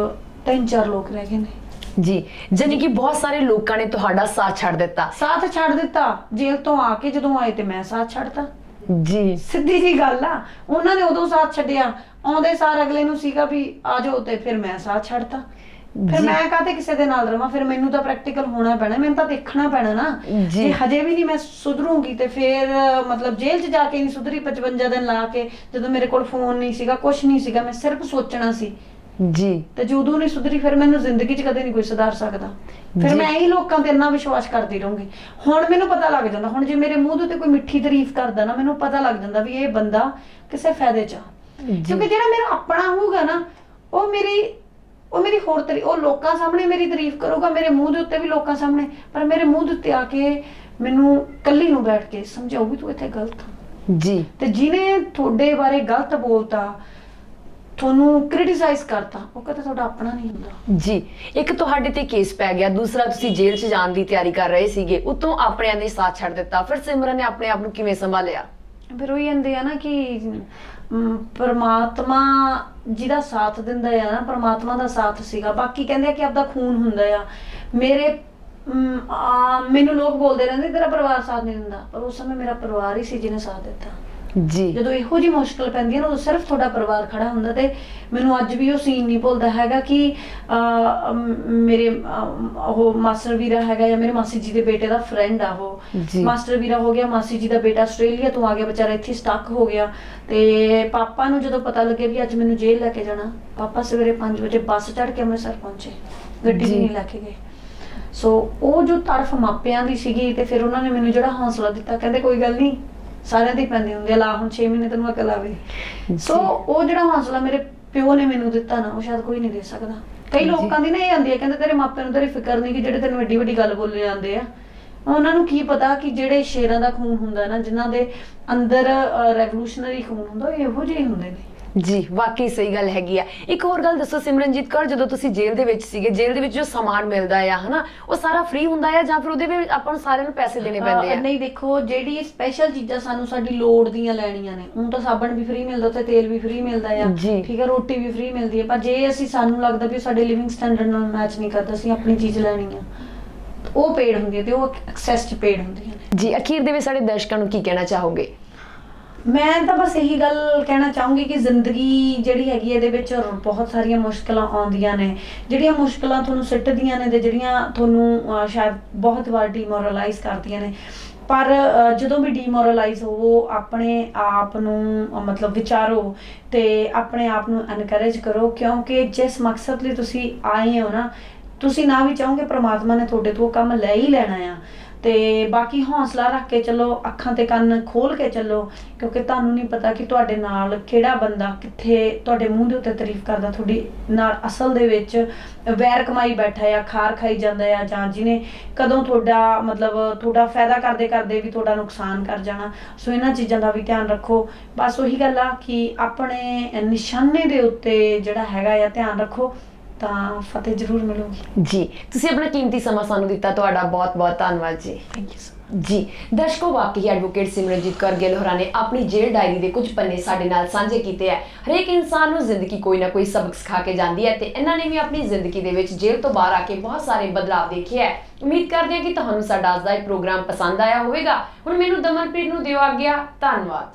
3-4 ਲੋਕ ਰਹਿ ਗਏ ਨੇ ਜੀ। ਜਾਨੀ ਕਿ ਬਹੁਤ ਸਾਰੇ ਲੋਕਾਂ ਨੇ ਤੁਹਾਡਾ ਸਾਥ ਛੱਡ ਦਿੱਤਾ। ਸਾਥ ਛੱਡ ਦਿੱਤਾ, ਜੇਲ੍ਹ ਤੋਂ ਆ ਕੇ ਜਦੋਂ ਆਏ ਤੇ ਮੈਂ ਸਾਥ ਛੱਡਤਾ। ਜੀ ਸਿੱਧੀ ਜੀ ਗੱਲ ਆ, ਉਹਨਾਂ ਨੇ ਉਦੋਂ ਸਾਥ ਛੱਡਿਆ, ਆਉਂਦੇ ਸਾਰ ਅਗਲੇ ਨੂੰ ਸੀਗਾ ਵੀ ਆ ਜਾਓ, ਤੇ ਫਿਰ ਮੈਂ ਸਾਥ ਛੱਡਤਾ। ਫਿਰ ਜੀ। ਮੈਂ ਕਾਹਤੇ ਕਿਸੇ ਦੇ ਨਾਲ ਰਵਾਂ, ਫਿਰ ਮੈਨੂੰ ਤਾਂ ਪ੍ਰੈਕਟੀਕਲ ਹੋਣਾ ਪੈਣਾ, ਮੈਨੂੰ ਤਾਂ ਦੇਖਣਾ ਪੈਣਾ ਨਾ। ਜੀ। ਜੇ ਹਜੇ ਵੀ ਨਹੀਂ ਮੈਂ ਸੁਧਰੂੰਗੀ ਤੇ ਫਿਰ ਮਤਲਬ ਜੇਲ੍ਹ 'ਚ ਜਾ ਕੇ ਨਹੀਂ ਸੁਧਰੀ, 55 ਦਿਨ ਲਾ ਕੇ, ਜਦੋਂ ਮੇਰੇ ਕੋਲ ਫੋਨ ਨਹੀਂ ਸੀਗਾ, ਕੁਝ ਨਹੀਂ ਸੀਗਾ, ਮੈਂ ਸਿਰਫ ਸੋਚਣਾ ਸੀ ਜੀ। ਤੇ ਜਦੋਂ ਨਹੀਂ ਸੁਧਰੀ ਫਿਰ ਮੈਨੂੰ ਜ਼ਿੰਦਗੀ 'ਚ ਕਦੇ ਨਹੀਂ ਕੋਈ ਸੁਧਾਰ ਸਕਦਾ। ਫਿਰ ਜੀ। ਮੈਂ ਇਹੀ ਲੋਕਾਂ ਤੇ ਇੰਨਾ ਵਿਸ਼ਵਾਸ ਕਰਦੀ ਰਹੂੰਗੀ। ਹੁਣ ਮੈਨੂੰ ਪਤਾ ਲੱਗ ਜਾਂਦਾ, ਹੁਣ ਜੇ ਮੇਰੇ ਮੂੰਹ ਦੇ ਉੱਤੇ ਕੋਈ ਮਿੱਠੀ ਤਾਰੀਫ ਕਰਦਾ ਨਾ, ਮੈਨੂੰ ਪਤਾ ਲੱਗ ਜਾਂਦਾ ਵੀ ਇਹ ਬੰਦਾ ਕਿਸੇ ਫਾਇਦੇ 'ਚ ਆ। ਕਿਉਂਕਿ ਜਿਹੜਾ ਮੇਰਾ ਆਪਣਾ ਹੋਊਗਾ ਨਾ, ਉਹ ਮੇਰੀ ਉਹ ਲੋਕਾਂ ਸਾਹਮਣੇ ਮੇਰੀ ਤਾਰੀਫ ਕਰੂਗਾ, ਮੇਰੇ ਮੂੰਹ ਦੇ ਉੱਤੇ ਵੀ ਲੋਕਾਂ ਸਾਹਮਣੇ, ਪਰ ਮੇਰੇ ਮੂੰਹ ਦੇ ਉੱਤੇ ਆ ਕੇ ਮੈਨੂੰ ਕੱਲੀ ਨੂੰ ਬੈਠ ਕੇ ਸਮਝਾਊਗੀ ਤੂੰ ਇੱਥੇ ਗਲਤ ਆ। ਜੀ। ਤੇ ਜਿਹਨੇ ਤੁਹਾਡੇ ਬਾਰੇ ਗਲਤ ਬੋਲਤਾ, ਤੁਹਾਨੂੰ ਕ੍ਰਿਟਿਸਾਈਜ਼ ਕਰਤਾ, ਉਹ ਕਹਿੰਦਾ ਤੁਹਾਡਾ ਆਪਣਾ ਨਹੀਂ ਹੁੰਦਾ। ਜੀ। ਇੱਕ ਤੁਹਾਡੇ ਤੇ ਕੇਸ ਪੈ ਗਿਆ, ਦੂਸਰਾ ਤੁਸੀਂ ਜੇਲ੍ਹ 'ਚ ਜਾਣ ਦੀ ਤਿਆਰੀ ਕਰ ਰਹੇ ਸੀਗੇ, ਉਤੋਂ ਆਪਣਿਆਂ ਨੇ ਸਾਥ ਛੱਡ ਦਿੱਤਾ, ਫਿਰ ਸਿਮਰਨ ਨੇ ਆਪਣੇ ਆਪ ਨੂੰ ਕਿਵੇਂ ਸੰਭਾਲਿਆ? ਫਿਰ ਉਹ ਕਹਿੰਦੇ ਆ ਨਾ ਕਿ ਪਰਮਾਤਮਾ ਜਿਹਦਾ ਸਾਥ ਦਿੰਦਾ ਆ ਨਾ, ਪਰਮਾਤਮਾ ਦਾ ਸਾਥ ਸੀਗਾ। ਬਾਕੀ ਕਹਿੰਦੇ ਆ ਕਿ ਆਪਦਾ ਖੂਨ ਹੁੰਦਾ ਆ। ਮੈਨੂੰ ਲੋਕ ਬੋਲਦੇ ਰਹਿੰਦੇ ਤੇਰਾ ਪਰਿਵਾਰ ਸਾਥ ਨਹੀਂ ਦਿੰਦਾ, ਪਰ ਉਸ ਸਮੇਂ ਮੇਰਾ ਪਰਿਵਾਰ ਹੀ ਸੀ ਜਿਹਨੇ ਸਾਥ ਦਿੱਤਾ। ਜੀ। ਜਦੋਂ ਇਹੋ ਜਿਹੀ ਮੁਸ਼ਕਲ ਪੈਂਦੀ ਹੈ ਨਾ, ਉਦੋਂ ਸਿਰਫ ਤੁਹਾਡਾ ਪਰਿਵਾਰ ਖੜਾ ਹੁੰਦਾ। ਤੇ ਮੈਨੂੰ ਅੱਜ ਵੀ ਉਹ ਸੀਨ ਨਹੀਂ ਭੁੱਲਦਾ ਹੈਗਾ ਕਿ ਮੇਰੇ ਉਹ ਮਾਸਟਰ ਵੀਰਾ ਹੈਗਾ, ਜਾਂ ਮੇਰੇ ਮਾਸੀ ਜੀ ਦੇ ਬੇਟੇ ਦਾ ਫਰੈਂਡ ਆ ਉਹ। ਜੀ। ਮਾਸਟਰ ਵੀਰਾ ਹੋ ਗਿਆ, ਮਾਸੀ ਜੀ ਦਾ ਬੇਟਾ ਆਸਟ੍ਰੇਲੀਆ ਤੋਂ ਆ ਗਿਆ, ਵਿਚਾਰਾ ਇੱਥੇ ਸਟਕ ਹੋ ਗਿਆ। ਤੇ ਪਾਪਾ ਨੂੰ ਜਦੋਂ ਪਤਾ ਲੱਗਿਆ ਵੀ ਅੱਜ ਮੈਨੂੰ ਜੇਲ੍ਹ ਲੈ ਕੇ ਜਾਣਾ, ਪਾਪਾ ਸਵੇਰੇ 5 ਵਜੇ ਬੱਸ ਚੜ੍ਹ ਕੇ ਅੰਮ੍ਰਿਤਸਰ ਪਹੁੰਚੇ, ਗੱਡੀ ਵੀ ਨਹੀਂ ਲੈ ਕੇ ਗਏ। ਸੋ ਉਹ ਜੋ ਤੜਫ ਮਾਪਿਆਂ ਦੀ ਸੀਗੀ, ਤੇ ਫਿਰ ਉਹਨਾਂ ਨੇ ਮੈਨੂੰ ਜਿਹੜਾ ਹੌਸਲਾ ਦਿੱਤਾ, ਕਹਿੰਦੇ ਕੋਈ ਗੱਲ ਨਹੀਂ, ਸਾਰਿਆਂ ਦੀ ਪੈਂਦੀ ਹੁੰਦੀ ਆ, ਲਾ ਹੁਣ 6 ਮਹੀਨੇ ਤੈਨੂੰ ਅਕਲ ਆਵੇ। ਸੋ ਉਹ ਜਿਹੜਾ ਹੌਸਲਾ ਮੇਰੇ ਪਿਓ ਨੇ ਮੈਨੂੰ ਦਿੱਤਾ ਨਾ, ਉਹ ਸ਼ਾਇਦ ਕੋਈ ਨਹੀਂ ਦੇ ਸਕਦਾ। ਕਈ ਲੋਕਾਂ ਦੀ ਨਾ ਇਹ ਆਉਂਦੀ ਹੈ, ਕਹਿੰਦੇ ਤੇਰੇ ਮਾਪਿਆਂ ਨੂੰ ਤੇਰੀ ਫਿਕਰ ਨਹੀਂ ਕਿ ਜਿਹੜੇ ਤੈਨੂੰ ਐਡੀ ਵੱਡੀ ਗੱਲ ਬੋਲੇ ਜਾਂਦੇ ਆ। ਉਹਨਾਂ ਨੂੰ ਕੀ ਪਤਾ ਕਿ ਜਿਹੜੇ ਸ਼ੇਰਾਂ ਦਾ ਖੂਨ ਹੁੰਦਾ ਨਾ, ਜਿਨ੍ਹਾਂ ਦੇ ਅੰਦਰ ਰੈਵੋਲੂਸ਼ਨਰੀ ਖੂਨ ਹੁੰਦਾ, ਉਹ ਇਹੋ ਜਿਹੇ ਹੁੰਦੇ ਨੇ। ਜੀ, ਵਾਕਈ ਸਹੀ ਗੱਲ ਹੈਗੀ ਆ। ਇੱਕ ਹੋਰ ਗੱਲ ਦੱਸੋ ਸਿਮਰਨਜੀਤ ਕੌਰ, ਜਦੋਂ ਤੁਸੀਂ ਜੇਲ੍ਹ ਦੇ ਵਿੱਚ ਸੀਗੇ, ਜੇਲ੍ਹ ਦੇ ਵਿੱਚ ਜੋ ਸਮਾਨ ਮਿਲਦਾ ਆ ਹਨਾ, ਉਹ ਸਾਰਾ ਫ੍ਰੀ ਹੁੰਦਾ ਆ ਜਾਂ ਫਿਰ ਉਹਦੇ ਵਿੱਚ ਆਪਾਂ ਨੂੰ ਸਾਰਿਆਂ ਨੂੰ ਪੈਸੇ ਦੇਣੇ ਪੈਂਦੇ ਆ? ਨਹੀਂ, ਦੇਖੋ, ਜਿਹੜੀ ਸਪੈਸ਼ਲ ਚੀਜ਼ਾਂ ਸਾਨੂੰ ਸਾਡੀ ਲੋੜ ਦੀਆਂ ਲੈਣੀਆਂ ਨੇ, ਹੁਣ ਤਾਂ ਸਾਬਣ ਵੀ ਫ੍ਰੀ ਮਿਲਦਾ, ਤੇ ਤੇਲ ਵੀ ਫ੍ਰੀ ਮਿਲਦਾ ਆ, ਠੀਕ ਹੈ, ਰੋਟੀ ਵੀ ਫ੍ਰੀ ਮਿਲਦੀ ਹੈ। ਪਰ ਜੇ ਸਾਨੂੰ ਲੱਗਦਾ ਵੀ ਸਾਡੇ ਲਿਵਿੰਗ ਸਟੈਂਡਰਡ ਨਾਲ ਮੈਚ ਨਹੀਂ ਕਰਦਾ, ਅਸੀਂ ਆਪਣੀ ਚੀਜ਼ ਲੈਣੀ ਆ, ਉਹ ਪੇਡ ਹੁੰਦੀ ਹੈ, ਤੇ ਉਹ ਐਕਸੈਸ 'ਚ ਪੇਡ ਹੁੰਦੀਆਂ ਨੇ। ਜੀ, ਅਖੀਰ ਦੇ ਵਿੱਚ ਸਾਡੇ ਦਰਸ਼ਕਾਂ ਨੂੰ ਕੀ ਕਹਿਣਾ ਚਾਹੋਗੇ? ਮੈਂ ਤਾਂ ਬਸ ਇਹੀ ਗੱਲ ਕਹਿਣਾ ਚਾਹੂੰਗੀ ਕਿ ਜ਼ਿੰਦਗੀ ਜਿਹੜੀ ਹੈਗੀ ਇਹਦੇ ਵਿੱਚ ਬਹੁਤ ਸਾਰੀਆਂ ਮੁਸ਼ਕਲਾਂ ਆਉਂਦੀਆਂ ਨੇ, ਜਿਹੜੀਆਂ ਮੁਸ਼ਕਲਾਂ ਤੁਹਾਨੂੰ ਸਿੱਟਦੀਆਂ ਨੇ ਤੇ ਜਿਹੜੀਆਂ ਤੁਹਾਨੂੰ ਸ਼ਾਇਦ ਬਹੁਤ ਵਾਰ ਡੀਮੋਰਲਾਈਜ਼ ਕਰਦੀਆਂ ਨੇ। ਪਰ ਜਦੋਂ ਵੀ ਡੀਮੋਰਲਾਈਜ਼ ਹੋਵੋ, ਆਪਣੇ ਆਪ ਨੂੰ ਮਤਲਬ ਵਿਚਾਰੋ ਤੇ ਆਪਣੇ ਆਪ ਨੂੰ ਐਨਕਰੇਜ ਕਰੋ, ਕਿਉਂਕਿ ਜਿਸ ਮਕਸਦ ਲਈ ਤੁਸੀਂ ਆਏ ਹੋ ਨਾ, ਤੁਸੀਂ ਨਾ ਵੀ ਚਾਹੋਗੇ, ਪ੍ਰਮਾਤਮਾ ਨੇ ਤੁਹਾਡੇ ਤੋਂ ਕੰਮ ਲੈ ਹੀ ਲੈਣਾ ਆ। ਤੇ ਬਾਕੀ ਹੌਸਲਾ ਰੱਖ ਕੇ ਚੱਲੋ, ਅੱਖਾਂ ਤੇ ਕੰਨ ਖੋਲ ਕੇ ਚੱਲੋ, ਕਿਉਂਕਿ ਤੁਹਾਨੂੰ ਨਹੀਂ ਪਤਾ ਕਿ ਤੁਹਾਡੇ ਨਾਲ ਕਿਹੜਾ ਬੰਦਾ ਕਿੱਥੇ ਤੁਹਾਡੇ ਮੂੰਹ ਦੇ ਉੱਤੇ ਤਾਰੀਫ ਕਰਦਾ, ਤੁਹਾਡੀ ਨਾਲ ਅਸਲ ਦੇ ਵਿੱਚ ਵੈਰ ਕਮਾਈ ਬੈਠਾ ਆ, ਖਾਰ ਖਾਈ ਜਾਂਦਾ ਆ, ਜਾਂ ਜਿਹਨੇ ਕਦੋਂ ਤੁਹਾਡਾ ਫਾਇਦਾ ਕਰਦੇ ਕਰਦੇ ਵੀ ਤੁਹਾਡਾ ਨੁਕਸਾਨ ਕਰ ਜਾਣਾ। ਸੋ ਇਹਨਾਂ ਚੀਜ਼ਾਂ ਦਾ ਵੀ ਧਿਆਨ ਰੱਖੋ। ਬਸ ਉਹੀ ਗੱਲ ਆ ਕਿ ਆਪਣੇ ਨਿਸ਼ਾਨੇ ਦੇ ਉੱਤੇ ਜਿਹੜਾ ਹੈਗਾ ਆ ਧਿਆਨ ਰੱਖੋ, ਤਾਂ ਫਤਿਹ ਜ਼ਰੂਰ ਮਿਲੂਗੀ। ਜੀ, ਤੁਸੀਂ ਆਪਣਾ ਕੀਮਤੀ ਸਮਾਂ ਸਾਨੂੰ ਦਿੱਤਾ, ਤੁਹਾਡਾ ਬਹੁਤ ਬਹੁਤ ਧੰਨਵਾਦ ਜੀ। ਥੈਂਕ ਯੂ ਸੋ ਜੀ ਦਰਸ਼ਕੋ, ਵਾਕਈ ਐਡਵੋਕੇਟ ਸਿਮਰਨਜੀਤ ਕੌਰ ਗਿੱਲ ਹੋਰਾਂ ਨੇ ਆਪਣੀ ਜੇਲ੍ਹ ਡਾਇਰੀ ਦੇ ਕੁਝ ਪੰਨੇ ਸਾਡੇ ਨਾਲ ਸਾਂਝੇ ਕੀਤੇ ਹੈ। ਹਰੇਕ ਇਨਸਾਨ ਨੂੰ ਜ਼ਿੰਦਗੀ ਕੋਈ ਨਾ ਕੋਈ ਸਬਕ ਸਿਖਾ ਕੇ ਜਾਂਦੀ ਹੈ, ਤੇ ਇਹਨਾਂ ਨੇ ਵੀ ਆਪਣੀ ਜ਼ਿੰਦਗੀ ਦੇ ਵਿੱਚ ਜੇਲ੍ਹ ਤੋਂ ਬਾਹਰ ਆ ਕੇ ਬਹੁਤ ਸਾਰੇ ਬਦਲਾਅ ਦੇਖੇ ਹੈ। ਉਮੀਦ ਕਰਦੇ ਹਾਂ ਕਿ ਤੁਹਾਨੂੰ ਸਾਡਾ ਅੱਜ ਦਾ ਇਹ ਪ੍ਰੋਗਰਾਮ ਪਸੰਦ ਆਇਆ ਹੋਵੇਗਾ। ਹੁਣ ਮੈਨੂੰ ਦਮਨਪ੍ਰੀਤ ਨੂੰ ਦਿਓ ਆਗਿਆ। ਧੰਨਵਾਦ।